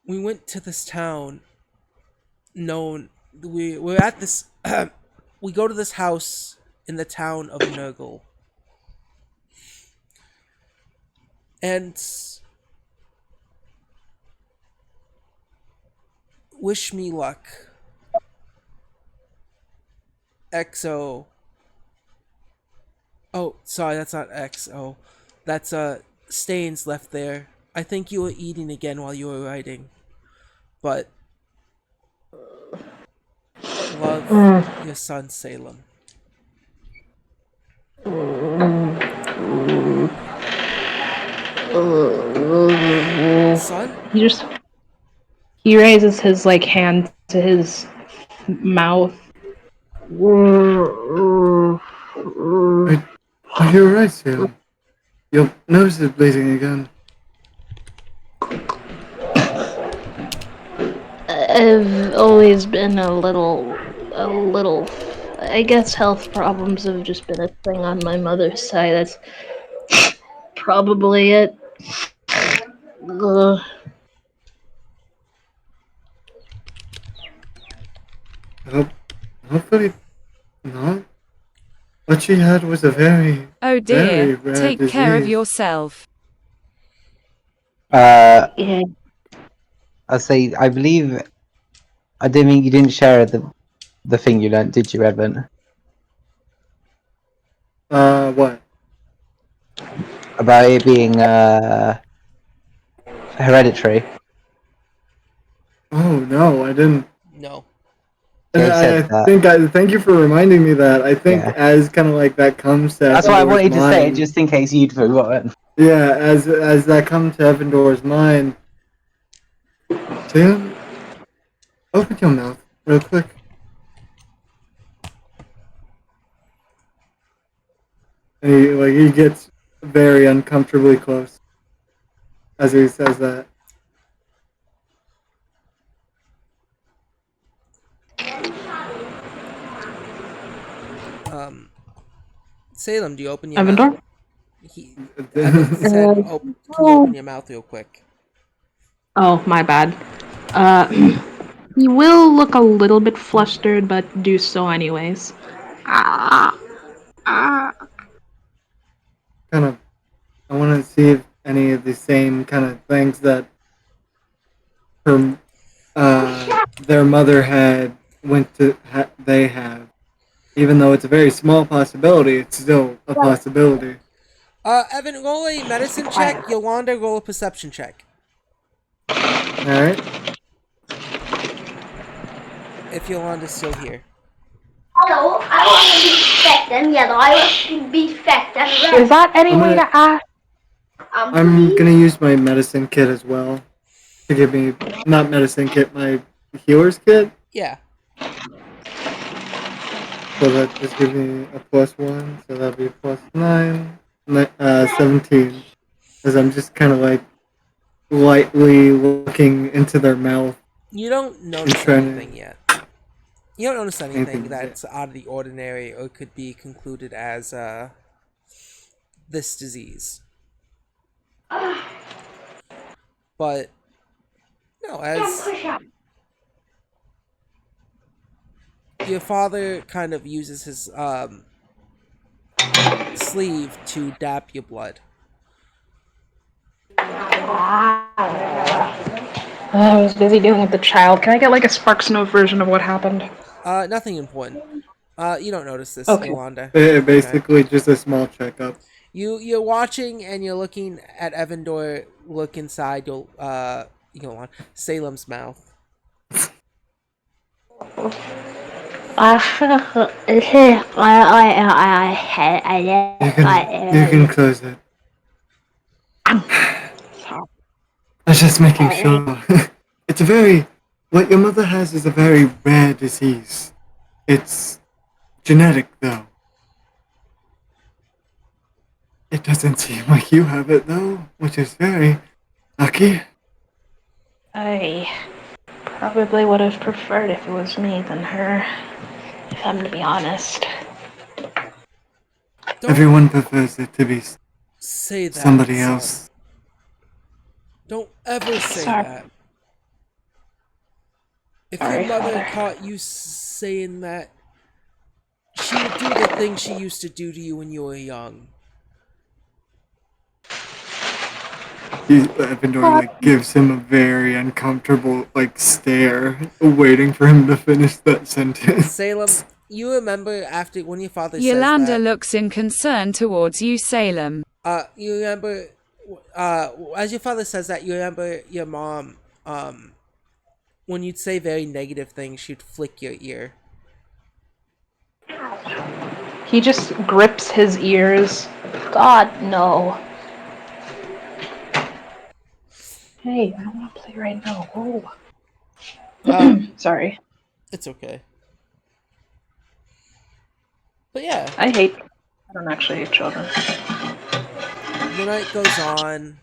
Speaker 3: We went to this town known... We're at this... we go to this house in the town of Nurgle. And... wish me luck. XO. Oh, sorry, that's not XO. That's stains left there. I think you were eating again while you were writing. But love your son Salem. Son?
Speaker 8: He raises his hand to his mouth.
Speaker 4: Are you alright, Salem? Your nose is bleeding again.
Speaker 6: I've always been a little. I guess health problems have just been a thing on my mother's side. That's probably it. Ugh.
Speaker 4: Hopefully not. What she had was a very,
Speaker 7: Oh
Speaker 4: very
Speaker 7: dear,
Speaker 4: rare
Speaker 7: take
Speaker 4: disease.
Speaker 7: care of yourself.
Speaker 6: Yeah.
Speaker 1: I say, I believe. I didn't mean you didn't share the thing you learnt, did you, Evan?
Speaker 4: What?
Speaker 1: About it being hereditary.
Speaker 4: Oh no, I didn't.
Speaker 3: No.
Speaker 1: Yeah, he said that.
Speaker 4: Thank you for reminding me that. I think
Speaker 1: Yeah.
Speaker 4: as kind of like that comes to
Speaker 1: That's why I wanted to say it,
Speaker 4: mind,
Speaker 1: just in case you'd forgotten.
Speaker 4: yeah, as that comes to Evandor's mind, Salem, open your mouth real quick. And he gets very uncomfortably close as he says that.
Speaker 3: Salem, do you open your
Speaker 8: Evandor?
Speaker 3: mouth? Evan said, "Oh, can you open your mouth real quick?"
Speaker 8: Oh, my bad. He will look a little bit flustered, but do so anyways.
Speaker 4: Kind of, I want to see if any of the same kind of things that her, their mother had they have. Even though it's a very small possibility, it's still a possibility.
Speaker 3: Evan, roll a medicine check. Yolanda, roll a perception check.
Speaker 4: Alright.
Speaker 3: If Yolanda's still here.
Speaker 10: Hello, I want to be fed and yellow. I want to be fed and red.
Speaker 8: Is that any way to ask?
Speaker 4: I'm gonna use my medicine kit as well to give me not medicine kit, my healer's kit.
Speaker 3: Yeah.
Speaker 4: So that just gives me a +1, so that'd be +9, 17. Because I'm just kind of like lightly looking into their mouth.
Speaker 3: You don't notice
Speaker 4: trying
Speaker 3: anything yet. You don't notice anything
Speaker 4: Anything
Speaker 3: that's out of the ordinary or could be concluded as this disease. But no, as your father kind of uses his sleeve to dap your blood.
Speaker 8: I was busy dealing with the child. Can I get like a Sparks Note version of what happened?
Speaker 3: Nothing important. You don't notice this,
Speaker 8: Okay.
Speaker 3: Yolanda.
Speaker 4: Basically, just a small checkup.
Speaker 3: You're watching and you're looking at Evandor look inside Salem's mouth.
Speaker 4: You can close it. I was just making sure. It's a very... What your mother has is a very rare disease. It's genetic, though. It doesn't seem like you have it, though, which is very lucky.
Speaker 8: I probably would have preferred if it was me than her, if I'm to be honest.
Speaker 4: Everyone prefers it to be
Speaker 3: Say that,
Speaker 4: somebody
Speaker 3: son.
Speaker 4: else.
Speaker 3: Don't ever say
Speaker 8: Sorry.
Speaker 3: that. If
Speaker 8: Sorry,
Speaker 3: your mother
Speaker 8: Father.
Speaker 3: caught you saying that, she would do the thing she used to do to you when you were young.
Speaker 4: Evandor like gives him a very uncomfortable like stare, waiting for him to finish that sentence.
Speaker 3: Salem, you remember after when your father
Speaker 7: Yolanda
Speaker 3: says that.
Speaker 7: looks in concern towards you, Salem.
Speaker 3: You remember, as your father says that, you remember your mom. When you'd say very negative things, she'd flick your ear.
Speaker 8: He just grips his ears.
Speaker 6: God, no.
Speaker 8: Hey, I don't want to play right now. Oh. Sorry.
Speaker 3: It's okay. But yeah,
Speaker 8: I don't actually hate children.
Speaker 3: the night goes on.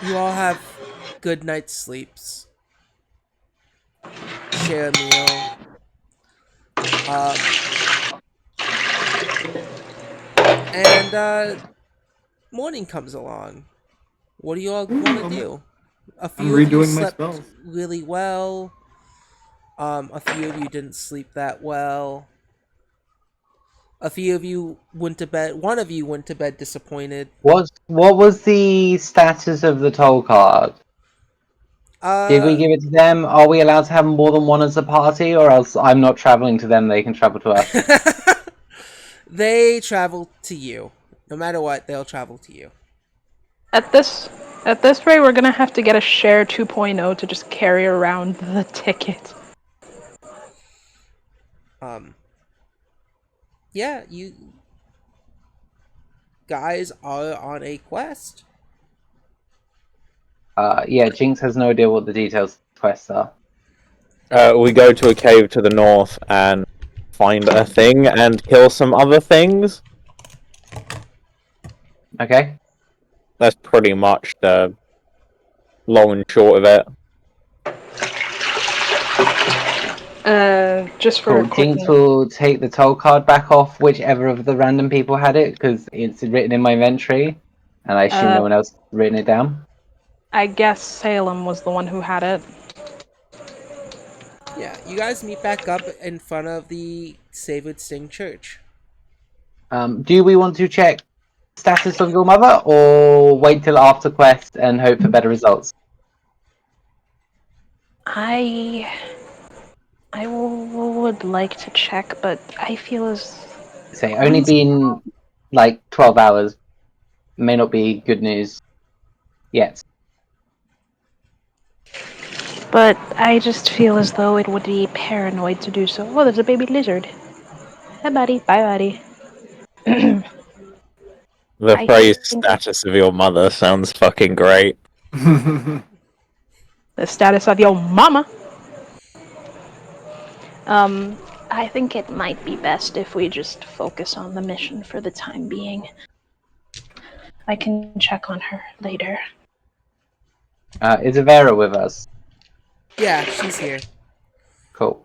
Speaker 3: You all have good night's sleeps. Share a meal. And morning comes along. What do you all want to do? A few of you
Speaker 4: redoing my
Speaker 3: slept
Speaker 4: spells.
Speaker 3: really well. A few of you didn't sleep that well. A few of you went to bed. One of you went to bed disappointed.
Speaker 1: What was the status of the toll card? Did we give it to them? Are we allowed to have more than one as a party, or else I'm not traveling to them, they can travel to us?
Speaker 3: They travel to you. No matter what, they'll travel to you.
Speaker 8: At this rate, we're gonna have to get a share 2.0 to just carry around the ticket.
Speaker 3: Yeah, you guys are on a quest.
Speaker 1: Yeah, Jinx has no idea what the details of the quests are.
Speaker 2: We go to a cave to the north and find a thing and kill some other things.
Speaker 1: Okay.
Speaker 2: That's pretty much the long and short of it.
Speaker 8: Just for
Speaker 1: Cool.
Speaker 8: a quick
Speaker 1: Jinx will take the toll card back off whichever of the random people had it, because it's written in my inventory, and I assume no one else written it down.
Speaker 8: I guess Salem was the one who had it.
Speaker 3: Yeah, you guys meet back up in front of the Savored Sting Church.
Speaker 1: Do we want to check status of your mother, or wait till after quest and hope for better results?
Speaker 8: I would like to check, but I feel as...
Speaker 1: Say, only been like 12 hours. May not be good news yet.
Speaker 8: but I just feel as though it would be paranoid to do so. Oh, there's a baby lizard. Hi, buddy. Bye, buddy.
Speaker 2: The
Speaker 8: I
Speaker 2: phrase
Speaker 8: think
Speaker 2: status of your mother sounds fucking great.
Speaker 8: the status of your mama. I think it might be best if we just focus on the mission for the time being. I can check on her later.
Speaker 1: Is Avera with us?
Speaker 3: Yeah, she's here.
Speaker 1: Cool.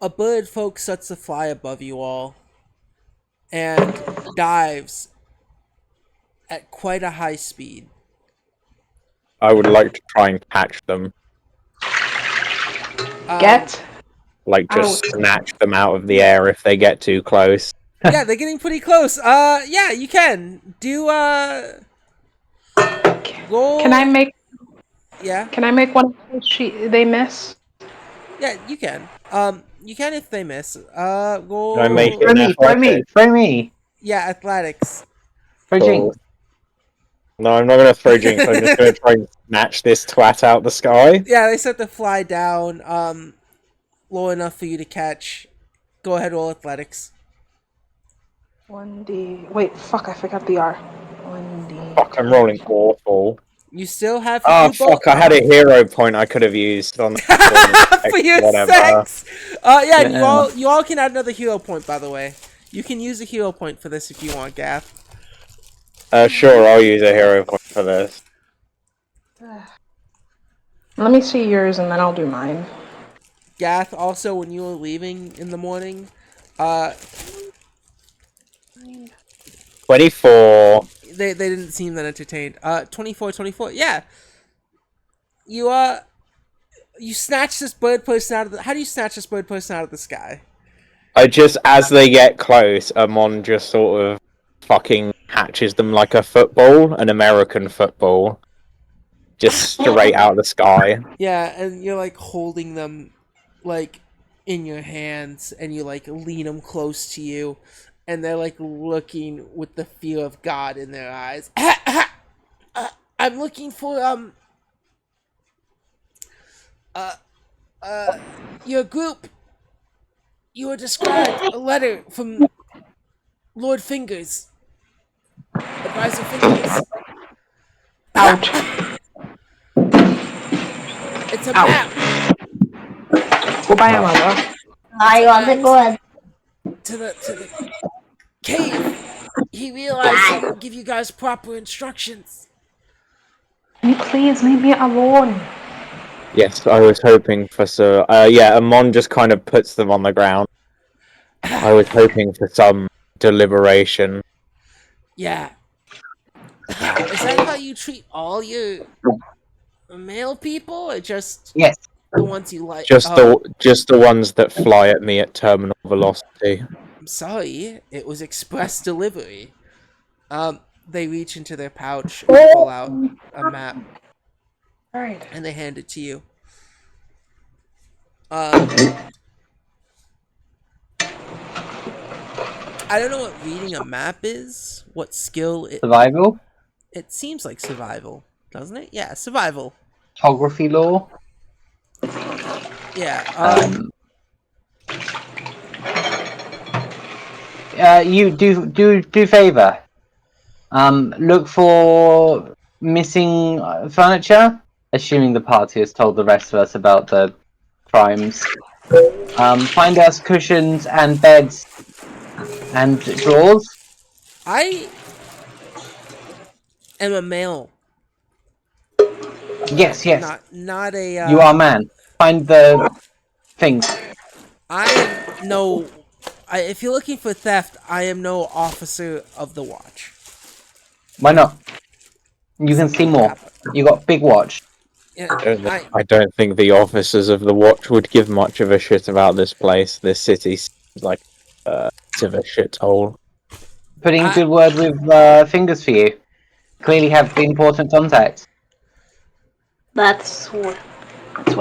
Speaker 3: A bird folk starts to fly above you all and dives at quite a high speed.
Speaker 2: I would like to try and catch them.
Speaker 8: Get
Speaker 2: Like, just
Speaker 8: out.
Speaker 2: snatch them out of the air if they get too close.
Speaker 3: Yeah, they're getting pretty close. Yeah, you can. Roll.
Speaker 8: Can I make
Speaker 3: Yeah.
Speaker 8: Can I make one they miss?
Speaker 3: Yeah, you can. You can if they miss. Roll.
Speaker 2: Can I make it
Speaker 1: Throw
Speaker 2: an
Speaker 1: me, throw me,
Speaker 2: athletic?
Speaker 1: throw me.
Speaker 3: Yeah, athletics.
Speaker 1: Throw
Speaker 2: Cool.
Speaker 1: Jinx.
Speaker 2: No, I'm not going to throw Jinx. I'm just going to try and snatch this twat out the sky.
Speaker 3: Yeah, they start to fly down. Low enough for you to catch. Go ahead, roll athletics.
Speaker 8: 1D. Wait, fuck! I forgot the R. 1D.
Speaker 2: Fuck, I'm rolling awful.
Speaker 3: You still have.
Speaker 2: Oh, fuck, I had a hero point I could have used on
Speaker 3: for your
Speaker 2: whatever.
Speaker 3: sex. Yeah, and
Speaker 1: Yeah.
Speaker 3: you all can add another hero point. By the way, you can use a hero point for this if you want, Gaff.
Speaker 2: Sure, I'll use a hero point for this.
Speaker 8: Let me see yours and then I'll do mine.
Speaker 3: Gath, also, when you were leaving in the morning,
Speaker 2: 24.
Speaker 3: they didn't seem that entertained. 24, yeah. You snatch this bird person out of the. How do you snatch this bird person out of the sky?
Speaker 2: I just, as they get close, Amon just sort of fucking catches them like a football, an American football. Just straight out of the sky.
Speaker 3: Yeah, and you're like holding them, like, in your hands, and you like lean them close to you, and they're like looking with the fear of God in their eyes. I'm looking for your group. You were described a letter from Lord Fingers, Advisor Fingers.
Speaker 8: Out.
Speaker 3: It's a map
Speaker 8: Goodbye, mother.
Speaker 10: I want to go.
Speaker 3: to the cave. He realized he didn't give you guys proper instructions.
Speaker 8: Can you please leave me alone?
Speaker 2: Yes, I was hoping for so. Yeah, Amon just kind of puts them on the ground. I was hoping for some deliberation.
Speaker 3: Yeah. Is that how you treat all your male people, or just
Speaker 1: Yes.
Speaker 3: the ones you like?
Speaker 2: Just the ones that fly at me at terminal velocity.
Speaker 3: I'm sorry, it was express delivery. They reach into their pouch and pull out a map,
Speaker 8: Alright.
Speaker 3: and they hand it to you. I don't know what reading a map is. What skill it?
Speaker 1: Survival?
Speaker 3: It seems like survival, doesn't it? Yeah, survival.
Speaker 1: Topography law?
Speaker 3: Yeah.
Speaker 1: You do favor. Look for missing furniture. Assuming the party has told the rest of us about the crimes. Find us cushions and beds and drawers.
Speaker 3: I am a male.
Speaker 1: Yes.
Speaker 3: Not a.
Speaker 1: You are a man. Find the things.
Speaker 3: I am no. If you're looking for theft, I am no officer of the watch.
Speaker 1: Why not? You can see more. You got big watch.
Speaker 3: Yeah,
Speaker 2: I don't think the officers of the watch would give much of a shit about this place. This city seems like a bit of a shithole.
Speaker 1: Putting a good word with fingers for you. Clearly have the important contacts.
Speaker 6: That's what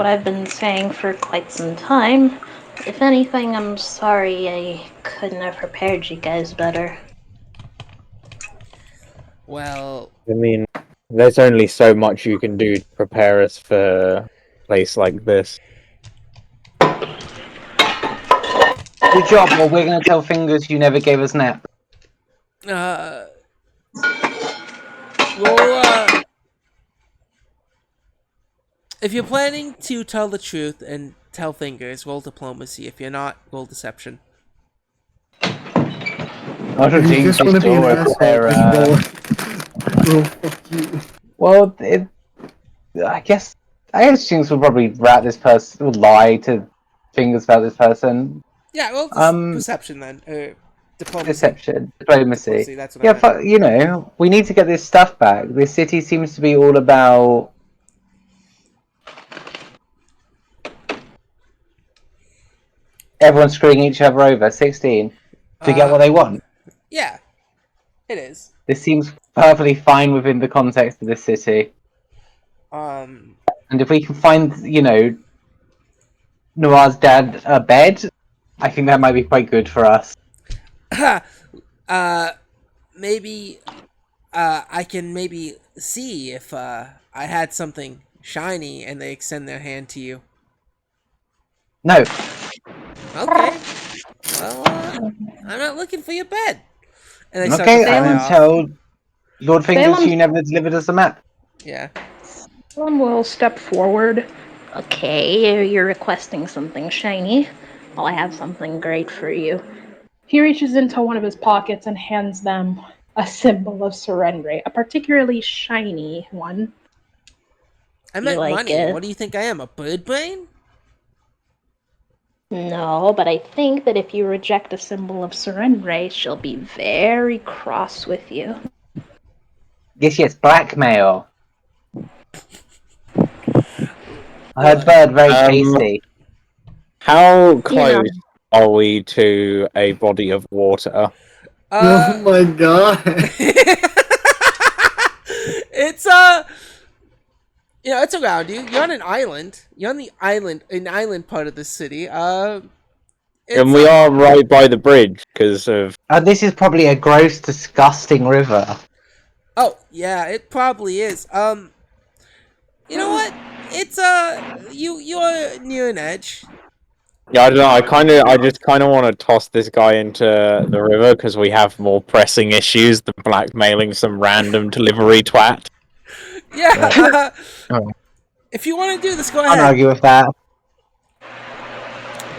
Speaker 6: I've been saying for quite some time.
Speaker 10: If anything, I'm sorry I couldn't have prepared you guys better.
Speaker 3: Well,
Speaker 2: I mean, there's only so much you can do to prepare us for a place like this.
Speaker 1: Good job, or we're gonna tell Fingers you never gave us nap.
Speaker 3: roll. If you're planning to tell the truth and tell Fingers, roll diplomacy. If you're not, roll deception.
Speaker 1: Not a
Speaker 4: If you
Speaker 1: jinx,
Speaker 4: just want to be an
Speaker 1: or
Speaker 4: asshole,
Speaker 1: prepare.
Speaker 4: just roll fuck you.
Speaker 1: Well, I guess Jinx would probably rat this person, would lie to Fingers about this person.
Speaker 3: Yeah, roll perception then. Diplomacy.
Speaker 1: Deception, diplomacy.
Speaker 3: That's what
Speaker 1: Yeah,
Speaker 3: I meant.
Speaker 1: you know, we need to get this stuff back. This city seems to be all about everyone screwing each other over. 16 to get what they want.
Speaker 3: Yeah, it is.
Speaker 1: This seems perfectly fine within the context of this city. And if we can find, you know, Noir's dad a bed, I think that might be quite good for us.
Speaker 3: Maybe I can maybe see if I had something shiny and they extend their hand to you.
Speaker 1: No.
Speaker 3: Okay. Well, I'm not looking for your bed. And they start
Speaker 1: Okay,
Speaker 3: to
Speaker 1: I
Speaker 3: fly
Speaker 1: will
Speaker 3: off.
Speaker 1: tell Lord Fingers
Speaker 8: Salem-
Speaker 1: you never delivered us a map.
Speaker 3: Yeah.
Speaker 8: Salem will step forward.
Speaker 10: Okay, you're requesting something shiny. Well, I have something great for you.
Speaker 8: He reaches into one of his pockets and hands them a symbol of surrender, a particularly shiny one.
Speaker 3: I meant
Speaker 10: like
Speaker 3: money.
Speaker 10: it?
Speaker 3: What do you think I am, a bird brain?
Speaker 10: No, but I think that if you reject a symbol of surrender, she'll be very cross with you.
Speaker 1: Yes, blackmail. I heard bird very tasty.
Speaker 2: How close are we to a body of water?
Speaker 4: Oh my god.
Speaker 3: It's you know, it's around you. You're on an island. You're on the island, an island part of the city.
Speaker 2: And we are right by the bridge because of.
Speaker 1: This is probably a gross, disgusting river.
Speaker 3: Oh yeah, it probably is. You know what? It's you're near an edge.
Speaker 2: Yeah, I don't know. I just kind of want to toss this guy into the river because we have more pressing issues than blackmailing some random delivery twat.
Speaker 3: Yeah. If you want to do this, go ahead.
Speaker 1: Can't argue with that.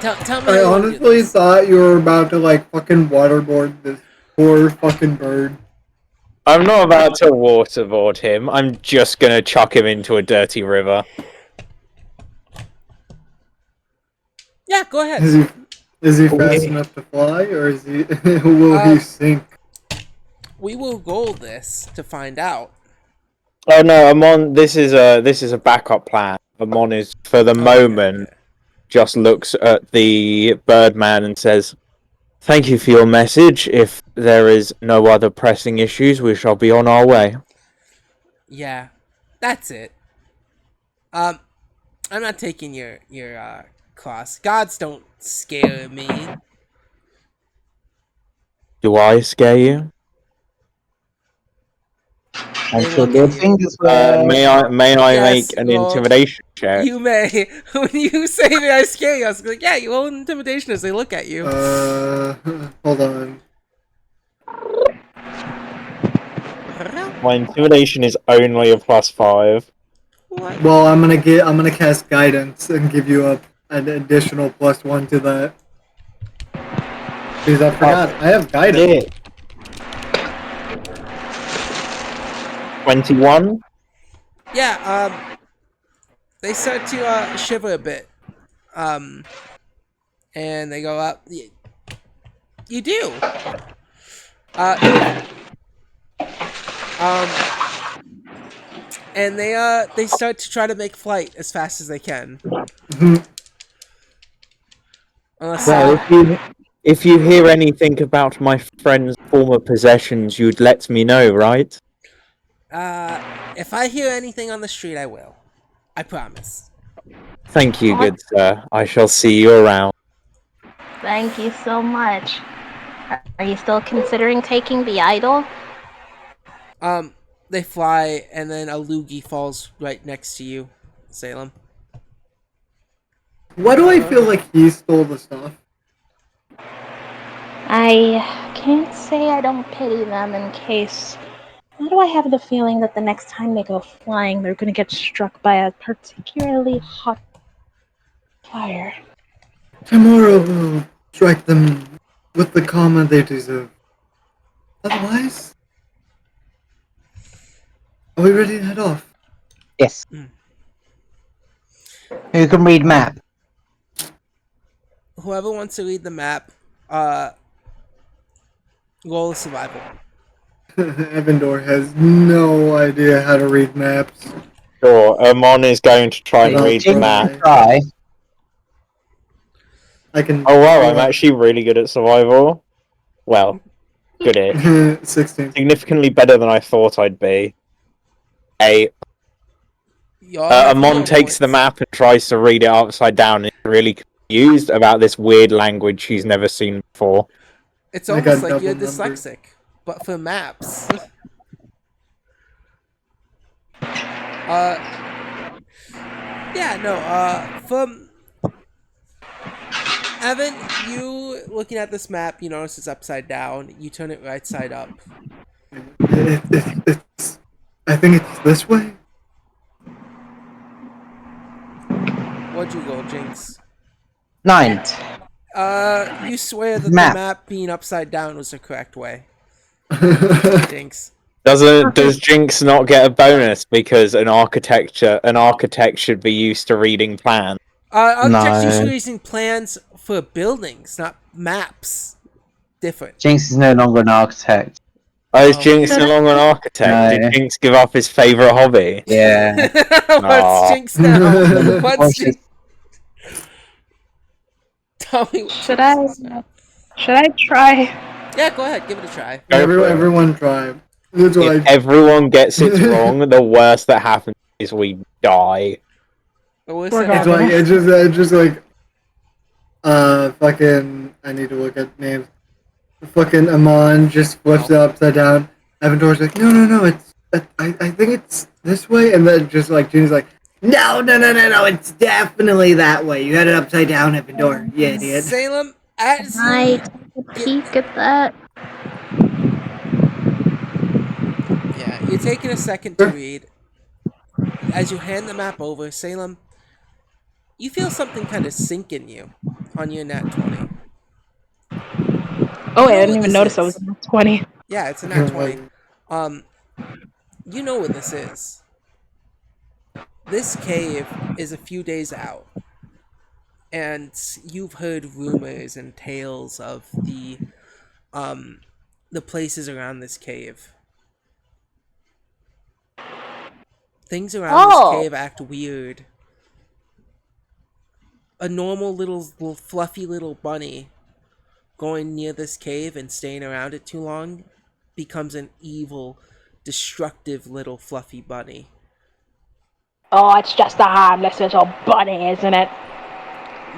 Speaker 3: Tell me.
Speaker 4: I honestly thought you were about to like fucking waterboard this poor fucking bird.
Speaker 2: I'm not about to waterboard him. I'm just gonna chuck him into a dirty river.
Speaker 3: Yeah, go ahead.
Speaker 4: Is he fast enough to fly, or is he will he sink?
Speaker 3: We will goal this to find out.
Speaker 2: Oh no, Amon. This is a backup plan. Amon is for the moment just looks at the Birdman and says, "Thank you for your message. If there is no other pressing issues, we shall be on our way."
Speaker 3: Yeah, that's it. I'm not taking your class. Gods don't scare me.
Speaker 2: Do I scare you?
Speaker 1: I'm sure Lord Fingers
Speaker 2: may I
Speaker 3: Yes,
Speaker 2: make an
Speaker 3: well,
Speaker 2: intimidation check?
Speaker 3: You may. When you say that I scare you, I was like, yeah, you roll intimidation as they look at you.
Speaker 4: Hold on.
Speaker 2: My intimidation is only a +5.
Speaker 4: Well, I'm gonna cast guidance and give you an additional +1 to that. Because I forgot, I have guidance.
Speaker 2: 21?
Speaker 3: Yeah, they start to shiver a bit. And they go up. You do. And they start to try to make flight as fast as they can.
Speaker 2: If you hear anything about my friend's former possessions, you'd let me know, right?
Speaker 3: If I hear anything on the street, I will. I promise.
Speaker 2: Thank you, good sir. I shall see you around.
Speaker 10: Thank you so much. Are you still considering taking the idol?
Speaker 3: They fly, and then a loogie falls right next to you, Salem.
Speaker 4: Why do I feel like he stole the stuff?
Speaker 10: I can't say I don't pity them in case. Why do I have the feeling that the next time they go flying, they're going to get struck by a particularly hot fire?
Speaker 4: Tomorrow we'll strike them with the karma they deserve. Otherwise, are we ready to head off?
Speaker 1: Yes. Who can read map?
Speaker 3: Whoever wants to read the map, roll a survival.
Speaker 4: Evandor has no idea how to read maps.
Speaker 2: Sure, Amon is going to try and
Speaker 4: I'll
Speaker 2: read the
Speaker 1: Jinx
Speaker 2: map.
Speaker 1: can try.
Speaker 4: I can.
Speaker 2: Oh wow, I'm actually really good at survival. Well, good at it.
Speaker 4: 16.
Speaker 2: Significantly better than I thought I'd be.
Speaker 3: Y'all have
Speaker 2: Amon takes the
Speaker 3: moments.
Speaker 2: map and tries to read it upside down and is really confused about this weird language she's never seen before.
Speaker 3: It's
Speaker 4: I
Speaker 3: almost
Speaker 4: got
Speaker 3: like you're
Speaker 4: double numbers.
Speaker 3: dyslexic, but for maps. Yeah, no, from Evan, you looking at this map, you notice it's upside down. You turn it right side up.
Speaker 4: It's. I think it's this way.
Speaker 3: What'd you roll, Jinx?
Speaker 1: 9.
Speaker 3: You swear that the
Speaker 1: Map.
Speaker 3: map being upside down was the correct way, Jinx.
Speaker 2: Does Jinx not get a bonus because an architect should be used to reading plans?
Speaker 3: Architects
Speaker 1: No.
Speaker 3: usually using plans for buildings, not maps. Different.
Speaker 1: Jinx is no longer an architect.
Speaker 2: Oh, is
Speaker 3: Oh.
Speaker 2: Jinx no longer an architect?
Speaker 1: No.
Speaker 2: Did Jinx give up his favourite hobby?
Speaker 1: Yeah.
Speaker 3: What's
Speaker 2: Aw.
Speaker 3: Jinx now? What's
Speaker 1: Jinx?
Speaker 3: Jinx? Tell me what
Speaker 8: Should
Speaker 3: Jinx is
Speaker 8: I?
Speaker 3: now.
Speaker 8: Should I try?
Speaker 3: Yeah, go ahead. Give it a try.
Speaker 2: Go for it.
Speaker 4: Everyone try. That's why.
Speaker 2: If everyone gets it wrong, the worst that happens is we die.
Speaker 3: But we'll
Speaker 8: We're
Speaker 3: say
Speaker 4: It's
Speaker 8: gone.
Speaker 4: like it's just like fucking. I need to look at names. Fucking Amon just flips it upside down. Evandor's like, no, it's. I think it's this way, and then just like June's like, no, it's definitely that way. You had it upside down, Evandor. You idiot.
Speaker 3: Salem, as
Speaker 10: Can I
Speaker 3: you
Speaker 10: take a peek at that?
Speaker 3: yeah, you're taking a second to read. As you hand the map over, Salem, you feel something kind of sink in you on your nat 20.
Speaker 8: Oh,
Speaker 3: You
Speaker 8: I
Speaker 3: know
Speaker 8: didn't
Speaker 3: what
Speaker 8: even
Speaker 3: this
Speaker 8: notice I
Speaker 3: is.
Speaker 8: was in 20.
Speaker 3: Yeah, it's a nat 20. You know what this is. This cave is a few days out. And you've heard rumors and tales of the places around this cave. Things around this cave act weird. A normal little fluffy little bunny going near this cave and staying around it too long becomes an evil, destructive little fluffy bunny.
Speaker 8: Oh, it's just a harmless little bunny, isn't it?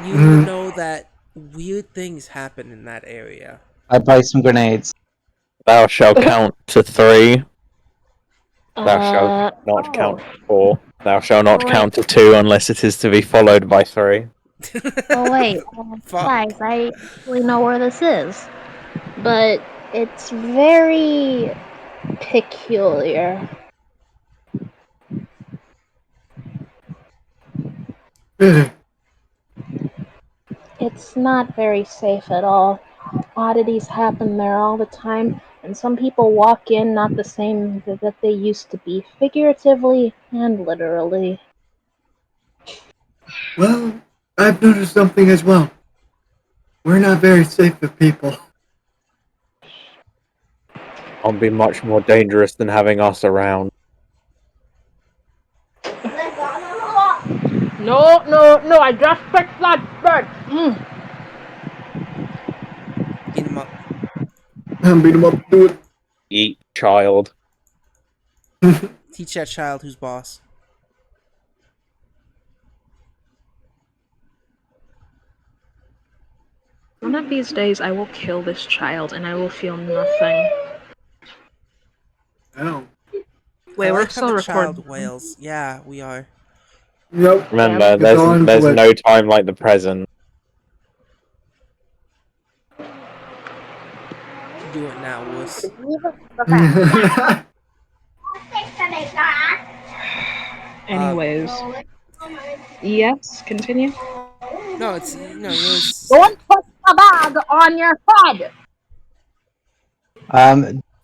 Speaker 3: You know that weird things happen in that area.
Speaker 1: I buy some grenades.
Speaker 2: Thou shalt count to 3. Thou shalt not count to 4. Thou shalt not count to 2 unless it is to be followed by 3.
Speaker 10: Oh wait, guys, I actually know where this is, but it's very peculiar. It's not very safe at all. Oddities happen there all the time, and some people walk in not the same that they used to be, figuratively and literally.
Speaker 4: Well, I've noticed something as well. We're not very safe with people.
Speaker 2: I'll be much more dangerous than having us around.
Speaker 8: No, I just fixed that bird.
Speaker 3: Beat him up.
Speaker 4: Beat him up, do it.
Speaker 2: Eat, child.
Speaker 3: Teach that child who's boss.
Speaker 8: One of these days, I will kill this child and I will feel nothing.
Speaker 4: Oh.
Speaker 8: Wait,
Speaker 3: I
Speaker 8: we're
Speaker 3: like how
Speaker 8: still
Speaker 3: the
Speaker 8: recording.
Speaker 3: child wails. Yeah, we are.
Speaker 4: Yep.
Speaker 2: Remember,
Speaker 4: It's on
Speaker 2: there's
Speaker 4: flip.
Speaker 2: no time like the present.
Speaker 3: Do it now, wuss.
Speaker 8: Anyways. Yes, continue.
Speaker 3: No, it's it was.
Speaker 10: Don't put the bag on your head.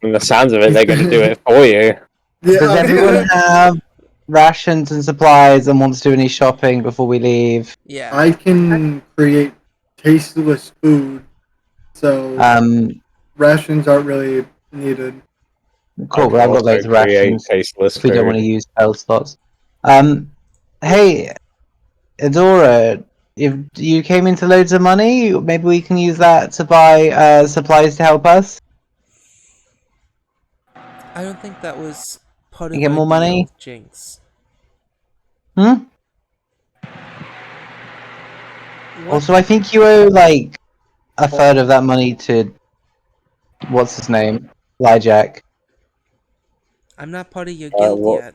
Speaker 2: From the sounds of it, they're going to do it for you.
Speaker 1: Does
Speaker 4: Yeah.
Speaker 1: everyone have rations and supplies and wants to do any shopping before we leave?
Speaker 3: Yeah.
Speaker 4: I can create tasteless food, so rations aren't really needed.
Speaker 1: Cool,
Speaker 2: I
Speaker 1: but
Speaker 2: can
Speaker 1: I've got
Speaker 2: also
Speaker 1: loads of
Speaker 2: create
Speaker 1: rations
Speaker 2: tasteless
Speaker 1: if we don't want to
Speaker 2: food.
Speaker 1: use spell slots. Hey, Adora, if you came into loads of money, maybe we can use that to buy supplies to help us
Speaker 3: I don't think that was part
Speaker 1: and
Speaker 3: of
Speaker 1: get
Speaker 3: our
Speaker 1: more money.
Speaker 3: deal, Jinx.
Speaker 1: Hmm?
Speaker 3: What?
Speaker 1: Also, I think you owe like a third of that money to what's his name, Lyjack.
Speaker 3: I'm not part of your guild yet.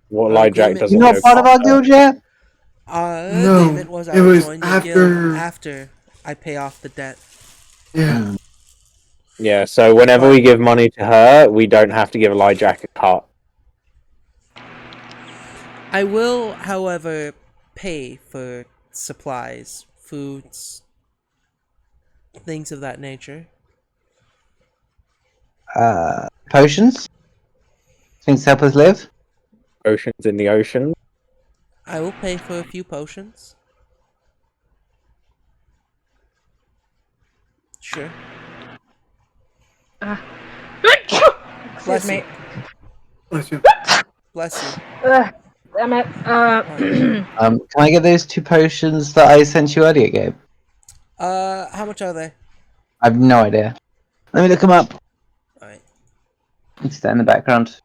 Speaker 2: What
Speaker 3: Our
Speaker 2: Lyjack
Speaker 3: agreement
Speaker 2: doesn't
Speaker 1: You're
Speaker 2: know.
Speaker 1: not part of our guild yet?
Speaker 3: Our
Speaker 4: No,
Speaker 3: agreement was I
Speaker 4: it
Speaker 3: would
Speaker 4: was
Speaker 3: join your
Speaker 4: after-
Speaker 3: guild after I pay off the debt.
Speaker 4: Yeah.
Speaker 2: Yeah, so whenever we give money to her, we don't have to give Lyjack a cut.
Speaker 3: I will, however, pay for supplies, foods, things of that nature.
Speaker 1: Potions? Things to help us live?
Speaker 2: Oceans in the ocean.
Speaker 3: I will pay for a few potions. Sure.
Speaker 8: Excuse me.
Speaker 1: Bless you.
Speaker 3: Bless you.
Speaker 8: Damn it.
Speaker 1: Can I get those 2 potions that I sent you earlier, Gabe?
Speaker 3: How much are they?
Speaker 1: I have no idea. Let me look them up.
Speaker 3: Alright.
Speaker 1: It's there in the background.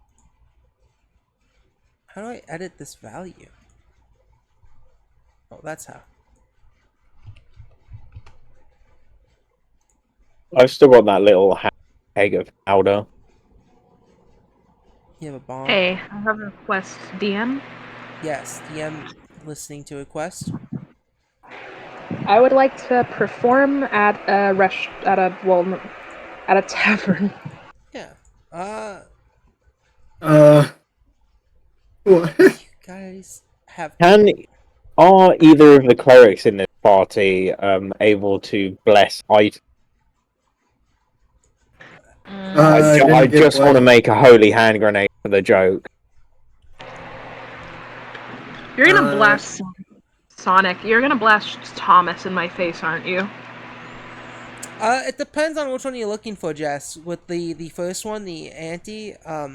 Speaker 3: How do I edit this value? Oh, that's how.
Speaker 2: I've still got that little keg of powder.
Speaker 3: You have a bomb?
Speaker 8: Hey, I have a request. DM?
Speaker 3: Yes, DM listening to a quest.
Speaker 8: I would like to perform at a tavern.
Speaker 3: Yeah.
Speaker 4: What?
Speaker 3: You guys have.
Speaker 2: Are either of the clerics in this party able to bless items? I just want to make a holy hand grenade for the joke.
Speaker 8: You're gonna blast Sonic. You're gonna blast Thomas in my face, aren't you?
Speaker 3: It depends on which one you're looking for, Jess. With the first one, the anti, are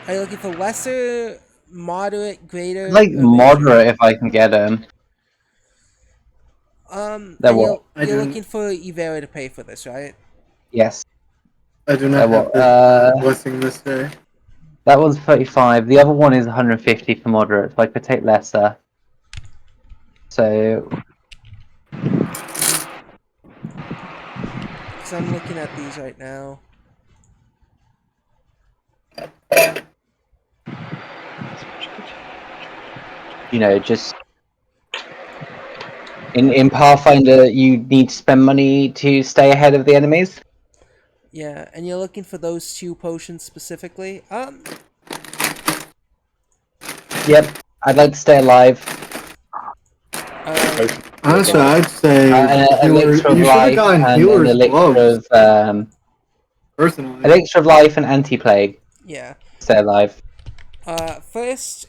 Speaker 3: you looking for lesser, moderate, greater?
Speaker 1: Like
Speaker 3: or major?
Speaker 1: moderate if I can get them.
Speaker 3: And
Speaker 1: They're what?
Speaker 3: you're looking for Ivera to pay for this, right?
Speaker 1: Yes.
Speaker 4: I do not have
Speaker 1: what?
Speaker 4: the blessing this day.
Speaker 1: That one's 35. The other one is 150 for moderate, so I could take lesser. So
Speaker 3: Because I'm looking at these right now.
Speaker 1: just in Pathfinder, you need to spend money to stay ahead of the enemies.
Speaker 3: Yeah, and you're looking for those 2 potions specifically.
Speaker 1: Yep, I'd like to stay alive.
Speaker 4: Honestly, I'd say
Speaker 1: an elixir of
Speaker 4: you should have
Speaker 1: life
Speaker 4: gotten
Speaker 1: and an
Speaker 4: healer's
Speaker 1: elixir
Speaker 4: gloves.
Speaker 1: of
Speaker 4: Personally,
Speaker 1: elixir of life and anti-plague.
Speaker 3: Yeah.
Speaker 1: Stay alive.
Speaker 3: First,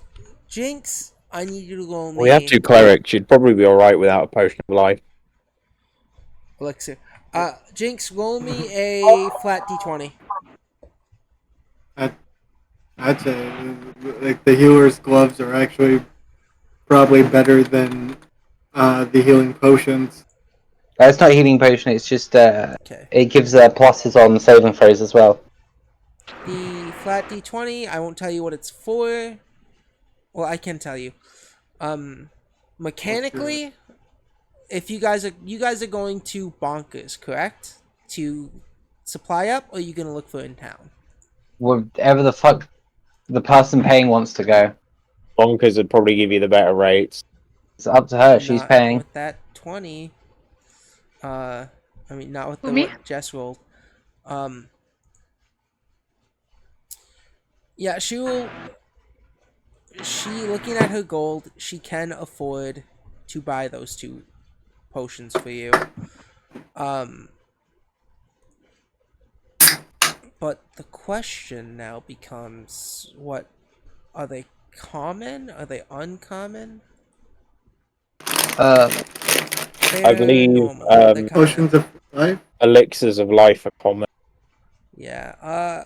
Speaker 3: Jinx, I need you to roll me.
Speaker 2: We have 2 clerics. You'd probably be alright without a potion of life.
Speaker 3: Elixir. Jinx, roll me a flat d20.
Speaker 4: I'd say like the healer's gloves are actually probably better than the healing potions.
Speaker 1: It's not a healing potion. It's just it gives pluses on saving throws as well.
Speaker 3: The flat d20, I won't tell you what it's for. Well, I can tell you. Mechanically, if you guys are going to Bonkers, correct? To supply up, or are you gonna look for in town?
Speaker 1: Wherever the fuck the person paying wants to go.
Speaker 2: Bonkers would probably give you the better rates.
Speaker 1: It's up to her. She's
Speaker 3: Not
Speaker 1: paying.
Speaker 3: with that 20. I mean, not with
Speaker 8: Who,
Speaker 3: the
Speaker 8: me?
Speaker 3: what Jess rolled. Yeah, she will. She looking at her gold, she can afford to buy those 2 potions for you. But the question now becomes, what are they common? Are they uncommon?
Speaker 2: I
Speaker 3: They're
Speaker 2: believe
Speaker 3: normal. They're common.
Speaker 4: Potions of life.
Speaker 2: elixirs of life are common.
Speaker 3: Yeah.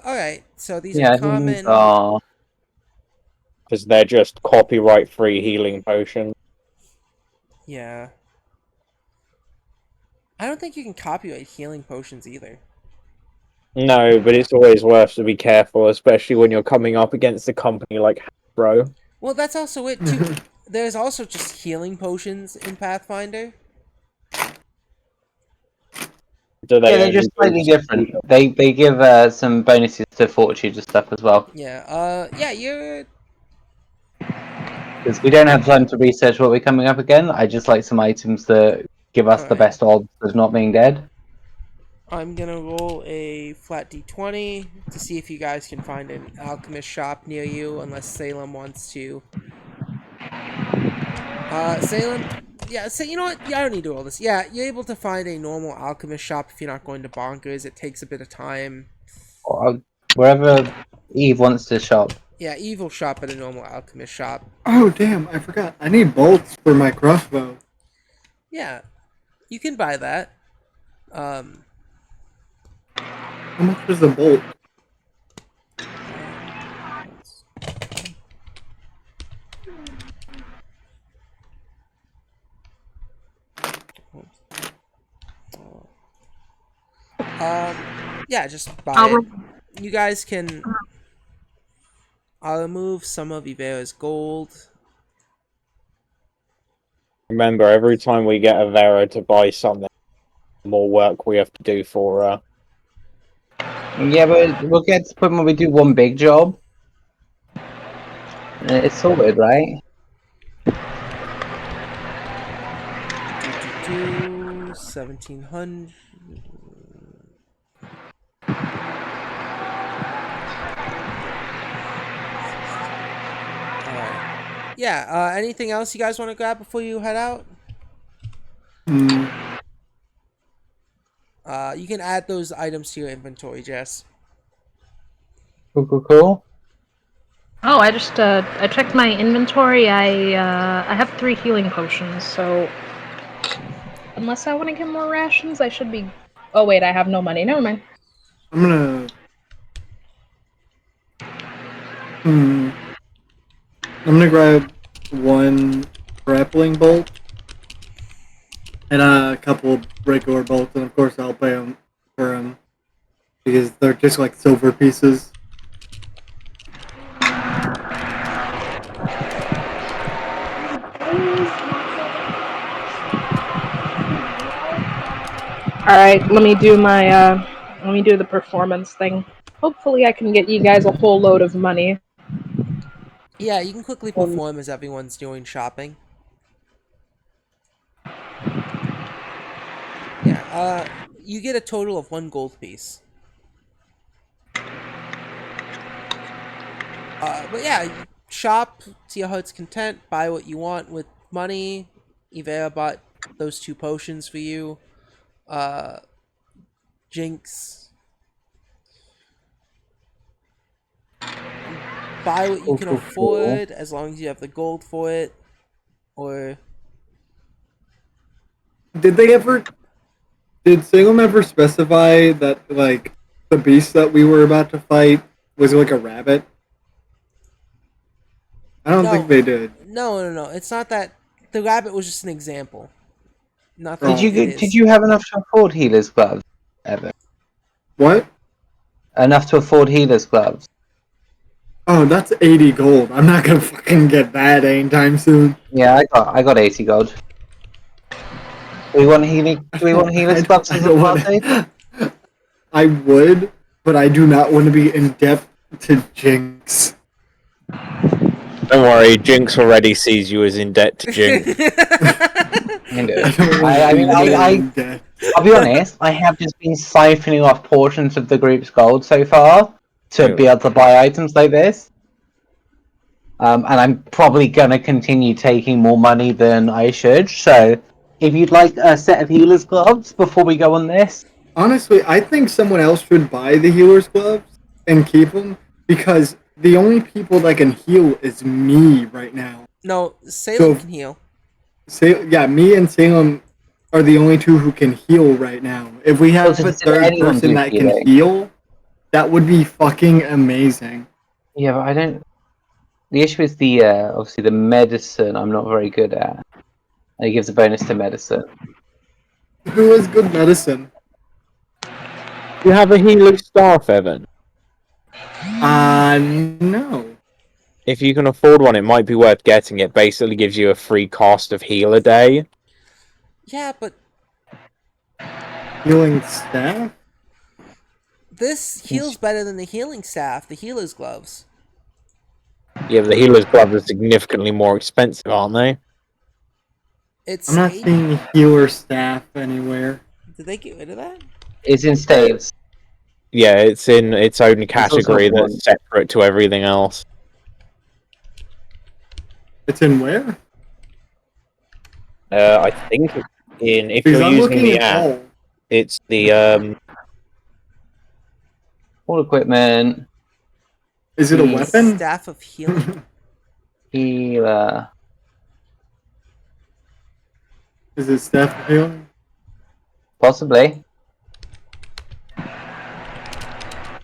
Speaker 3: All right. So these
Speaker 1: Yeah,
Speaker 3: are
Speaker 1: I think these
Speaker 3: common.
Speaker 1: are.
Speaker 2: Because they're just copyright-free healing potions.
Speaker 3: Yeah. I don't think you can copyright healing potions either.
Speaker 2: No, but it's always worth to be careful, especially when you're coming up against a company like Hasbro.
Speaker 3: Well, that's also it too. There's also just healing potions in Pathfinder.
Speaker 2: Do they
Speaker 1: Yeah, they're
Speaker 2: only
Speaker 1: just slightly
Speaker 2: boost-
Speaker 1: different. They give some bonuses to fortitude and stuff as well.
Speaker 3: Yeah. Yeah. You're.
Speaker 1: Because we don't have time to research what we're coming up again. I just like some items that give us the
Speaker 3: Alright.
Speaker 1: best odds of not being dead.
Speaker 3: I'm gonna roll a flat d20 to see if you guys can find an alchemist shop near you, unless Salem wants to. Salem, yeah. So you know what? Yeah, I don't need to roll this. Yeah, you're able to find a normal alchemist shop if you're not going to Bonkers. It takes a bit of time.
Speaker 1: Or wherever Eve wants to shop.
Speaker 3: Yeah, evil shop at a normal alchemist shop.
Speaker 4: Oh damn! I forgot. I need bolts for my crossbow.
Speaker 3: Yeah, you can buy that.
Speaker 4: How much is a bolt?
Speaker 3: Yeah, just buy
Speaker 8: I'll
Speaker 3: it. You guys can. I'll remove some of Ivera's gold.
Speaker 2: Remember, every time we get a Vera to buy something, the more work we have to do for her.
Speaker 1: Yeah, but we'll get to the point where we do one big job. And it's sorted, right?
Speaker 3: 1700. Alright. Yeah, anything else you guys want to grab before you head out? You can add those items to your inventory, Jess.
Speaker 1: Cool.
Speaker 8: Oh, I just I checked my inventory. I have 3 healing potions, so unless I want to get more rations, I should be. Oh wait, I have no money. Never mind.
Speaker 4: I'm gonna. I'm gonna grab 1 grappling bolt and a couple of regular bolts, and of course I'll pay them for them because they're just like silver pieces.
Speaker 8: All right, let me do the performance thing. Hopefully, I can get you guys a whole load of money.
Speaker 3: Yeah, you can quickly perform as everyone's doing shopping. Yeah, you get a total of 1 gold piece. But yeah, you shop to your heart's content, buy what you want with money. Ivera bought those 2 potions for you. Jinx. Buy what you can afford as long as you have the gold for it. Or
Speaker 4: Did Salem ever specify that like the beast that we were about to fight was like a rabbit? I don't think they did.
Speaker 3: No. It's not that. The rabbit was just an example. Not that
Speaker 1: Did you have enough to afford healer's gloves, Evan?
Speaker 4: What?
Speaker 1: Enough to afford healer's gloves?
Speaker 4: Oh, that's 80 gold. I'm not gonna fucking get that anytime soon.
Speaker 1: Yeah, I got 80 gold. Do we want healing? Do we want healer spots
Speaker 4: I
Speaker 1: as a
Speaker 4: don't want
Speaker 1: party?
Speaker 4: to. I would, but I do not want to be in debt to Jinx.
Speaker 2: Don't worry, Jinx already sees you as in debt to Jinx.
Speaker 1: You know,
Speaker 4: I don't want to
Speaker 1: I
Speaker 4: be
Speaker 1: mean,
Speaker 4: really in debt.
Speaker 1: I'll be honest. I have just been siphoning off portions of the group's gold so far to be able to buy items like this. And I'm probably gonna continue taking more money than I should. So, if you'd like a set of healers gloves before we go on this,
Speaker 4: Honestly, I think someone else should buy the healer's gloves and keep them because the only people that can heal is me right now.
Speaker 3: No, Salem
Speaker 4: So-
Speaker 3: can heal.
Speaker 4: Me and Salem are the only two who can heal right now. If we have
Speaker 1: So
Speaker 4: a
Speaker 1: does
Speaker 4: third
Speaker 1: anyone
Speaker 4: person
Speaker 1: do
Speaker 4: that can
Speaker 1: healing?
Speaker 4: heal, that would be fucking amazing.
Speaker 1: yeah, but I don't. The issue is the obviously the medicine. I'm not very good at. And it gives a bonus to medicine.
Speaker 4: Who has good medicine?
Speaker 2: You have a healer's staff, Evan.
Speaker 4: No.
Speaker 2: If you can afford one, it might be worth getting. It basically gives you a free cost of heal a day.
Speaker 3: Yeah, but
Speaker 4: Healing staff?
Speaker 3: this heals better than the healing staff, the healer's gloves.
Speaker 2: Yeah, but the healer's gloves are significantly more expensive, aren't they?
Speaker 3: It's
Speaker 4: I'm not seeing healer staff anywhere.
Speaker 3: Did they get rid of that?
Speaker 1: It's in staves.
Speaker 2: Yeah, it's in its own category
Speaker 1: also one.
Speaker 2: that's separate to everything else.
Speaker 4: It's in where?
Speaker 2: I think it's in if
Speaker 4: Because
Speaker 2: you're
Speaker 4: I'm
Speaker 2: using
Speaker 4: looking
Speaker 2: the
Speaker 4: at
Speaker 2: app,
Speaker 4: all.
Speaker 2: it's the
Speaker 1: All equipment.
Speaker 4: Is it a weapon?
Speaker 3: Staff of healing.
Speaker 1: Healer.
Speaker 4: Is it staff of healing?
Speaker 1: Possibly.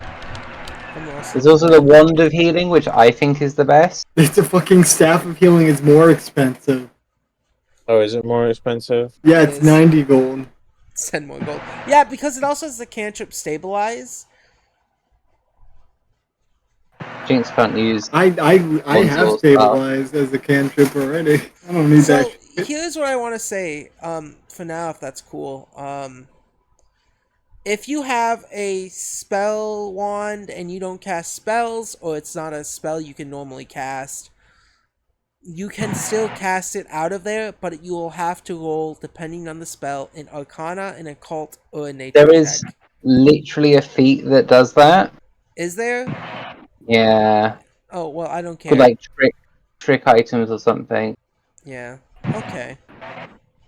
Speaker 3: I'm also
Speaker 1: There's also the wand of healing, which I think is the best.
Speaker 4: It's a fucking staff of healing is more expensive.
Speaker 2: oh, is it more expensive?
Speaker 4: Yeah,
Speaker 3: It
Speaker 4: it's
Speaker 3: is.
Speaker 4: 90 gold.
Speaker 3: 10 more gold. Yeah, because it also has the cantrip stabilize.
Speaker 1: Jinx can't use.
Speaker 4: I
Speaker 1: One's
Speaker 4: have
Speaker 1: yours,
Speaker 4: stabilized as a cantrip already. I don't need
Speaker 3: So
Speaker 4: that shit.
Speaker 3: here's what I want to say. For now, if that's cool. If you have a spell wand and you don't cast spells, or it's not a spell you can normally cast, you can still cast it out of there, but you will have to roll, depending on the spell, an Arcana, an Occult, or a Nature
Speaker 1: There is
Speaker 3: check.
Speaker 1: literally a feat that does that.
Speaker 3: Is there?
Speaker 1: Yeah.
Speaker 3: Oh, well, I don't
Speaker 1: For
Speaker 3: care.
Speaker 1: like trick items or something.
Speaker 3: Yeah. Okay.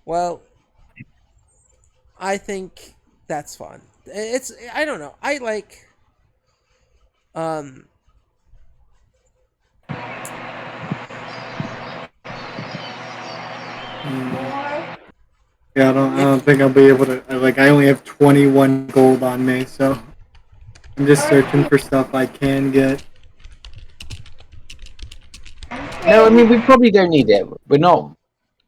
Speaker 3: Well, I think that's fun. It's I don't know. I like
Speaker 4: Yeah, I don't think I'll be able to. I only have 21 gold on me, so I'm just searching for stuff I can get.
Speaker 1: No, I mean we probably don't need it. We're not.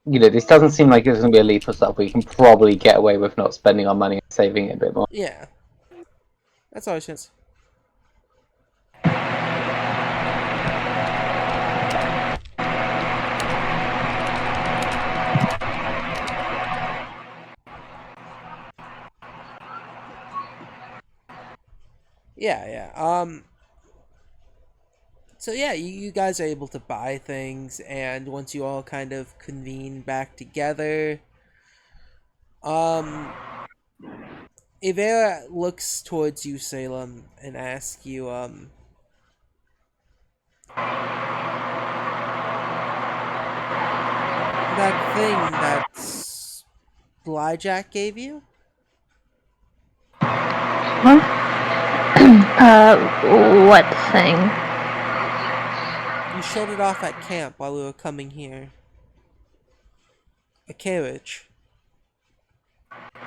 Speaker 1: This doesn't seem like it's going to be a leap of stuff. We can probably get away with not spending our money and saving it a bit more.
Speaker 3: yeah. That's all it is. Yeah, yeah. So yeah, you guys are able to buy things, and once you all kind of convene back together, Ivera looks towards you, Salem, and asks you, that thing that Blyjack gave you?
Speaker 6: Huh? What thing?
Speaker 3: You showed it off at camp while we were coming here. A carriage.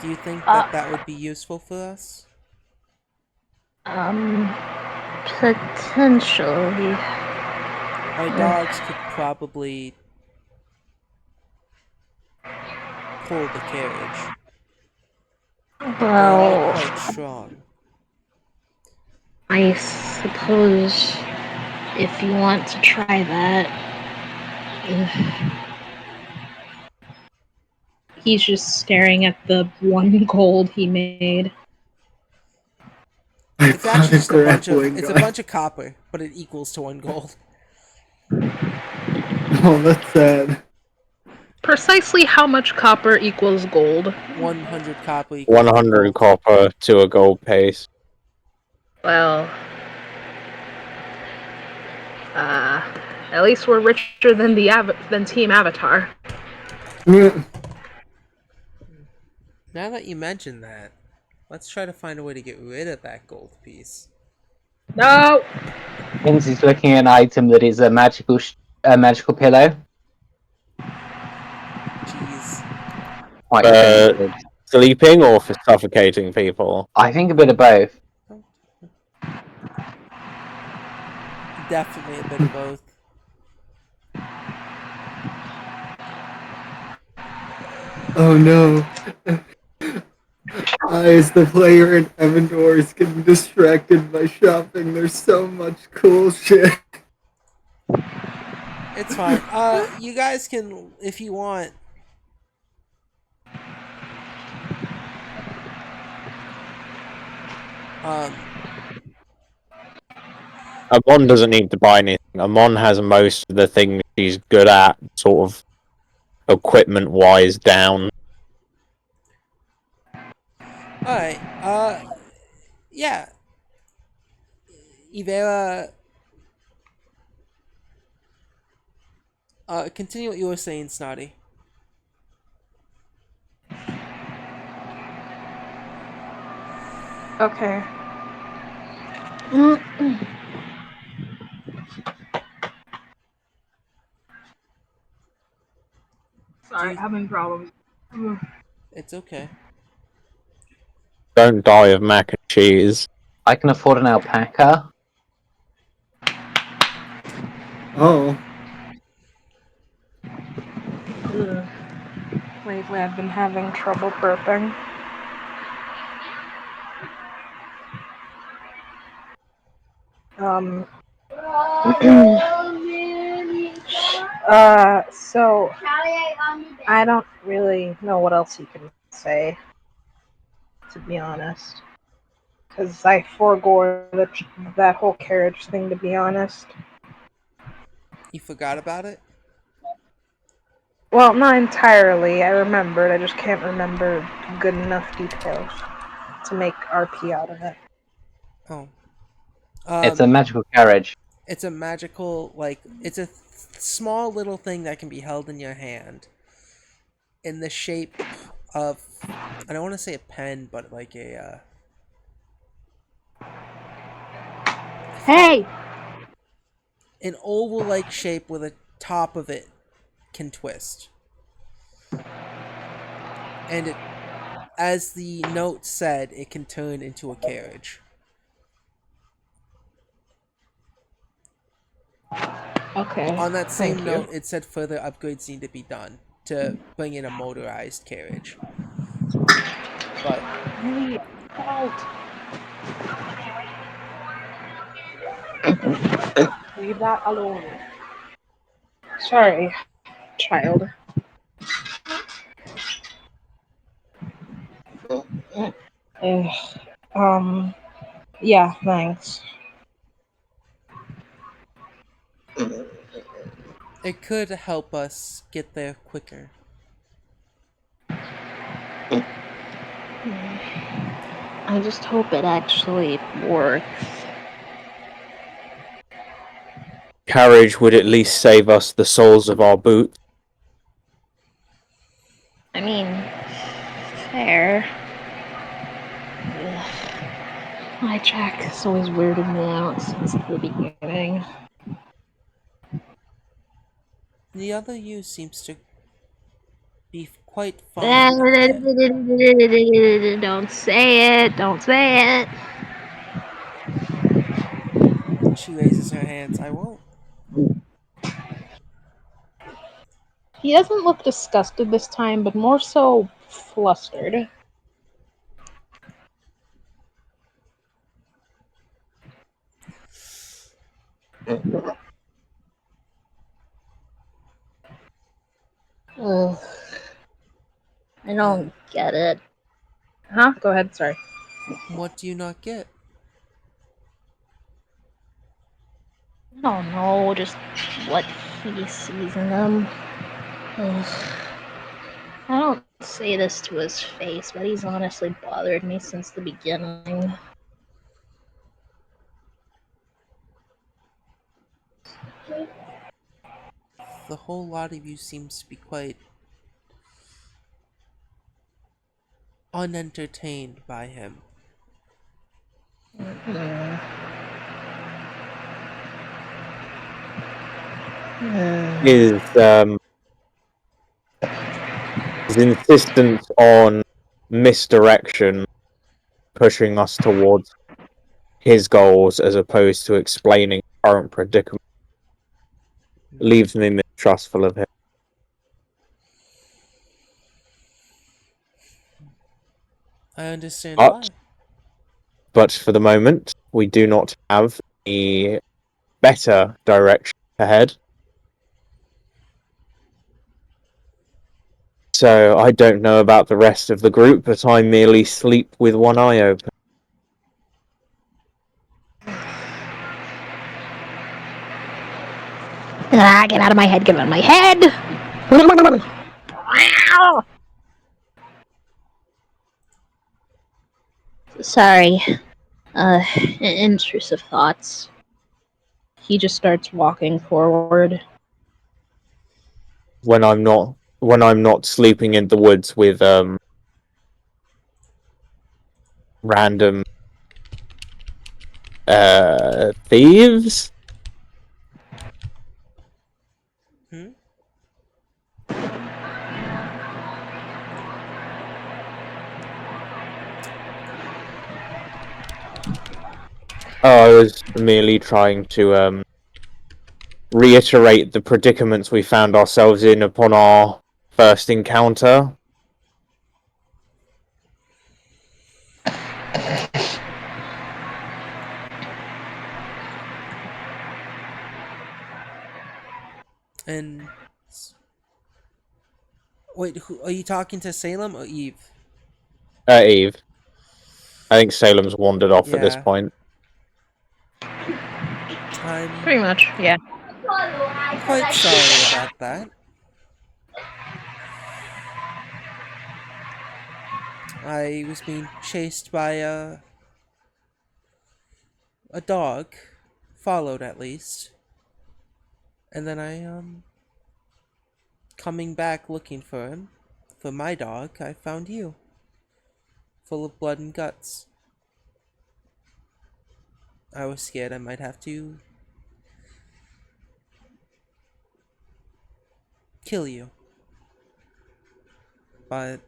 Speaker 3: Do you think that would be useful for us?
Speaker 6: Potentially.
Speaker 3: My dogs could probably pull the carriage. They're all
Speaker 6: Well,
Speaker 3: quite strong.
Speaker 6: I suppose if you want to try that.
Speaker 8: He's just staring at the 1 gold he made.
Speaker 4: I
Speaker 3: It's
Speaker 4: found
Speaker 3: actually
Speaker 4: a
Speaker 3: just a bunch of
Speaker 4: grappling
Speaker 3: it's a
Speaker 4: gun.
Speaker 3: bunch of copper, but it equals to 1 gold.
Speaker 4: Oh, that's sad.
Speaker 8: Precisely how much copper equals gold?
Speaker 3: 100 copper equals
Speaker 2: 100
Speaker 3: 1 gold.
Speaker 2: copper to a gold piece.
Speaker 8: Well, at least we're richer than than Team Avatar.
Speaker 3: Now that you mention that, let's try to find a way to get rid of that gold piece.
Speaker 8: No!
Speaker 1: Lindsay's looking at an item that is a magical pillow.
Speaker 3: Jeez.
Speaker 1: Quite expensive.
Speaker 2: Sleeping or for suffocating people?
Speaker 1: I think a bit of both.
Speaker 3: Definitely a bit of both.
Speaker 4: Oh no. I, as the player in Evandor, is getting distracted by shopping. There's so much cool shit.
Speaker 3: It's fine. You guys can, if you want.
Speaker 2: Amon doesn't need to buy anything. Amon has most of the things she's good at, sort of equipment-wise, down.
Speaker 3: Alright, yeah. Ivera, continue what you were saying, Snotty.
Speaker 8: Okay. Sorry, having problems.
Speaker 3: It's okay.
Speaker 2: Don't die of mac and cheese.
Speaker 1: I can afford an alpaca.
Speaker 4: Oh.
Speaker 8: Lately, I've been having trouble burping. So I don't really know what else you can say, to be honest. Because I forego that whole carriage thing, to be honest.
Speaker 3: You forgot about it?
Speaker 8: Well, not entirely. I remembered. I just can't remember good enough details to make RP out of it.
Speaker 3: Oh.
Speaker 1: It's a magical carriage.
Speaker 3: It's a magical, it's a small little thing that can be held in your hand. In the shape of, I don't want to say a pen, but like a,
Speaker 8: Hey!
Speaker 3: an oval-like shape where the top of it can twist. And it, as the note said, it can turn into a carriage.
Speaker 8: Okay.
Speaker 3: On that same
Speaker 8: Thank
Speaker 3: note,
Speaker 8: you.
Speaker 3: it said further upgrades need to be done to bring in a motorized carriage. But
Speaker 8: Hey, don't. Leave that alone. Sorry, child. Ugh. Yeah, thanks.
Speaker 3: it could help us get there quicker.
Speaker 6: I just hope it actually works.
Speaker 2: Carriage would at least save us the soles of our boots.
Speaker 6: I mean, fair. Ugh. My track has always weirded me out since the beginning.
Speaker 3: The other you seems to be quite fond of it.
Speaker 6: Don't say it. Don't say it.
Speaker 3: She raises her hands. I won't.
Speaker 8: He doesn't look disgusted this time, but more so flustered. Ugh.
Speaker 10: I don't get it. Huh? Go ahead, sorry.
Speaker 3: What do you not get?
Speaker 10: I don't know, just what he sees in them. Ugh. I don't say this to his face, but he's honestly bothered me since the beginning.
Speaker 3: The whole lot of you seems to be quite unentertained by him.
Speaker 10: Hmm. Hmm.
Speaker 2: His insistence on misdirection pushing us towards his goals as opposed to explaining current predicament leaves me mistrustful of him.
Speaker 3: I understand
Speaker 2: But
Speaker 3: why.
Speaker 2: for the moment, we do not have any better direction ahead. So I don't know about the rest of the group, but I merely sleep with one eye open.
Speaker 10: Get out of my head, get out of my head! Sorry. Intrusive thoughts.
Speaker 8: He just starts walking forward.
Speaker 2: When I'm not sleeping in the woods with random thieves.
Speaker 3: Hmm?
Speaker 2: Oh, I was merely trying to reiterate the predicaments we found ourselves in upon our first encounter.
Speaker 3: And wait, who are you talking to, Salem or Eve?
Speaker 2: Eve. I think Salem's wandered off at this
Speaker 3: Yeah.
Speaker 2: point.
Speaker 8: Pretty much, yeah.
Speaker 3: I'm quite sorry about that. I was being chased by a dog, followed at least. And then I coming back looking for him, for my dog, I found you. Full of blood and guts. I was scared I might have to kill you. But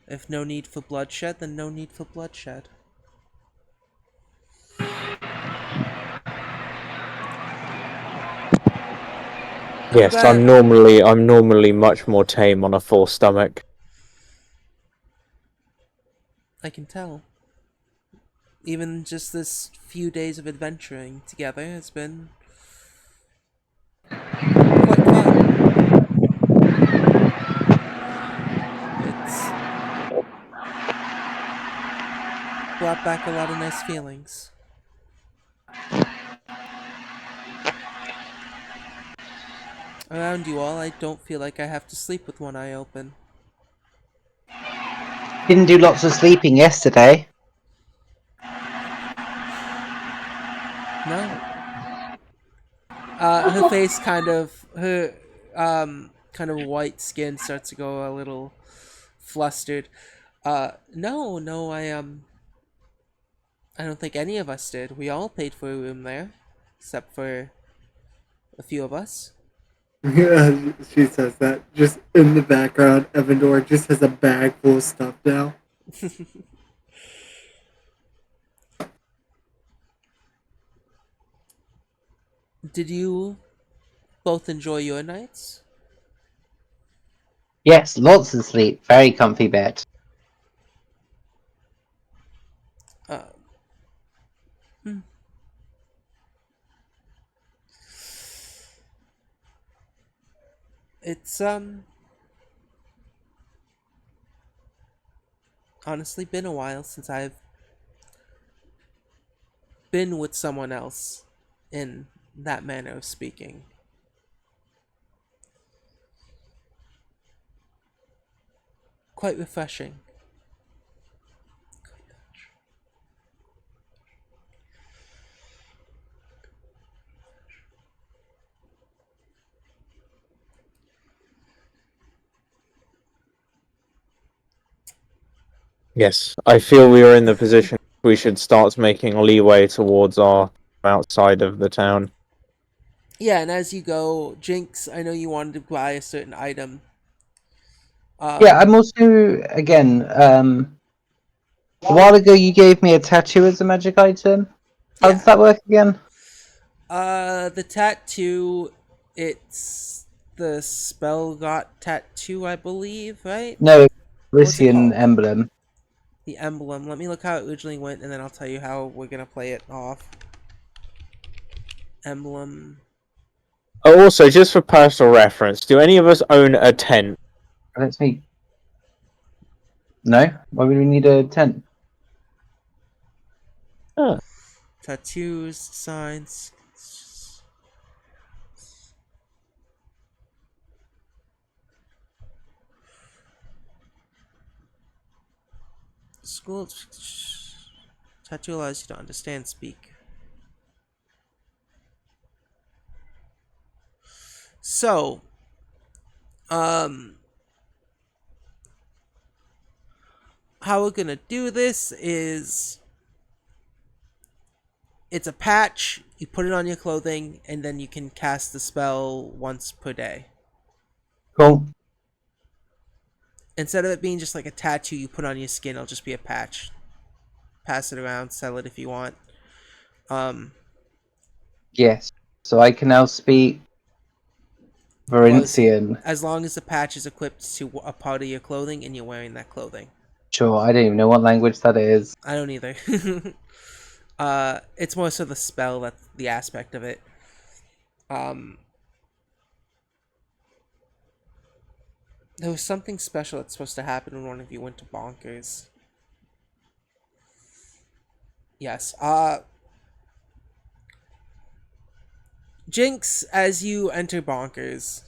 Speaker 3: if no need for bloodshed, then no need for bloodshed. I'm
Speaker 2: Yes,
Speaker 3: glad
Speaker 2: I'm normally much more tame on a full stomach.
Speaker 3: I can tell. Even just this few days of adventuring together has been quite fun. It's brought back a lot of nice feelings. Around you all, I don't feel like I have to sleep with one eye open.
Speaker 1: Didn't do lots of sleeping yesterday.
Speaker 3: No. Her face her kind of white skin starts to go a little flustered. No, I don't think any of us did. We all paid for a room there, except for a few of us.
Speaker 4: She says that just in the background. Evandor just has a bag full of stuff now.
Speaker 3: Did you both enjoy your nights?
Speaker 1: Yes, lots of sleep. Very comfy bed.
Speaker 3: Uh, hmm. It's honestly been a while since I've been with someone else in that manner of speaking. Quite refreshing.
Speaker 2: Yes, I feel we are in the position we should start making leeway towards our outside of the town.
Speaker 3: Yeah, and as you go, Jinx, I know you wanted to buy a certain item.
Speaker 1: Yeah, I'm also again. A while ago, you gave me a tattoo as a magic item. How does
Speaker 3: Yeah.
Speaker 1: that work again?
Speaker 3: The tattoo, it's the spell got tattoo, I believe, right?
Speaker 1: No,
Speaker 3: What's it
Speaker 1: Lycian
Speaker 3: called?
Speaker 1: emblem.
Speaker 3: The emblem. Let me look how it originally went, and then I'll tell you how we're gonna play it off. Emblem.
Speaker 2: Also, just for personal reference, do any of us own a tent?
Speaker 1: Let me. No, why would we need a tent?
Speaker 3: Tattoos, signs. School. Tattoo allows you to understand, speak. So, how we're gonna do this is it's a patch, you put it on your clothing, and then you can cast the spell once per day.
Speaker 1: Cool.
Speaker 3: Instead of it being just like a tattoo you put on your skin, it'll just be a patch. Pass it around, sell it if you want.
Speaker 1: Yes. So I can now speak Varincian.
Speaker 3: As long as the patch is equipped to a part of your clothing and you're wearing that clothing.
Speaker 1: Sure, I don't even know what language that is.
Speaker 3: I don't either. It's more so the spell, that's the aspect of it. There was something special that's supposed to happen when one of you went to bonkers. Yes. Jinx, as you enter bonkers,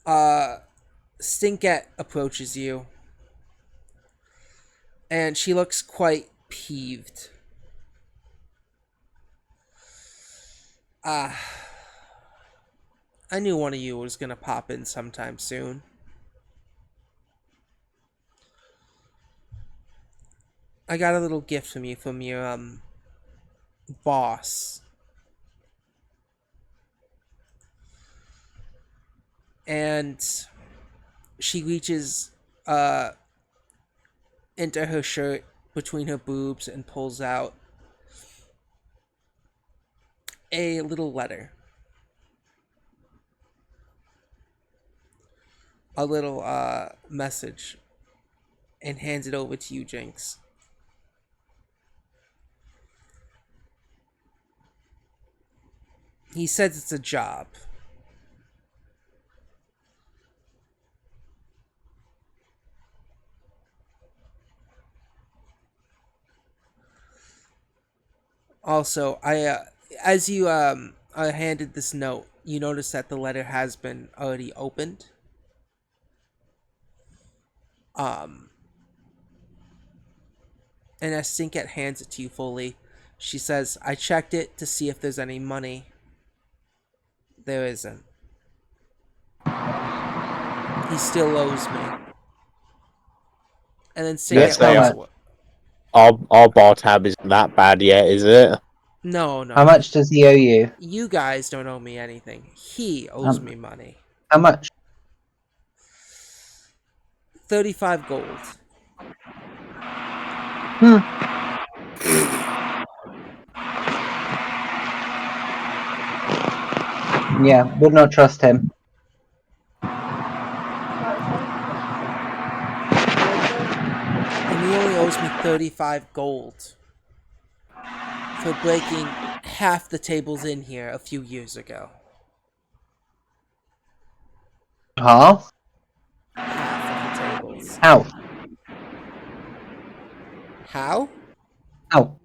Speaker 3: Stinkette approaches you, and she looks quite peeved. I knew one of you was gonna pop in sometime soon. I got a little gift from you from your boss. And she reaches into her shirt between her boobs and pulls out a little letter. A little message, and hands it over to you, Jinx. He says it's a job. Also, as you are handed this note, you notice that the letter has been already opened. And as Stinkette hands it to you fully, she says, "I checked it to see if there's any money. There isn't. He still owes me." And then
Speaker 2: Let's
Speaker 3: Stinkette
Speaker 2: say
Speaker 3: walks
Speaker 1: much?
Speaker 3: away.
Speaker 2: our bar tab isn't that bad yet, is it?
Speaker 3: No,
Speaker 1: How
Speaker 3: no.
Speaker 1: much does he owe you?
Speaker 3: You guys don't owe me anything. He owes me money.
Speaker 1: How much?
Speaker 3: 35 gold.
Speaker 1: Yeah, would not trust him.
Speaker 3: And he only owes me 35 gold for breaking half the tables in here a few years ago.
Speaker 1: Half?
Speaker 3: Half of the tables.
Speaker 1: How?
Speaker 3: How?
Speaker 1: Oh,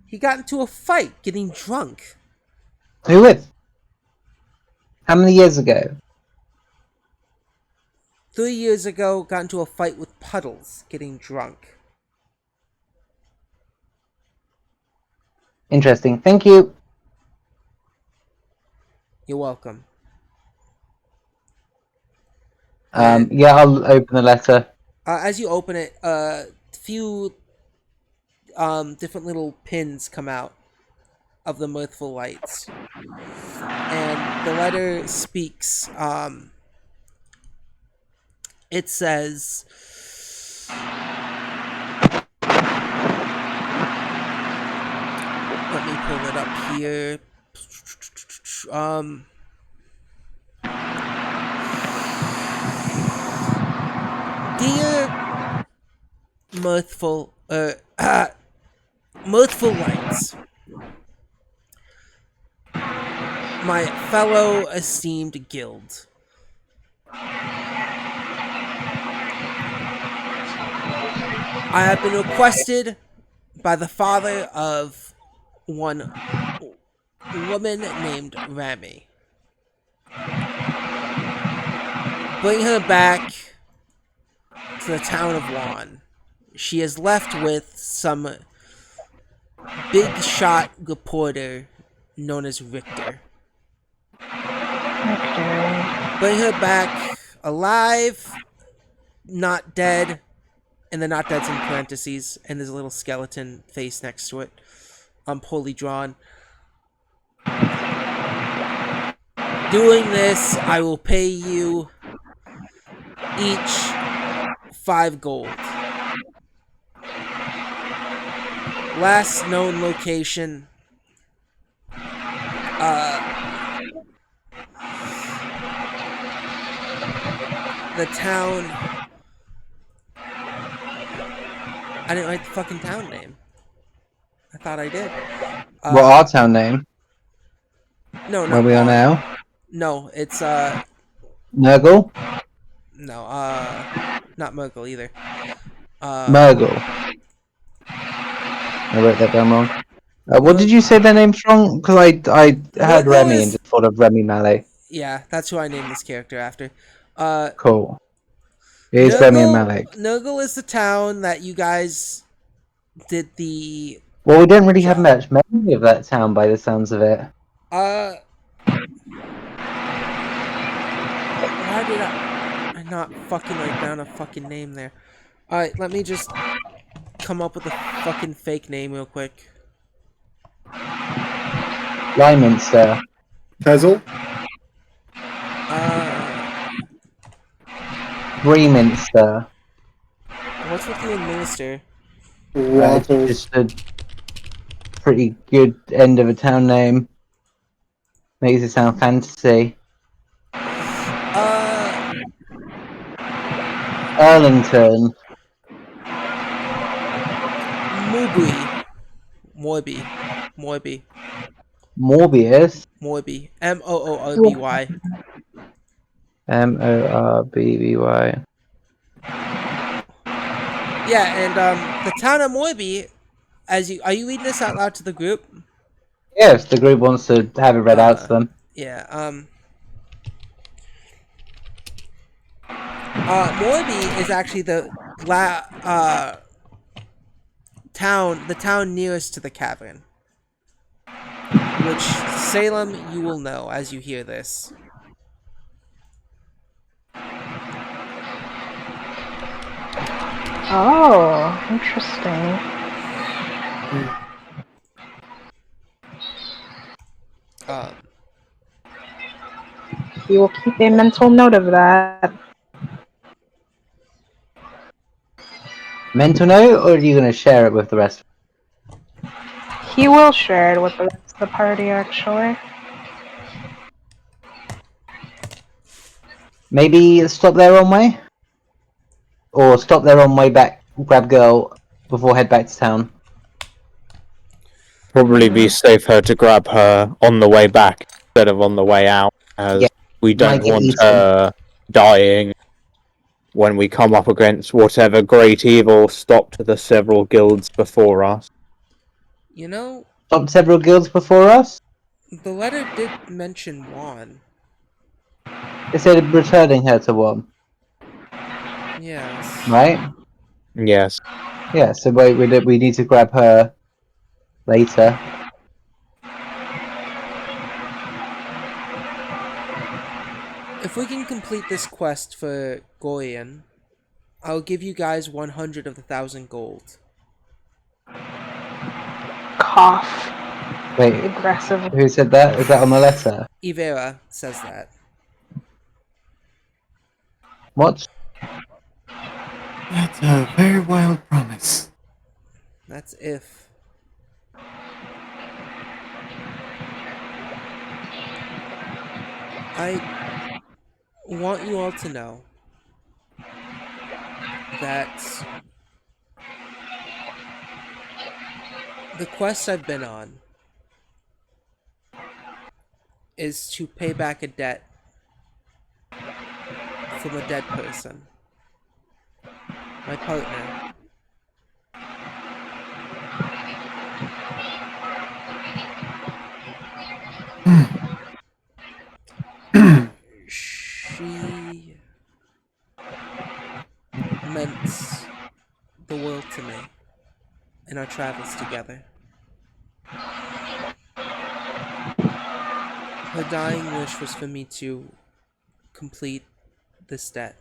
Speaker 3: He got into a fight getting drunk.
Speaker 1: who with? How many years ago?
Speaker 3: 3 years ago, got into a fight with Puddles getting drunk.
Speaker 1: Interesting. Thank you.
Speaker 3: You're welcome. And,
Speaker 1: Yeah, I'll open the letter.
Speaker 3: as you open it, a few different little pins come out of the mirthful lights. And the letter speaks. It says, let me pull it up here. Dear mirthful, mirthful lights, my fellow esteemed guild. I have been requested by the father of one woman named Rami. Bring her back to the town of Juan. She is left with some big shot reporter known as Richter. Bring her back alive, not dead, and the not dead's in parentheses, and there's a little skeleton face next to it. Poorly drawn. Doing this, I will pay you each 5 gold. Last known location, the town. I didn't write the fucking town name. I thought I did.
Speaker 1: What our town name?
Speaker 3: No,
Speaker 1: Where
Speaker 3: not
Speaker 1: we are
Speaker 3: Juan.
Speaker 1: now?
Speaker 3: No, it's
Speaker 1: Nurgle?
Speaker 3: no, not Merkel either.
Speaker 1: Murgle. I wrote that down wrong. What did you say their name's wrong? Because I heard
Speaker 3: Murgle
Speaker 1: Remy
Speaker 3: is-
Speaker 1: and just thought of Remy Mallet.
Speaker 3: Yeah, that's who I named this character after.
Speaker 1: Cool. It is Remy and Malek.
Speaker 3: Nurgle is the town that you guys did the.
Speaker 1: Well, we don't really have much memory of that town by the sounds of it.
Speaker 3: Why did I not fucking write down a fucking name there? Alright, let me just come up with a fucking fake name real quick.
Speaker 1: Lyminster.
Speaker 4: Tezel?
Speaker 1: Breminster.
Speaker 3: What's with you and Minister?
Speaker 1: It's just a pretty good end of a town name. Makes it sound fantasy. Erlington.
Speaker 3: Morby.
Speaker 1: Morbius.
Speaker 3: Morby. Moorby.
Speaker 1: Morby.
Speaker 3: Yeah, and the town of Morby. Are you reading this out loud to the group?
Speaker 1: Yes, the group wants to have it read out to them.
Speaker 3: Yeah. Morby is actually the town nearest to the cavern. Which Salem you will know as you hear this.
Speaker 8: Oh, interesting. You will keep a mental note of that.
Speaker 1: Mental note, or are you going to share it with the rest?
Speaker 8: He will share it with the rest of the party, actually.
Speaker 1: Maybe stop their own way? Or stop their own way back, grab girl, before head back to town.
Speaker 2: Probably be safer to grab her on the way back instead of on the way out, as we don't
Speaker 1: Might get
Speaker 2: want
Speaker 1: eaten.
Speaker 2: her dying when we come up against whatever great evil stopped the several guilds before us.
Speaker 3: You know,
Speaker 1: Stopped several guilds before us?
Speaker 3: the letter did mention Juan.
Speaker 1: It said returning her to one,
Speaker 3: Yes.
Speaker 1: right?
Speaker 2: Yes.
Speaker 1: Yeah, so we need to grab her later.
Speaker 3: If we can complete this quest for Goyen, I'll give you guys 100 of the 1,000 gold.
Speaker 8: Cough.
Speaker 1: Wait,
Speaker 8: Aggressive.
Speaker 1: who said that? Is that on the letter?
Speaker 3: Ivera says that.
Speaker 1: What?
Speaker 4: That's a very wild promise.
Speaker 3: That's if. I want you all to know that the quest I've been on is to pay back a debt from a dead person. My partner. She meant the world to me in our travels together. Her dying wish was for me to complete this debt.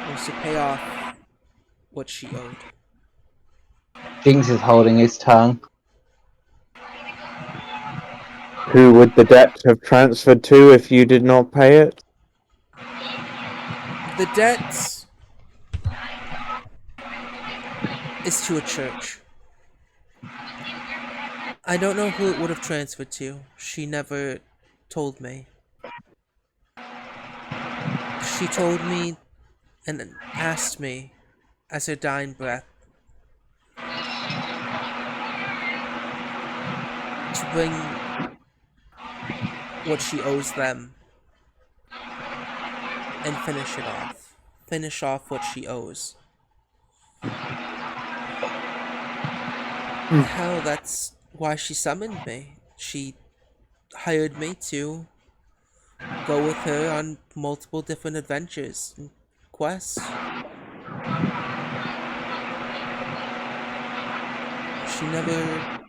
Speaker 3: Was to pay off what she owed.
Speaker 1: Jinx is holding his tongue.
Speaker 2: Who would the debt have transferred to if you did not pay it?
Speaker 3: The debt is to a church. I don't know who it would have transferred to. She never told me. She told me and asked me as her dying breath to bring what she owes them and finish it off. Finish off what she owes. Hell, that's why she summoned me. She hired me to go with her on multiple different adventures and quests. She never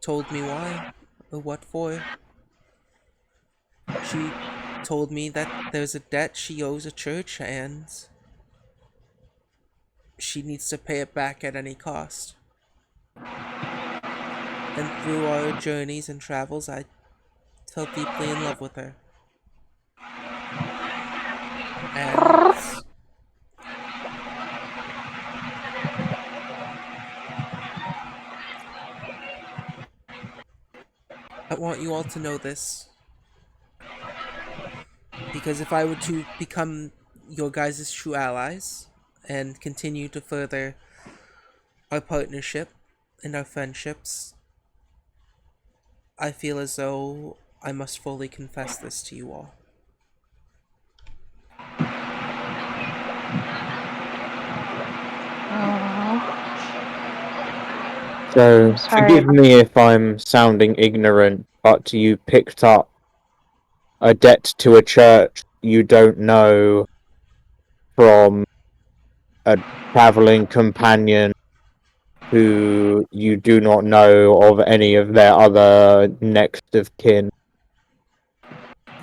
Speaker 3: told me why or what for. She told me that there's a debt she owes a church and she needs to pay it back at any cost. And through our journeys and travels, I fell deeply in love with her. And I want you all to know this. Because if I were to become your guys' true allies and continue to further our partnership and our friendships, I feel as though I must fully confess this to you all.
Speaker 2: So,
Speaker 8: Sorry.
Speaker 2: forgive me if I'm sounding ignorant, but you picked up a debt to a church you don't know from a traveling companion who you do not know of any of their other next of kin.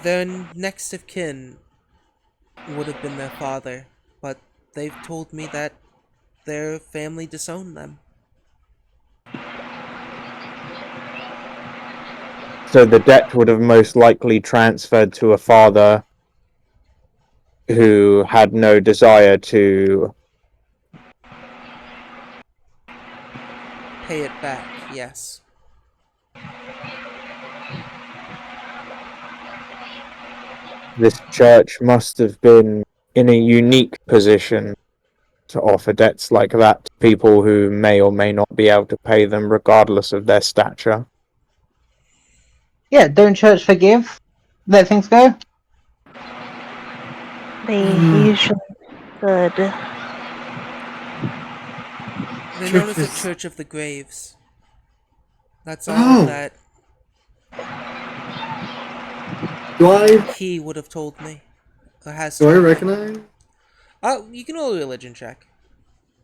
Speaker 3: Their next of kin would have been their father, but they've told me that their family disowned them.
Speaker 2: So the debt would have most likely transferred to a father who had no desire to.
Speaker 3: Pay it back, yes.
Speaker 2: This church must have been in a unique position to offer debts like that to people who may or may not be able to pay them regardless of their stature.
Speaker 1: Yeah, don't church forgive? Let things go?
Speaker 8: They usually good.
Speaker 3: They're known as the
Speaker 4: Churches.
Speaker 3: Church of the Graves. That's all that
Speaker 4: Do I
Speaker 3: he would have told me. Or has
Speaker 4: do I
Speaker 3: told me.
Speaker 4: recognize?
Speaker 3: Oh, you can roll a religion check.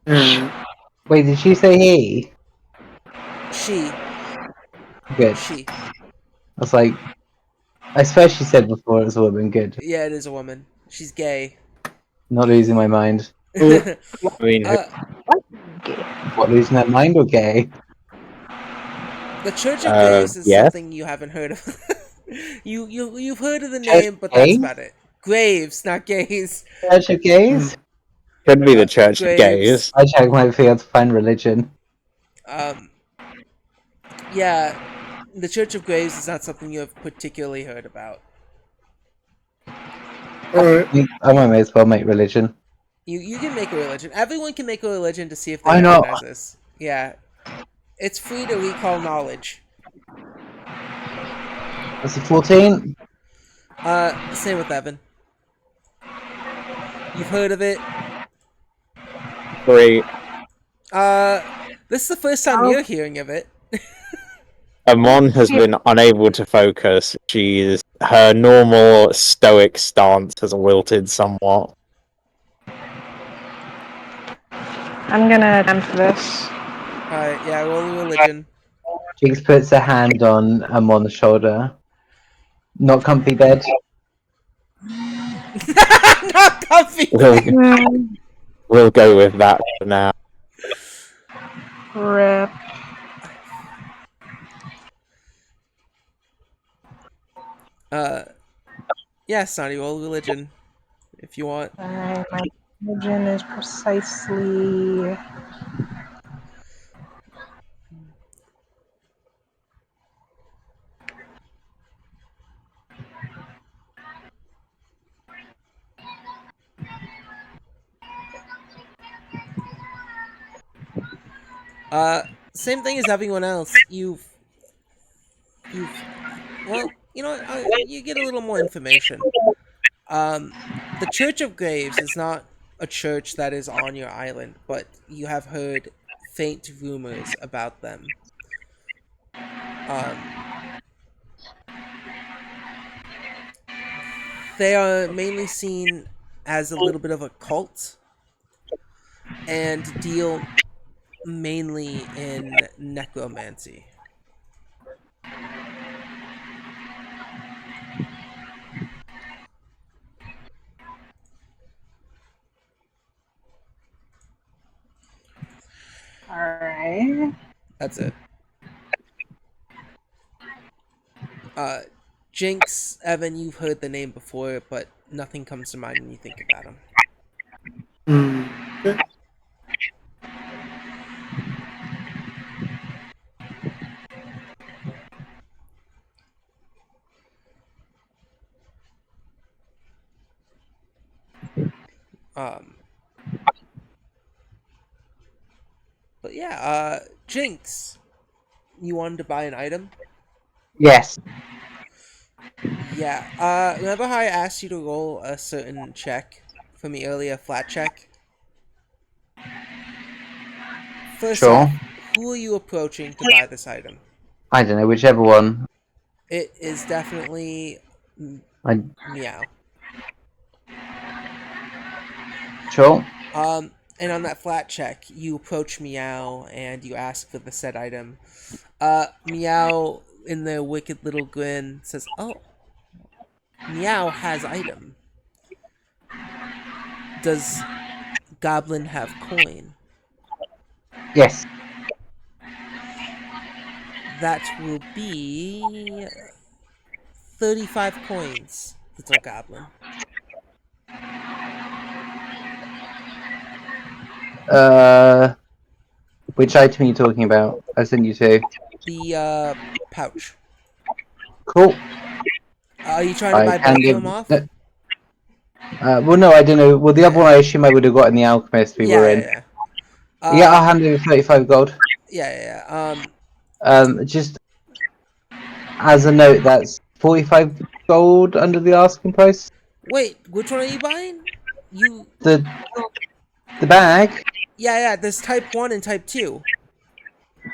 Speaker 1: Wait, did she say he?
Speaker 3: She.
Speaker 1: Good.
Speaker 3: She.
Speaker 1: I was like, I swear she said before it was a woman. Good.
Speaker 3: Yeah, it is a woman. She's gay.
Speaker 1: Not losing my mind.
Speaker 2: I mean,
Speaker 1: What, losing her mind or gay?
Speaker 3: The Church of Graves is
Speaker 2: yes.
Speaker 3: something you haven't heard of. You've heard of the
Speaker 1: Church
Speaker 3: name,
Speaker 1: of
Speaker 3: but that's
Speaker 1: gays?
Speaker 3: about it. Graves, not gays.
Speaker 1: Church of gays?
Speaker 2: Could be the Church of
Speaker 3: Graves.
Speaker 2: Gays.
Speaker 1: I check my field to find religion.
Speaker 3: Yeah, the Church of Graves is not something you have particularly heard about.
Speaker 4: Alright.
Speaker 1: I might as well make religion.
Speaker 3: You can make a religion. Everyone can make a religion to see if they
Speaker 1: Why not?
Speaker 3: recognize this. Yeah. It's free to recall knowledge.
Speaker 1: That's a 14?
Speaker 3: Same with Evan. You've heard of it.
Speaker 2: 3.
Speaker 3: This is the first time you're hearing of it.
Speaker 2: Amon has been unable to focus. Her normal stoic stance has wilted somewhat.
Speaker 8: I'm gonna attempt this.
Speaker 3: Alright, yeah, roll a religion.
Speaker 1: Jigs puts a hand on Amon's shoulder. Not comfy bed.
Speaker 3: Not comfy.
Speaker 2: We'll go with that for now.
Speaker 8: Rip.
Speaker 3: Yeah, Sonny, roll religion. If you want.
Speaker 8: Alright, my religion is precisely
Speaker 3: Same thing as everyone else. Well, you know what? You get a little more information. The Church of Graves is not a church that is on your island, but you have heard faint rumors about them. They are mainly seen as a little bit of a cult and deal mainly in necromancy.
Speaker 8: alright.
Speaker 3: That's it. Jinx, Evan, you've heard the name before, but nothing comes to mind when you think about him.
Speaker 4: Okay.
Speaker 3: But yeah, Jinx, you wanted to buy an item?
Speaker 1: Yes.
Speaker 3: Yeah. Remember how I asked you to roll a certain check for me earlier, flat check? First
Speaker 1: Sure.
Speaker 3: off, who are you approaching to buy this item?
Speaker 1: I don't know, whichever one.
Speaker 3: It is definitely Meow.
Speaker 1: Sure.
Speaker 3: And on that flat check, you approach Meow and you ask for the said item. Meow, in their wicked little grin, says, "Oh, Meow has item. Does Goblin have coin?"
Speaker 1: Yes.
Speaker 3: That will be 35 coins, little Goblin.
Speaker 1: Which item are you talking about? I sent you to.
Speaker 3: The pouch.
Speaker 1: Cool.
Speaker 3: Are you trying to buy both of them off?
Speaker 1: No, well, no, I don't know. Well, the other one I assume I would have got in the Alchemist we were in.
Speaker 3: Yeah.
Speaker 1: Yeah, I'll hand over 35 gold.
Speaker 3: Yeah.
Speaker 1: Just as a note, that's 45 gold under the asking price.
Speaker 3: Wait, which one are you buying?
Speaker 1: The bag?
Speaker 3: Yeah, there's type 1 and type 2.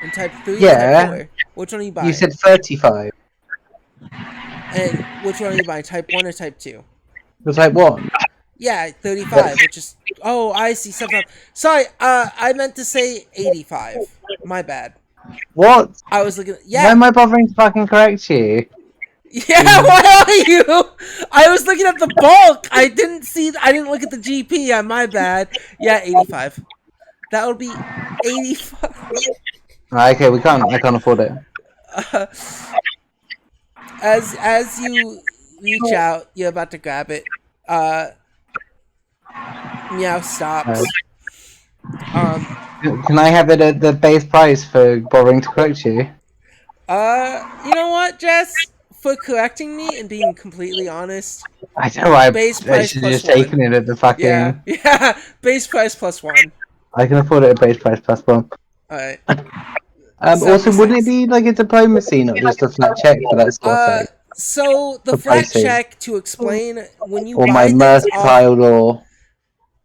Speaker 3: And type 3 and type
Speaker 1: Yeah.
Speaker 3: 4. Which one are you buying?
Speaker 1: You said 35.
Speaker 3: And which one are you buying? Type 1 or type 2?
Speaker 1: The type 1.
Speaker 3: Yeah, 35, which is... Oh, I see. 75. Sorry, I meant to say 85. My bad.
Speaker 1: What?
Speaker 3: I was looking...
Speaker 1: Why
Speaker 3: Yeah.
Speaker 1: am I bothering to fucking correct you?
Speaker 3: Yeah, why are you? I was looking at the bulk. I didn't look at the GP. My bad. Yeah, 85. That would be 85.
Speaker 1: Okay, I can't afford it.
Speaker 3: As you reach out, you're about to grab it. Meow stops.
Speaker 1: Can I have it at the base price for bothering to correct you?
Speaker 3: You know what, Jess? For correcting me and being completely honest,
Speaker 1: I know I
Speaker 3: base
Speaker 1: should
Speaker 3: price
Speaker 1: have
Speaker 3: plus
Speaker 1: just
Speaker 3: 1.
Speaker 1: taken it at the fucking...
Speaker 3: Yeah, base price plus 1.
Speaker 1: I can afford it at base price plus 1.
Speaker 3: Alright.
Speaker 1: Also, wouldn't it be like a diplomacy, not just a flat check for that score sake?
Speaker 3: So the
Speaker 1: For
Speaker 3: flat
Speaker 1: pricing.
Speaker 3: check, to explain, when you
Speaker 1: Or
Speaker 3: buy
Speaker 1: my
Speaker 3: things
Speaker 1: mercantile or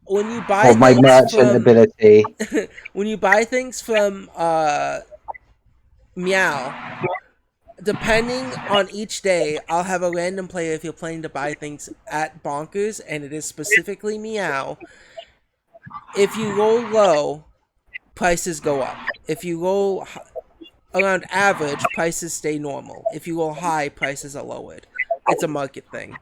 Speaker 3: when you buy
Speaker 1: my
Speaker 3: things
Speaker 1: merchant
Speaker 3: from
Speaker 1: ability.
Speaker 3: when you buy things from Meow, depending on each day, I'll have a random player if you're planning to buy things at Bonkers, and it is specifically Meow. If you roll low, prices go up. If you roll around average, prices stay normal. If you roll high, prices are lowered. It's a market thing.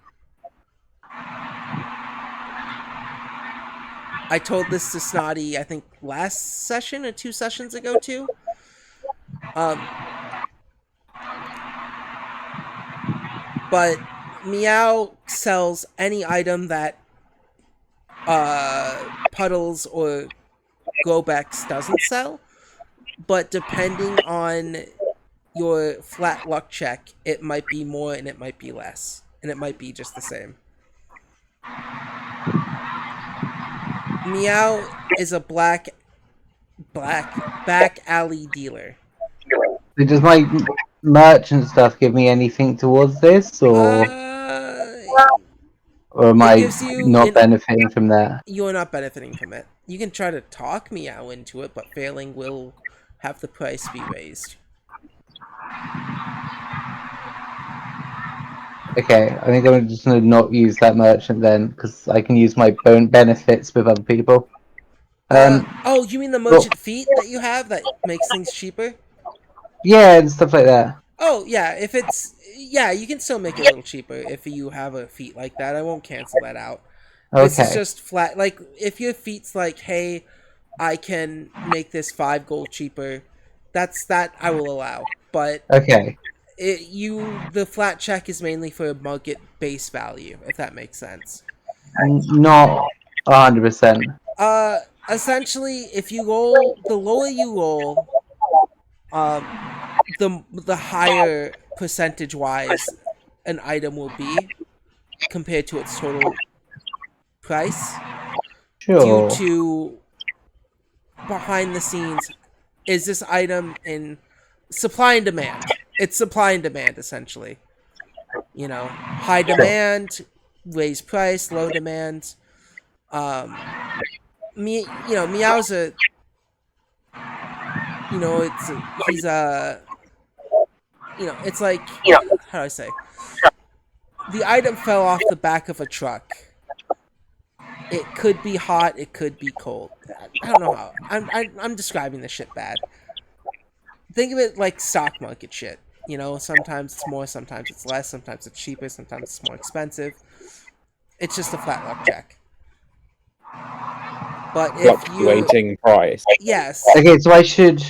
Speaker 3: I told this to Snotty, I think, last session or 2 sessions ago, too. But Meow sells any item that Puddles or Gobos doesn't sell. But depending on your flat luck check, it might be more and it might be less. And it might be just the same. Meow is a black back alley dealer.
Speaker 1: Does my merchant stuff give me anything towards this, or am I not benefiting from that?
Speaker 3: You're not benefiting from it. You can try to talk Meow into it, but failing will have the price be raised.
Speaker 1: Okay, I think I'm just going to not use that merchant then, because I can use my bone benefits with other people.
Speaker 3: Oh, you mean the merchant feat that you have that makes things cheaper?
Speaker 1: Yeah, and stuff like that.
Speaker 3: Oh, yeah, you can still make it a little cheaper if you have a feat like that. I won't cancel that out. This is just flat, like, if your feat's like, hey, I can make this 5 gold cheaper, that I will allow. But the flat check is mainly for market base value, if that makes sense.
Speaker 1: Not 100%.
Speaker 3: Essentially, if you roll, the lower you roll, the higher percentage-wise an item will be compared to its total price.
Speaker 1: Sure.
Speaker 3: Due to behind the scenes, is this item in supply and demand? It's supply and demand, essentially. You know, high demand, raise price, low demand. Meow's a, it's like, how do I say? The item fell off the back of a truck. It could be hot, it could be cold. I don't know how. I'm describing this shit bad. Think of it like stock market shit. You know, sometimes it's more, sometimes it's less, sometimes it's cheaper, sometimes it's more expensive. It's just a flat luck check. But if
Speaker 2: fluctuating price.
Speaker 3: Yes.
Speaker 1: Okay, so I should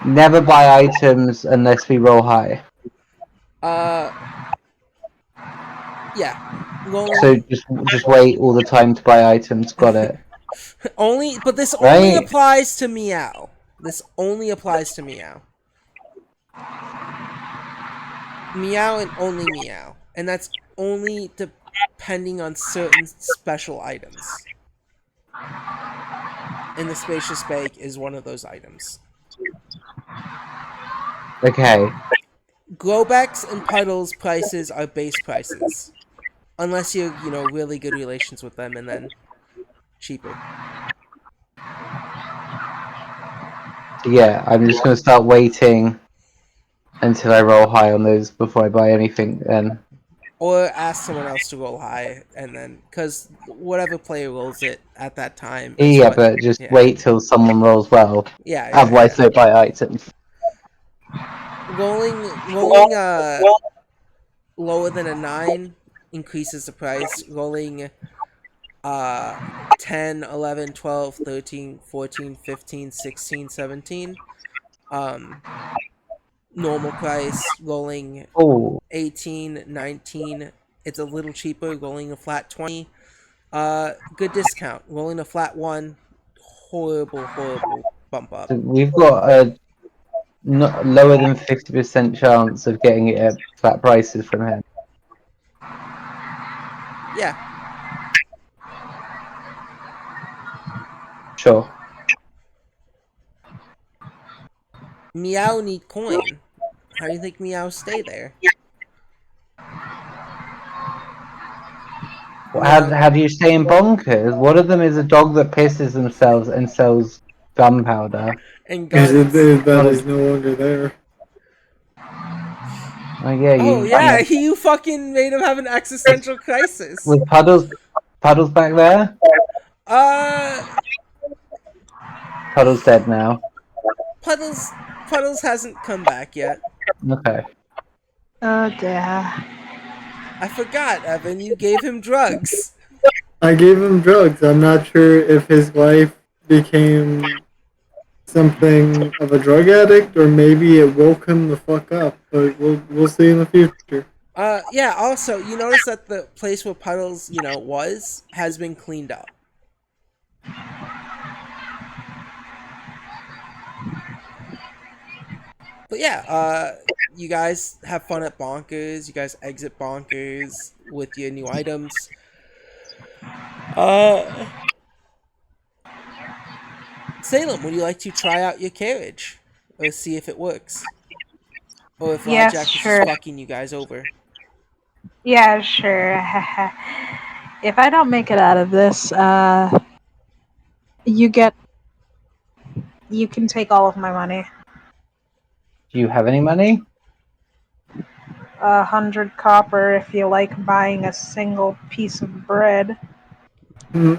Speaker 1: never buy items unless we roll high.
Speaker 3: Yeah.
Speaker 1: So just wait all the time to buy items. Got it.
Speaker 3: But this only applies to Meow. This only applies to Meow. Meow and only Meow. And that's only depending on certain special items. And the Spacious Bag is one of those items.
Speaker 1: Okay.
Speaker 3: Globex and Puddles prices are base prices. unless you're really good relations with them, and then cheaper.
Speaker 1: Yeah, I'm just gonna start waiting until I roll high on those before I buy anything. Then
Speaker 3: Or ask someone else to roll high, and then because whatever player rolls it at that time is
Speaker 1: yeah,
Speaker 3: what.
Speaker 1: but just
Speaker 3: Yeah,
Speaker 1: wait till someone rolls well.
Speaker 3: yeah, yeah,
Speaker 1: Otherwise,
Speaker 3: yeah.
Speaker 1: don't buy items.
Speaker 3: Rolling lower than a 9 increases the price. Rolling uh 10, 11, 12, 13, 14, 15, 16, 17, normal price. Rolling
Speaker 1: Oh,
Speaker 3: 18, 19, it's a little cheaper. Rolling a flat 20, good discount. Rolling a flat 1, horrible bump up.
Speaker 1: so we've got a not lower than 50% chance of getting it at flat prices from him.
Speaker 3: Yeah.
Speaker 1: Sure.
Speaker 3: Meow need coin. How do you think Meow stay there? Meow
Speaker 1: How do you stay in bonkers? One of them is a dog that pisses themselves and sells gunpowder.
Speaker 3: and
Speaker 4: Because
Speaker 3: guns.
Speaker 4: that
Speaker 1: One
Speaker 4: is
Speaker 1: of,
Speaker 4: no longer there.
Speaker 1: oh yeah,
Speaker 3: Oh
Speaker 1: yeah.
Speaker 3: yeah, you fucking made him have an existential crisis.
Speaker 1: With Puddles back there.
Speaker 3: Uh,
Speaker 1: Puddles dead now.
Speaker 3: Puddles Puddles hasn't come back yet.
Speaker 1: Okay.
Speaker 8: Oh dear.
Speaker 3: I forgot, Evan. You gave him drugs.
Speaker 4: I gave him drugs. I'm not sure if his wife became something of a drug addict or maybe it woke him the fuck up. But we'll see in the future.
Speaker 3: Yeah. Also, you notice that the place where Puddles, was has been cleaned up. But yeah, you guys have fun at Bonkers. You guys exit Bonkers with your new items. Uh, Salem, would you like to try out your carriage or see if it works, or if
Speaker 8: Yes,
Speaker 3: Rajack is just
Speaker 8: sure.
Speaker 3: fucking you guys over?
Speaker 8: Yeah, sure. If I don't make it out of this, you get. You can take all of my money.
Speaker 1: Do you have any money?
Speaker 8: 100 copper if you like buying a single piece of bread.
Speaker 4: Hmm.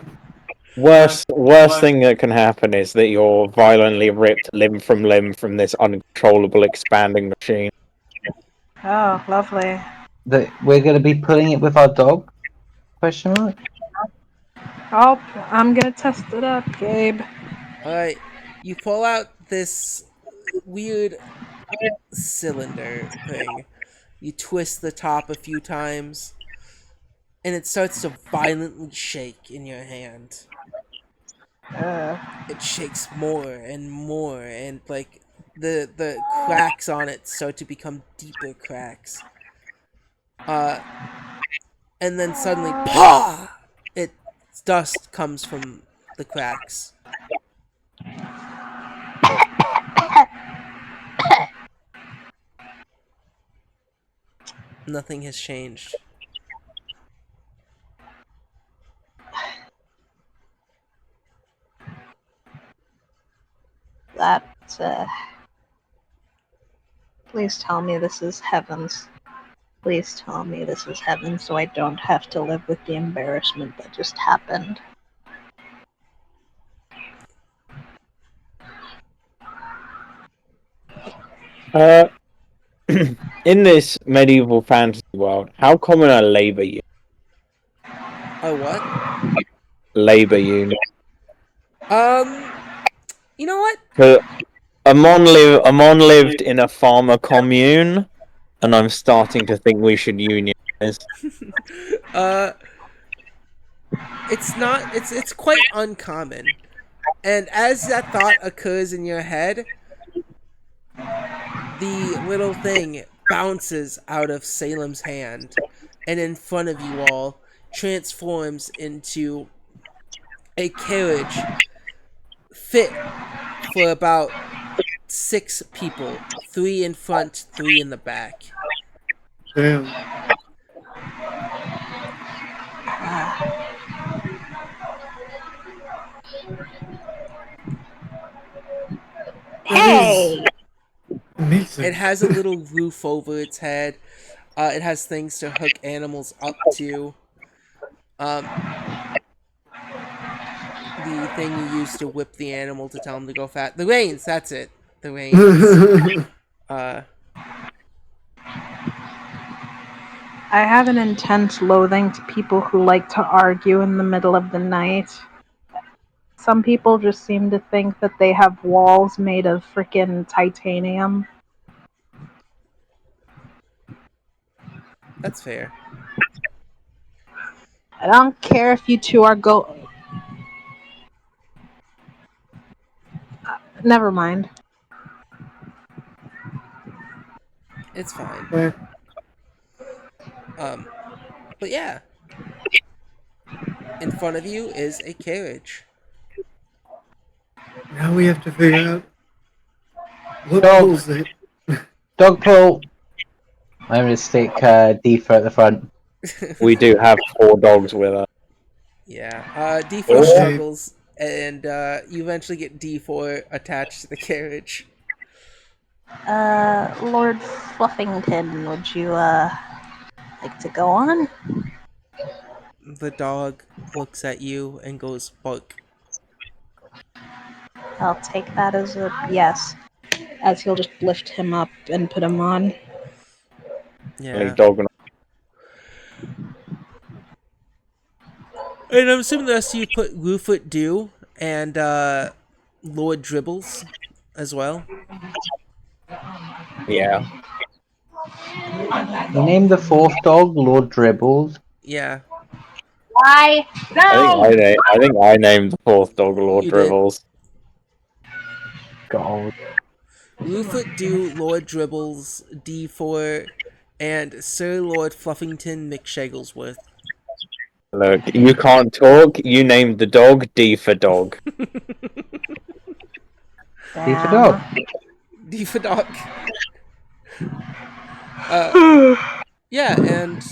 Speaker 2: Worst thing that can happen is that you're violently ripped limb from this uncontrollable expanding machine.
Speaker 8: Oh, lovely.
Speaker 1: That we're going to be putting it with our dog? Question mark.
Speaker 8: Oh, I'm gonna test it out, Gabe.
Speaker 3: Alright, you pull out this weird cylinder thing. You twist the top a few times, and it starts to violently shake in your hand. It shakes more and more, and like the cracks on it start to become deeper cracks. And then suddenly, PAH! It dust comes from the cracks. Nothing has changed.
Speaker 8: That, please tell me this is heavens. Please tell me this is heaven so I don't have to live with the embarrassment that just happened.
Speaker 2: In this medieval fantasy world, how common are labor unions?
Speaker 3: Oh, what?
Speaker 2: Labor unions.
Speaker 3: You know what?
Speaker 2: Amon lived in a farmer commune, and I'm starting to think we should unionize.
Speaker 3: It's quite uncommon. And as that thought occurs in your head, the little thing bounces out of Salem's hand and in front of you all transforms into a carriage fit for about 6 people, 3 in front, 3 in the back.
Speaker 4: Damn.
Speaker 8: Hey!
Speaker 4: Amazing.
Speaker 3: It has a little roof over its head. It has things to hook animals up to. The thing you use to whip the animal to tell them to go fast. The reins, that's it. The reins.
Speaker 8: I have an intense loathing to people who like to argue in the middle of the night. Some people just seem to think that they have walls made of freaking titanium.
Speaker 3: That's fair.
Speaker 8: I don't care if you two are never mind.
Speaker 3: It's fine.
Speaker 4: Where?
Speaker 3: But yeah. In front of you is a carriage.
Speaker 4: Now we have to figure out what
Speaker 1: Dog.
Speaker 4: pulls it.
Speaker 1: Dog pull. I'm going to stick Deefa at the front.
Speaker 2: We do have 4 dogs with us.
Speaker 3: Yeah. D4
Speaker 2: Oh.
Speaker 3: struggles, and you eventually get D4 attached to the carriage.
Speaker 10: Lord Fluffington, would you, like to go on?
Speaker 3: The dog looks at you and goes bark.
Speaker 10: I'll take that as a yes.
Speaker 8: As he'll just lift him up and put him on.
Speaker 2: Only
Speaker 3: Yeah.
Speaker 2: dog.
Speaker 3: And I'm assuming the rest of you put Roofoot Dew and Lord Dribbles as well.
Speaker 2: Yeah.
Speaker 1: You named the 4th dog Lord Dribbles.
Speaker 3: Yeah.
Speaker 10: Why? No!
Speaker 2: I think I named the 4th dog Lord
Speaker 3: You did.
Speaker 2: Dribbles.
Speaker 1: God.
Speaker 3: Roofoot Dew, Lord Dribbles, D4, and Sir Lord Fluffington McShagglesworth.
Speaker 2: Look, you can't talk. You named the dog D for dog.
Speaker 1: Deefa dog.
Speaker 3: D for dog. Yeah, and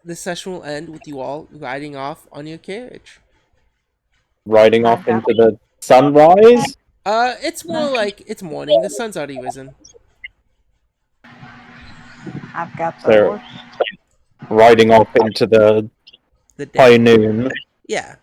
Speaker 3: the session will end with you all riding off on your carriage.
Speaker 2: Riding off into the sunrise.
Speaker 3: It's more like it's morning. The sun's already risen.
Speaker 8: I've got the
Speaker 2: So,
Speaker 8: horse.
Speaker 2: riding off into the
Speaker 3: The day.
Speaker 2: high noon.
Speaker 3: Yeah.